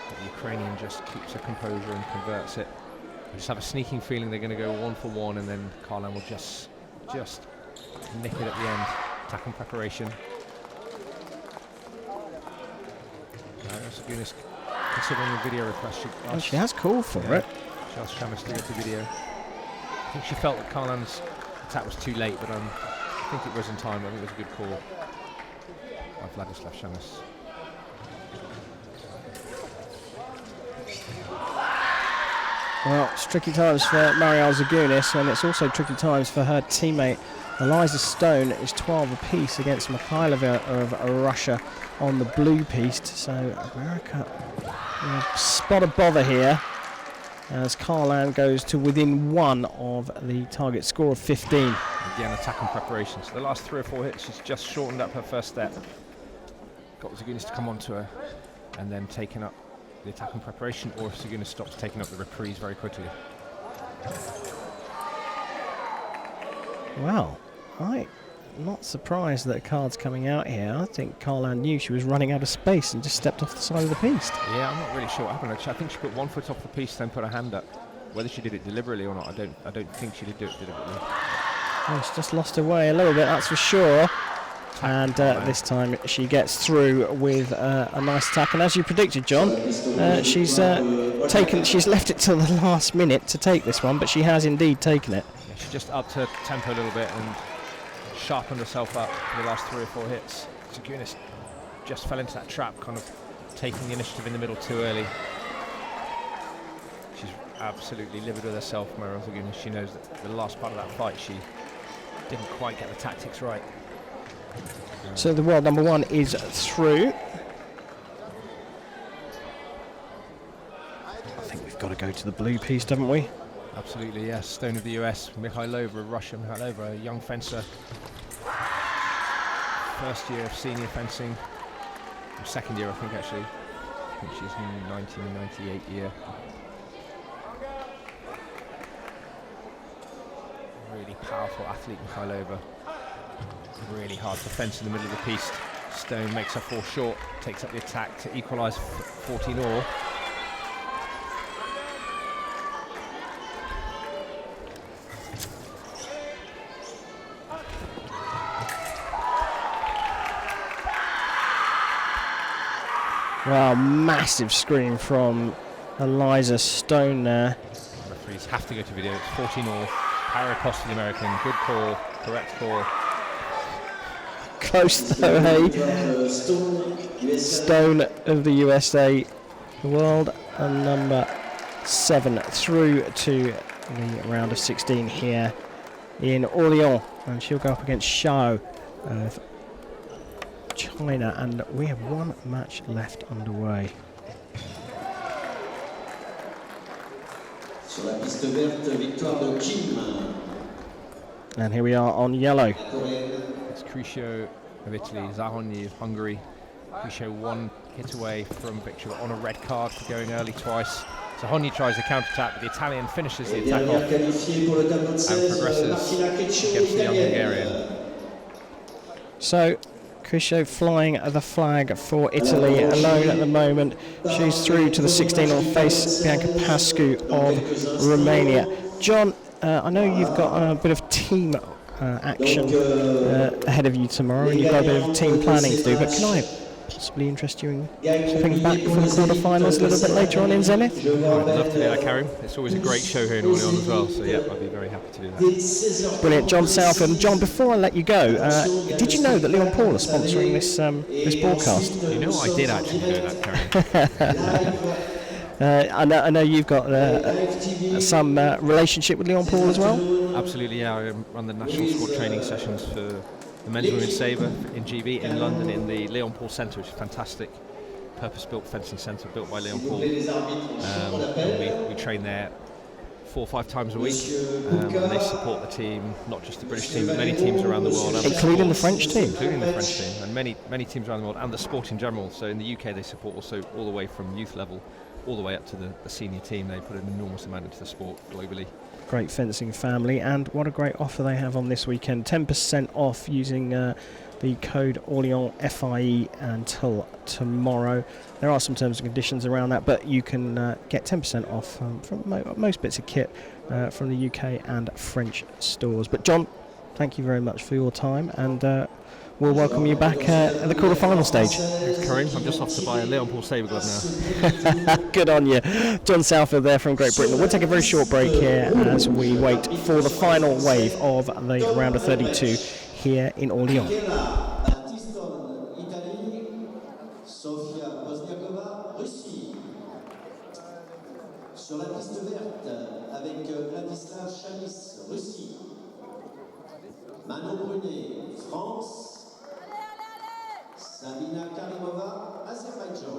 But the Ukrainian just keeps her composure and converts it. I just have a sneaking feeling they're going to go 1-for-1, and then Carlan will just nick it at the end. Attack and preparation. Zagunis considering the video request. She has called for it. She asked Shamus to get the video. I think she felt that Carlan's attack was too late, but I think it was in time. I think it was a good call by Vladislav Shamus. Well, it's tricky times for Marielle Zagunis, and it's also tricky times for her teammate Eliza Stone. Is 12 apiece against Mikhailova of Russia on the blue piste. So America spot a bother here as Carlan goes to within one of the target score of 15. Again, attack and preparation. So the last 3 or 4 hits, she's just shortened up her first step. Got Zagunis to come onto her, and then taken up the attack and preparation, or if Zagunis stops, taking up the reprise very quickly. Well, I'm not surprised that a card's coming out here. I think Carlan knew she was running out of space and just stepped off the side of the piste. Yeah, I'm not really sure what happened. I think she put 1 foot off the piste, then put her hand up. Whether she did it deliberately or not, I don't think she did do it deliberately. Well, she's just lost her way a little bit, that's for sure. And this time she gets through with a nice attack. And as you predicted, John, she's left it till the last minute to take this one, but she has indeed taken it. Yeah, she just upped her tempo a little bit and sharpened herself up for the last 3 or 4 hits. Zagunis just fell into that trap, kind of taking the initiative in the middle too early. She's absolutely livid with herself, Marielle Zagunis. She knows that the last part of that fight she didn't quite get the tactics right. So the world number one is through. to go to the blue piste, haven't we? Absolutely, yes. Stone of the US, Mikhailova, Russia, Mikhailova, a young fencer. First year of senior fencing. Or second year, I think, actually. I think she's in 1998 year. Really powerful athlete, Mikhailova. Really hard to fence in the middle of the piste. Stone makes her fall short, takes up the attack to equalise 14 all. Wow, massive scream from Eliza Stone there. Referees have to go to video. It's 14 all. Power across to the American. Good call. Correct call. Close though, hey? Stone of the USA, world number 7, through to the round of 16 here in Orléans. And she'll go up against Shao of China, and we have one match left underway. Sur la piste verte, victoire de Kim. And here we are on yellow. It's Crucio of Italy, Zahoni of Hungary. Crucio one hit away from victory on a red card for going early twice. Zahoni tries a counter-attack, but the Italian finishes the attack off and progresses against the young Hungarian. So Crucio flying the flag for Italy alone at the moment. She's through to the 16 will face Bianca Pascu of Romania. John, I know you've got a bit of team action ahead of you tomorrow, and you've got a bit of team planning to do, but can I possibly interest you in something back for the quarterfinals a little bit later on in Zenith? I'd love to do that, Karim. It's always a great show here in Orléans as well, so yeah, I'd be very happy to do that. Brilliant. John Southfield. And John, before I let you go, did you know that Leon Paul is sponsoring this this broadcast? You know, I did actually know that, Karim. I know you've got some relationship with Leon Paul as well? Absolutely, yeah. I run the national squad training sessions for the men's and women's sabre in GB in London in the Leon Paul Centre, which is a fantastic purpose-built fencing centre built by Leon Paul. And we train there 4 or 5 times a week, and they support the team, not just the British team, but many teams around the world. Including the French team? Including the French team, and many teams around the world, and the sport in general. So in the UK they support also all the way from youth level all the way up to the senior team. They put an enormous amount into the sport globally. Great fencing family, and what a great offer they have on this weekend. 10% off using the code Orléans FIE until tomorrow. There are some terms and conditions around that, but you can get 10% off from most bits of kit from the UK and French stores. But John, thank you very much for your time, and we'll welcome you back at the quarter-final stage. Thanks, Karim. I'm just off to buy a Leon Paul sabre glove now. Good on you. John Southfield there from Great Britain. We'll take a very short break here as we wait for the final wave of the round of 32 here in Orléans. Sur la piste verte avec Vladislav Chalis, Russie. Manon Brunet, France. Sabina Karimova, Azerbaïdjan.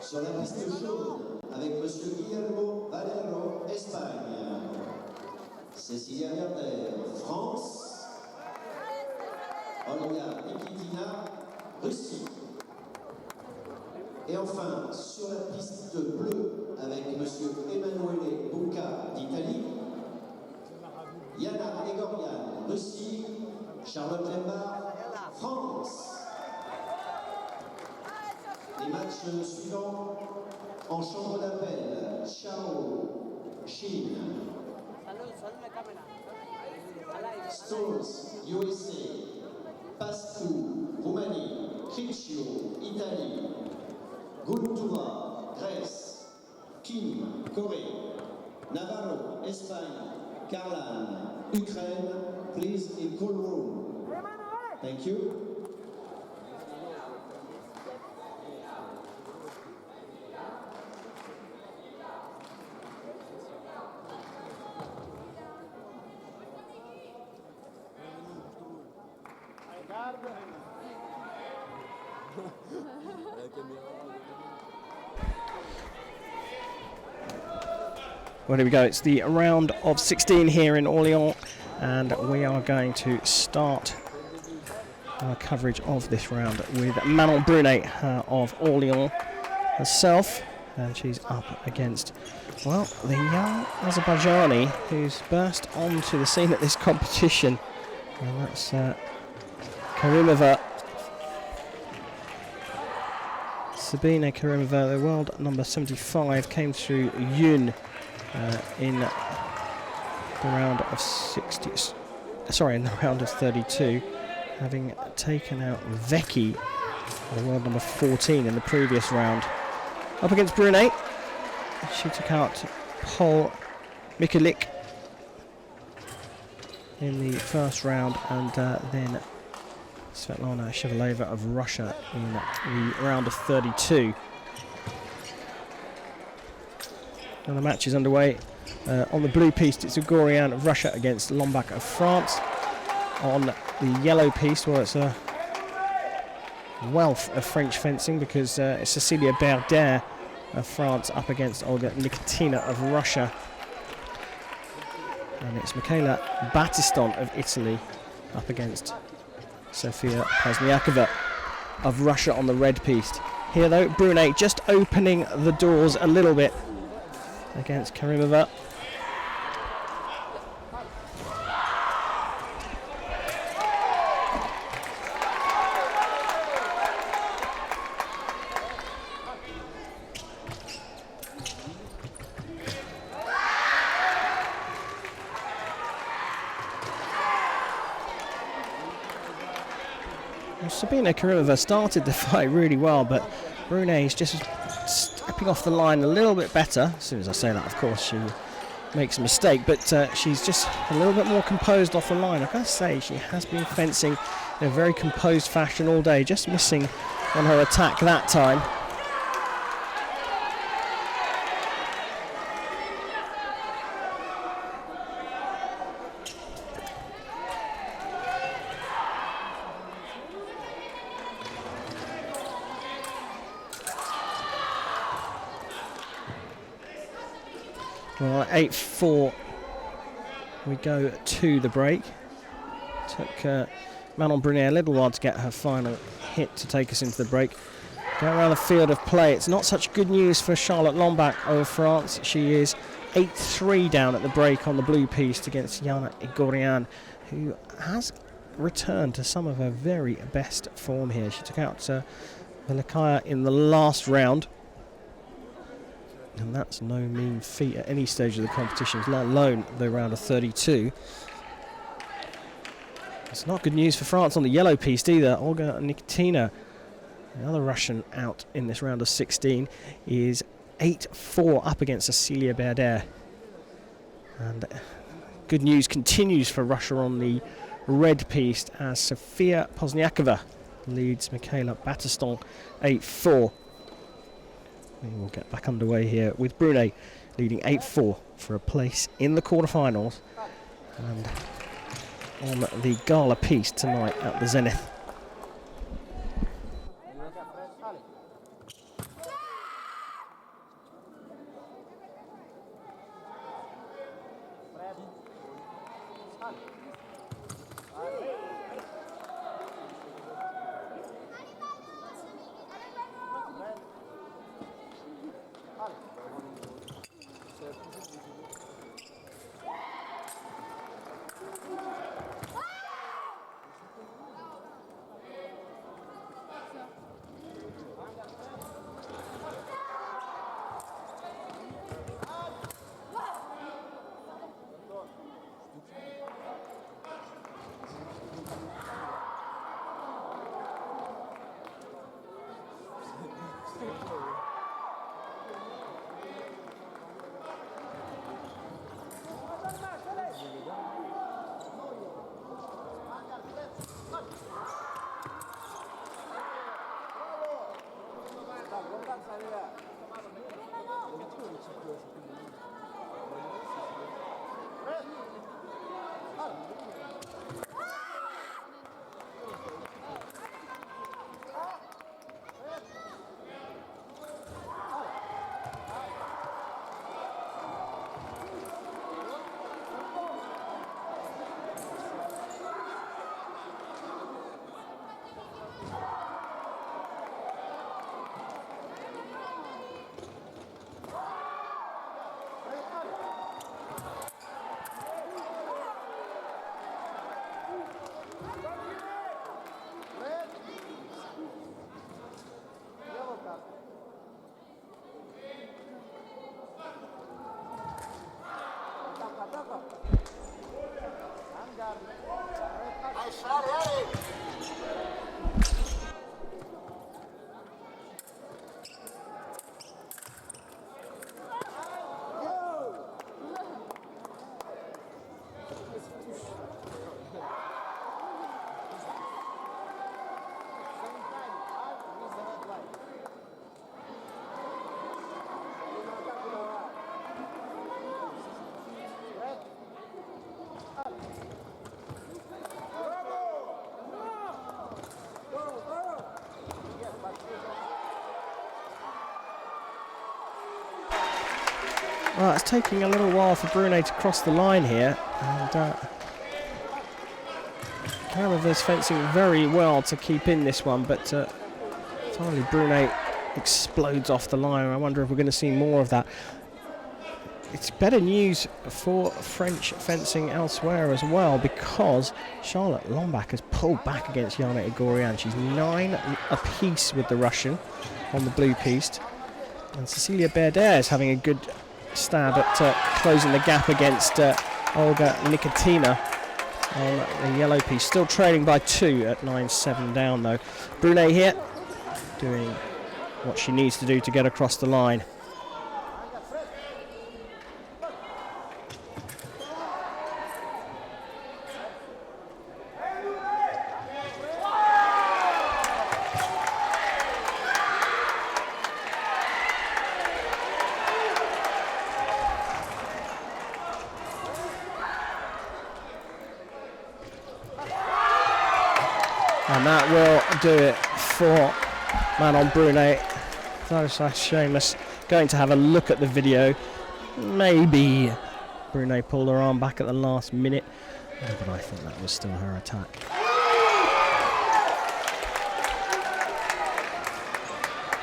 Sur la piste jaune avec Monsieur Guillermo Valero, Espagne. Cécilia Werner, France. Olga Nikitina, Russie. Et enfin, sur la piste bleue, avec Monsieur Emanuele Bucca d'Italie, Yana Egorian, Russie, Charlotte Lembard, France. Les matchs suivants en chambre d'appel, Chao, Chine, Stones, USA, Pascu, Roumanie, Crucio, Italie, Guntura, Grèce, Kim, Corée, Navarro, Espagne, Karlan, Ukraine, please in cool room. Thank you. Well, here we go. It's the round of 16 here in Orléans, and we are going to start our coverage of this round with Manon Brunet of Orléans herself, and she's up against, well, the young Azerbaijani who's burst onto the scene at this competition, and that's Karimova. Sabine Karimova, the world number 75, came through Yun in the round of 32, having taken out Vecchi, the world number 14, in the previous round. Up against Brunet, she took out Paul Mikulik in the first round, and then Svetlana Shevaleva of Russia in the round of 32. And the match is underway. On the blue piste, it's Ugorian of Russia against Lombak of France. On the yellow piste, well, it's a wealth of French fencing, because it's Cecilia Berder of France up against Olga Nikitina of Russia. And it's Michaela Battiston of Italy up against Sofia Pozniakova of Russia on the red piste. Here though, Brunet just opening the doors a little bit against Karimova. Sabina Karimova started the fight really well, but Brunet is just stepping off the line a little bit better. As soon as I say that, of course, she makes a mistake, but she's just a little bit more composed off the line. I've got to say, she has been fencing in a very composed fashion all day, just missing on her attack that time. Well, 8-4, we go to the break. Took Manon Brunet a little while to get her final hit to take us into the break. Going around the field of play, it's not such good news for Charlotte Lombak of France. She is 8-3 down at the break on the blue piste against Yana Igorian, who has returned to some of her very best form here. She took out Velikaya in the last round. And that's no mean feat at any stage of the competition, let alone the round of 32. It's not good news for France on the yellow piste either. Olga Nikitina, another Russian out in this round of 16, is 8-4 up against Cecilia Berder. And good news continues for Russia on the red piste as Sofia Pozniakova leads Michaela Battiston 8-4. We will get back underway here with Brunet leading 8-4 for a place in the quarterfinals and on the gala piste tonight at the Zenith. Well, it's taking a little while for Brunei to cross the line here, and Caramova's fencing very well to keep in this one, but finally Brunei explodes off the line. I wonder if we're going to see more of that. It's better news for French fencing elsewhere as well, because Charlotte Lombak has pulled back against Yana Igorian. She's 9 apiece with the Russian on the blue piste, and Cecilia Berder is having a good stab at closing the gap against Olga Nikotina on the yellow piece. Still trailing by 2 at 9-7 down though. Brunei here doing what she needs to do to get across the line. And that will do it for Manon Brunei. Those are Seamus going to have a look at the video. Maybe Brunei pulled her arm back at the last minute, but I think that was still her attack.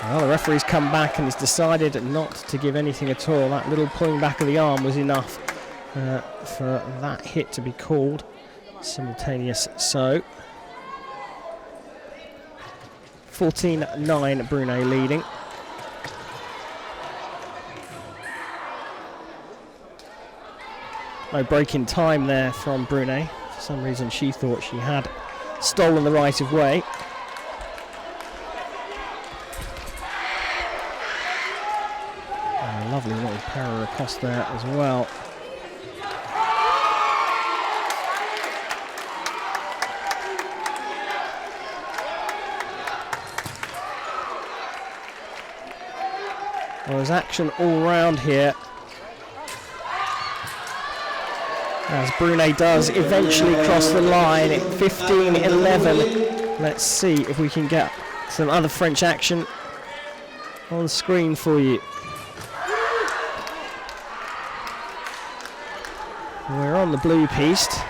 Well, the referee's come back and has decided not to give anything at all. That little pulling back of the arm was enough for that hit to be called. Simultaneous so. 14-9 Brunei leading. No break in time there from Brunei. For some reason she thought she had stolen the right of way. A lovely little para across there as well. Well, there's action all round here, as Brunei does eventually cross the line at 15-11. Let's see if we can get some other French action on screen for you. We're on the blue piste.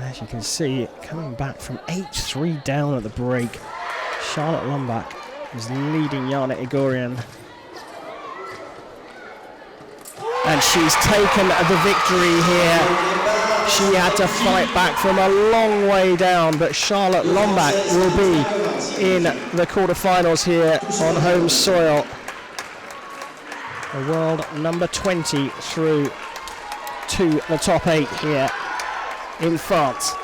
As you can see, coming back from 8-3 down at the break, Charlotte Lombak is leading Yana Igorian. And she's taken the victory here. She had to fight back from a long way down, but Charlotte Lombak will be in the quarterfinals here on home soil. The world number 20 through to the top 8 here in France.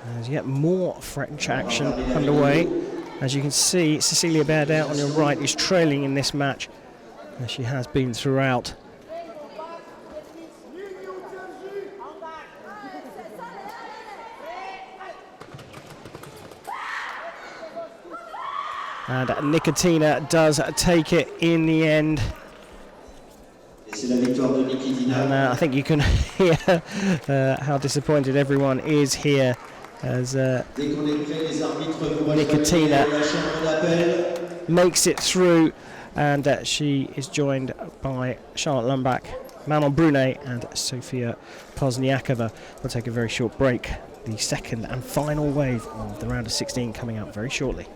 There's yet more French action underway. As you can see, Cecilia Berder on your right is trailing in this match, as she has been throughout. And Nikotina does take it in the end. And I think you can hear how disappointed everyone is here, as Nikotina makes it through, and she is joined by Charlotte Lombak, Manon Brunei and Sofia Pozniakova. We'll take a very short break. The second and final wave of the round of 16 coming up very shortly.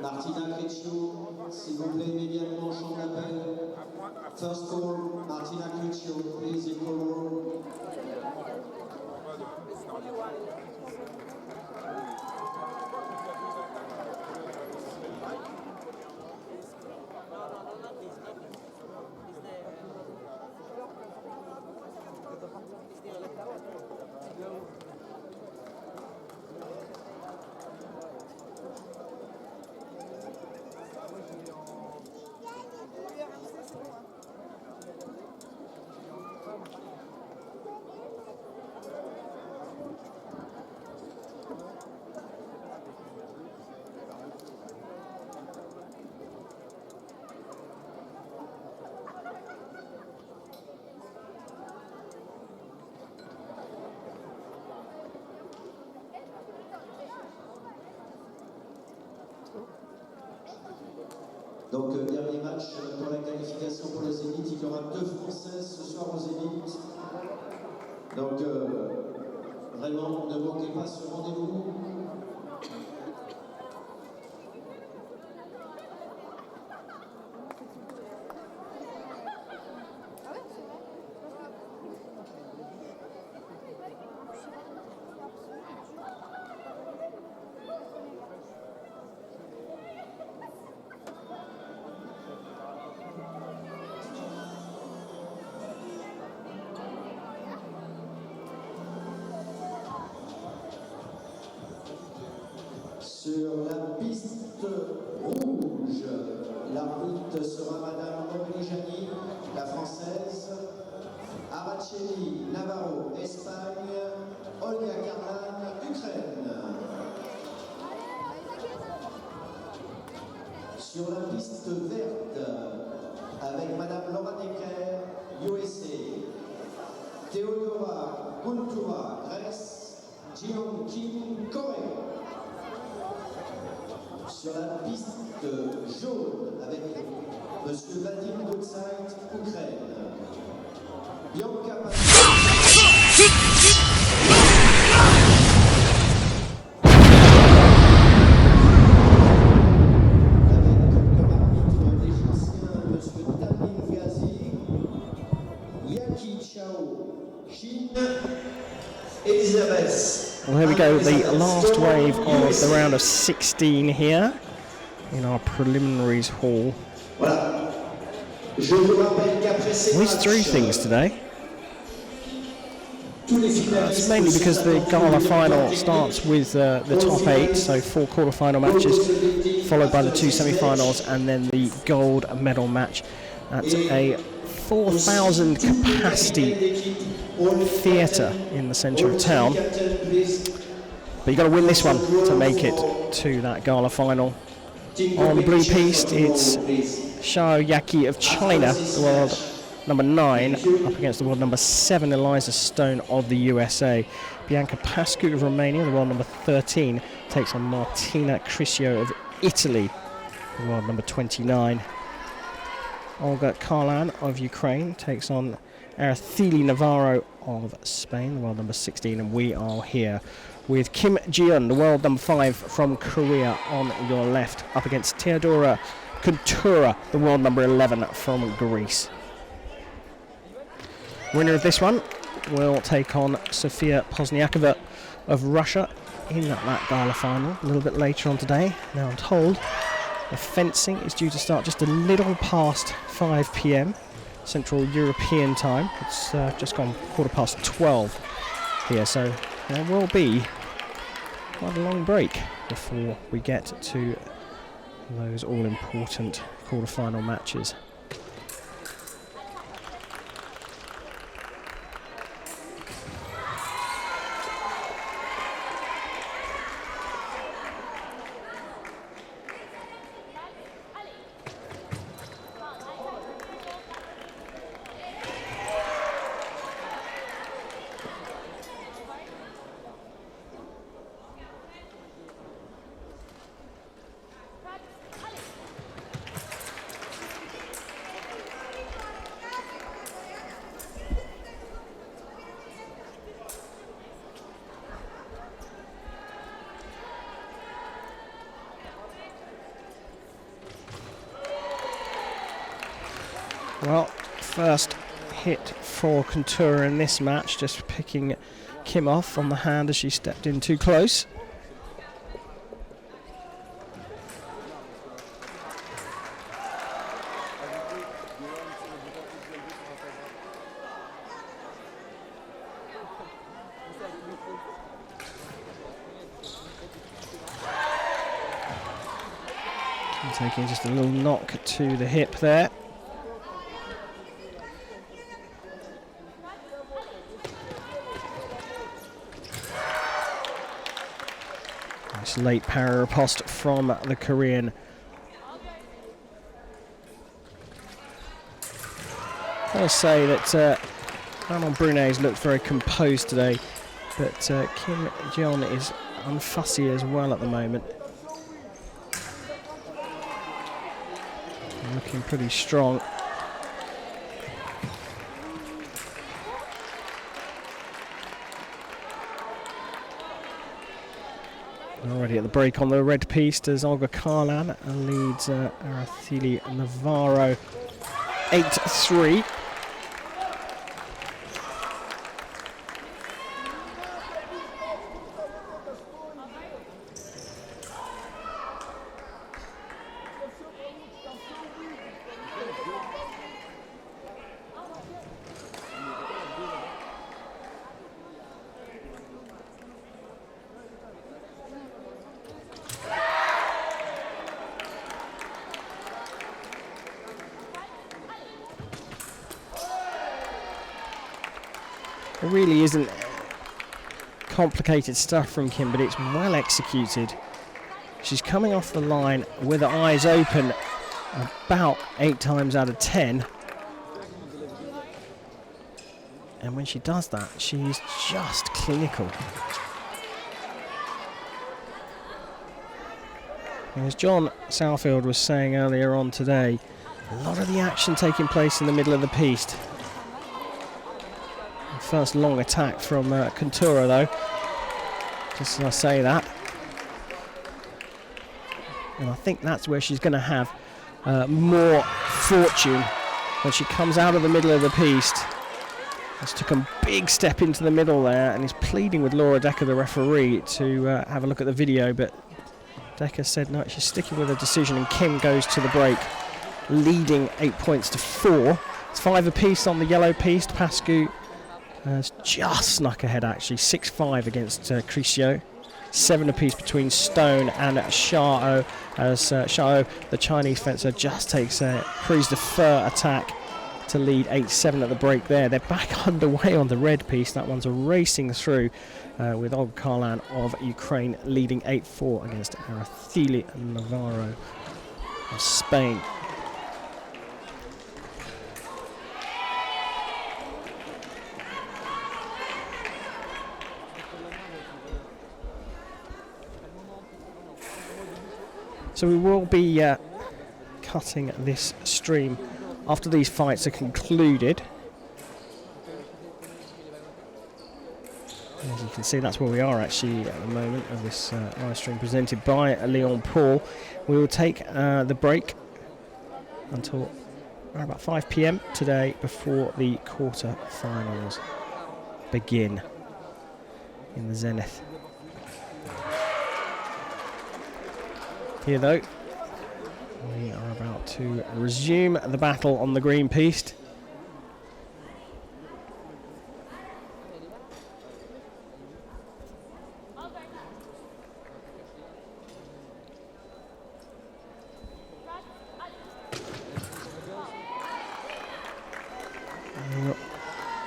Martina Criccio, s'il vous plaît, immédiatement, champ d'appel. First call, Martina Criccio, please, in call. Donc, dernier match pour la qualification pour le Zénith. Il y aura 2 Françaises ce soir au Zénith. Donc, vraiment, ne manquez pas ce rendez-vous. Sur la piste rouge, l'arbitre sera Madame Montpellier, la française, Aracelli, Navarro, Espagne, Olga Karlan, Ukraine. Sur la piste verte, avec Madame Laura Decker, USA, Theodora Guntura, Grèce, Jion Kim, Corée. Sur la piste jaune avec Monsieur Vadim Goutsait, Ukraine. Bianca avec comme arbitre l'Égyptien Monsieur Tamim Ghazi, Yaki Chao, Chine, Elisabeth. Well, here we go, the last wave of the round of 16 here in our preliminaries hall. Voilà. Je vous rappelle qu'après ces Always through things today. tous les finalistes It's mainly because the gala final starts with the top 8, so 4 quarter-final matches, followed by the 2 semi-finals, and then the gold medal match at a 4,000 capacity theatre in the centre of town. But you've got to win this one to make it to that gala final. On the blue piste, it's Xiao Yaki of China, the world number 9, up against the world number 7, Eliza Stone of the USA. Bianca Pascu of Romania, the world number 13, takes on Martina Criscio of Italy, the world number 29. Olga Karlan of Ukraine takes on Araceli Navarro of Spain, the world number 16, and we are here with Kim Ji-eun, the world number 5 from Korea, on your left, up against Teodora Kuntura, the world number 11 from Greece. Winner of this one will take on Sofia Pozniakova of Russia in that gala final a little bit later on today. Now I'm told the fencing is due to start just a little past 5 p.m. Central European time. It's just gone 12:15 here, so there will be quite a long break before we get to those all-important quarter-final matches. Well, first hit for Kuntura in this match, just picking Kim off on the hand as she stepped in too close. Taking just a little knock to the hip there. Nice late para riposte from the Korean. I'll say that Manon Brunet's looked very composed today, but Kim Ji-eun is unfussy as well at the moment. looking pretty strong. Already at the break on the red piste as Olga Karlan leads Araceli Navarro 8-3. It really isn't complicated stuff from Kim, but it's well executed. She's coming off the line with her eyes open about 8 times out of 10. And when she does that, she's just clinical. And as John Southfield was saying earlier on today, a lot of the action taking place in the middle of the piste. First long attack from Contura though, just as I say that. And I think that's where she's going to have more fortune when she comes out of the middle of the piste. Just took a big step into the middle there and is pleading with Laura Decker, the referee, to have a look at the video, but Decker said no, she's sticking with her decision, and Kim goes to the break, leading 8 points to 4. It's 5 apiece on the yellow piste. Pascu has just snuck ahead actually, 6-5 against Crisio. 7 apiece between Stone and Shao, as Shao, the Chinese fencer, just takes a prise de feu attack to lead 8-7 at the break there. They're back underway on the red piece. That one's racing through with Olga Karlan of Ukraine leading 8-4 against Araceli Navarro of Spain. So we will be cutting this stream after these fights are concluded. As you can see, that's where we are actually at the moment of this live stream presented by Leon Paul. We will take the break until around about 5 PM today before the quarter-finals begin in the Zenith. Here though, we are about to resume the battle on the green piste.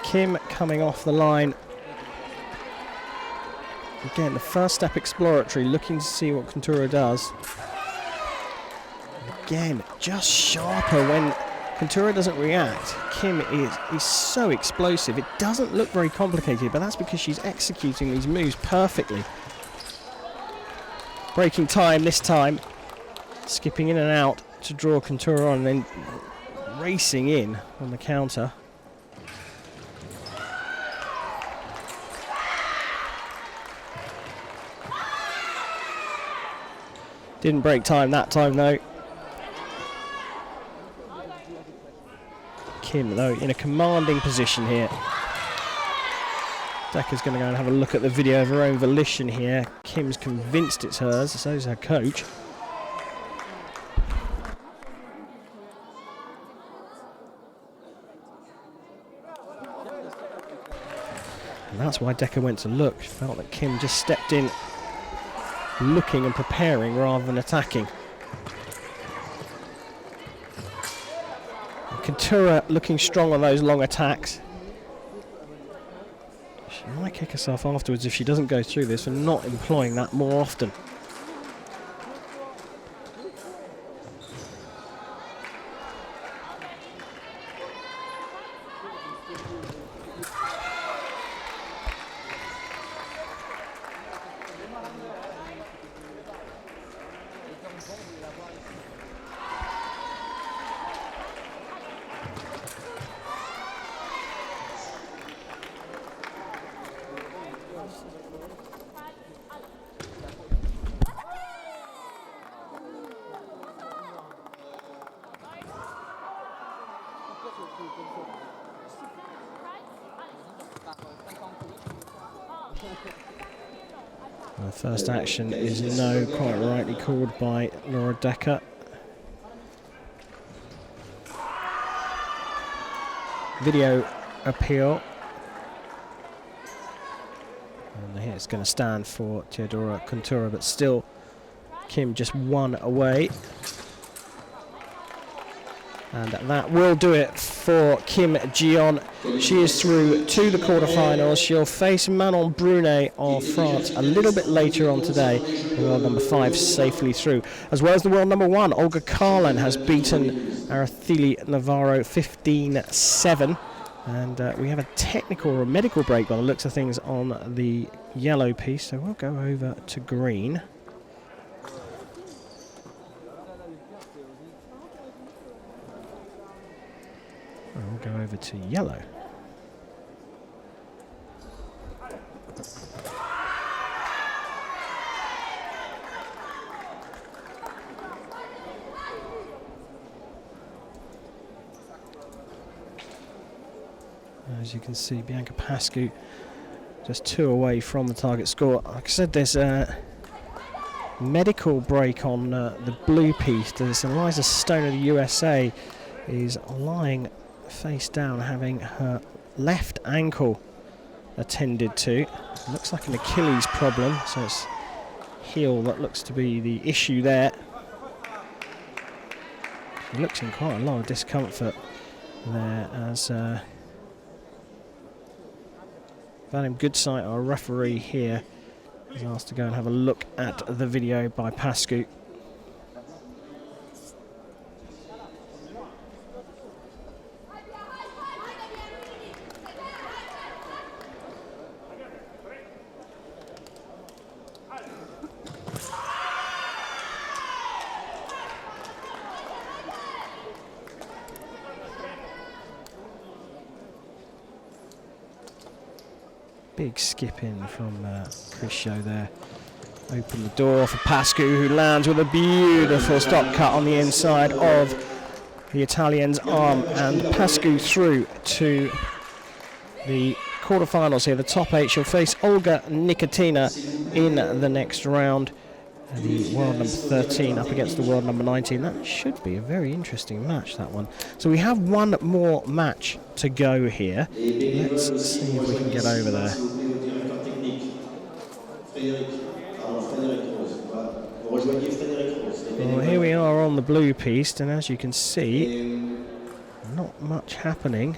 Kim coming off the line. Again, the first step exploratory, looking to see what Contura does. Again, just sharper when Contura doesn't react. Kim is so explosive. It doesn't look very complicated, but that's because she's executing these moves perfectly. Breaking time this time. Skipping in and out to draw Contura on, and then racing in on the counter. Didn't break time that time though. Kim though in a commanding position here. Decker's going to go and have a look at the video of her own volition here. Kim's convinced it's hers, so is her coach. And that's why Decker went to look. She felt that Kim just stepped in looking and preparing rather than attacking. Contura looking strong on those long attacks. She might kick herself afterwards if she doesn't go through this and not employing that more often. The first action is no, quite rightly called by Laura Decker. Video appeal. And here it's going to stand for Teodora Kuntura, but still Kim just one away. And that will do it for Kim Jion. She is through to the quarterfinals. She'll face Manon Brunet of France a little bit later on today. The world number 5 safely through. As well as the world number 1, Olga Karlan has beaten Araceli Navarro 15-7. And we have a technical or a medical break by the looks of things on the yellow piece. So we'll go over to green. We'll go over to yellow. As you can see, Bianca Pascu just 2 away from the target score. Like I said, there's a medical break on the blue piece. There's Eliza Stone of the USA is lying face down, having her left ankle attended to. Looks like an Achilles problem, so it's heel that looks to be the issue there. She looks in quite a lot of discomfort there as Vadim Goodsight, our referee here, is asked to go and have a look at the video by Pascu. Big skip in from Chris Show there. Open the door for Pascu, who lands with a beautiful stop cut on the inside of the Italian's arm, and Pascu through to the quarterfinals here. The top 8, she'll face Olga Nikitina in the next round. The world number 13 up against the world number 19. That should be a very interesting match, that one. So we have one more match to go here. Let's see if we can get over there. Well, here we are on the blue piece, and as you can see, not much happening.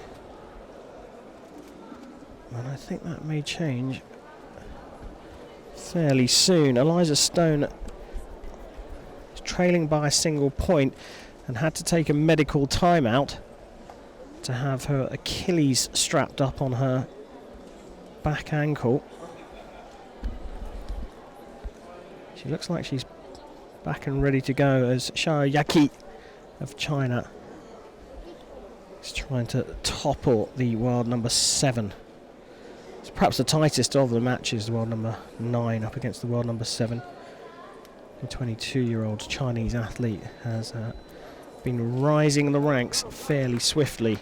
And I think that may change fairly soon. Eliza Stone is trailing by a single point and had to take a medical timeout to have her Achilles strapped up on her back ankle. She looks like she's back and ready to go as Xiao Yaqi of China is trying to topple the world number 7. It's perhaps the tightest of the matches, the world number 9 up against the world number 7. The 22-year-old Chinese athlete has been rising the ranks fairly swiftly.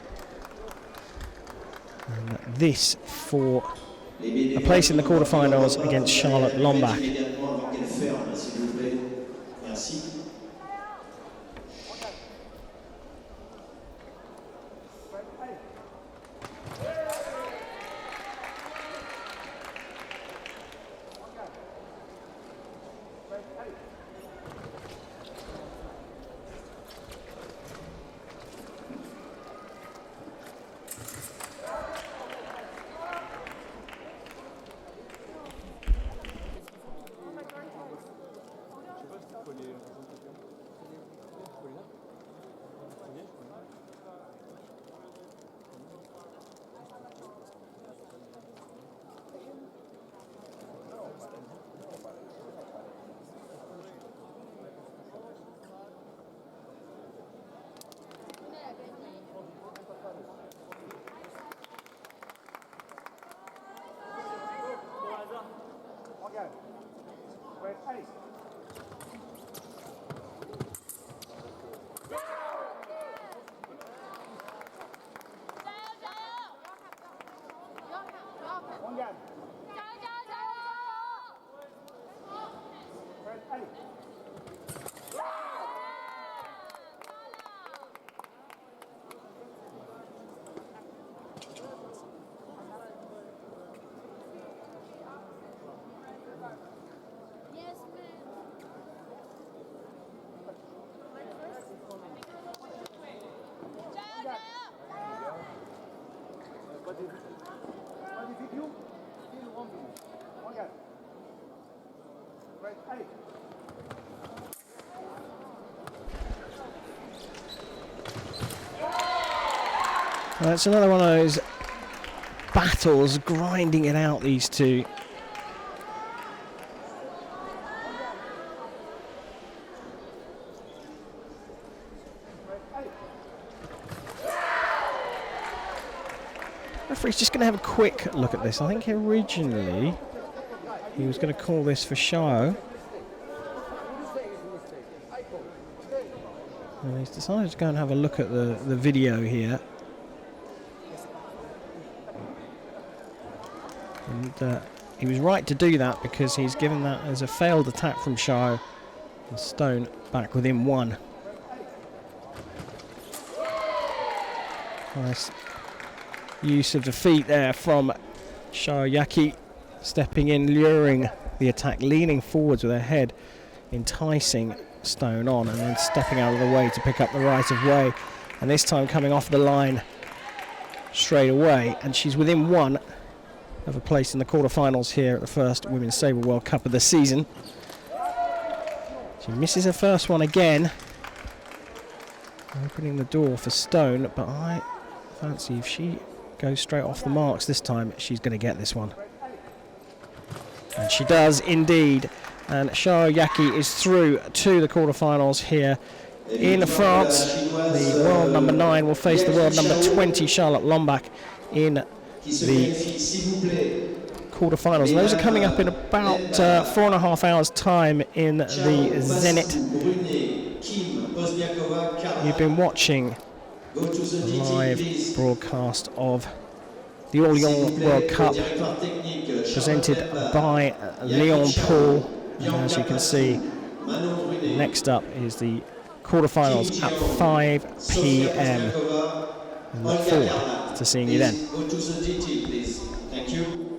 And this for a place in the quarterfinals against Charlotte Lombach. Individuelle, still 1 minute. Regarde. Right, allez. That's another one of those battles, grinding it out, these two. Referee's just going to have a quick look at this. I think originally he was going to call this for show. And he's decided to go and have a look at the video here. And he was right to do that because he's given that as a failed attack from Shao. And Stone back within 1. Nice use of the feet there from Shaoyaki, stepping in, luring the attack, leaning forwards with her head, enticing Stone on, and then stepping out of the way to pick up the right of way. And this time coming off the line straight away, and she's within 1 of a place in the quarterfinals here at the first Women's Sabre World Cup of the season. She misses her first one again, opening the door for Stone, but I fancy if she goes straight off the marks this time, she's going to get this one. And she does indeed. And Shaoyaki is through to the quarterfinals here in France. The world number 9 will face the world number 20, Charlotte Lombach, in the quarterfinals. And those are coming up in about 4.5 hours' time in the Zenit. You've been watching a live broadcast of the Orléans World Cup presented by Leon Paul. And as you can see, next up is the quarterfinals at 5 p.m. and look forward to seeing you then. Go to the DT, please. Thank you.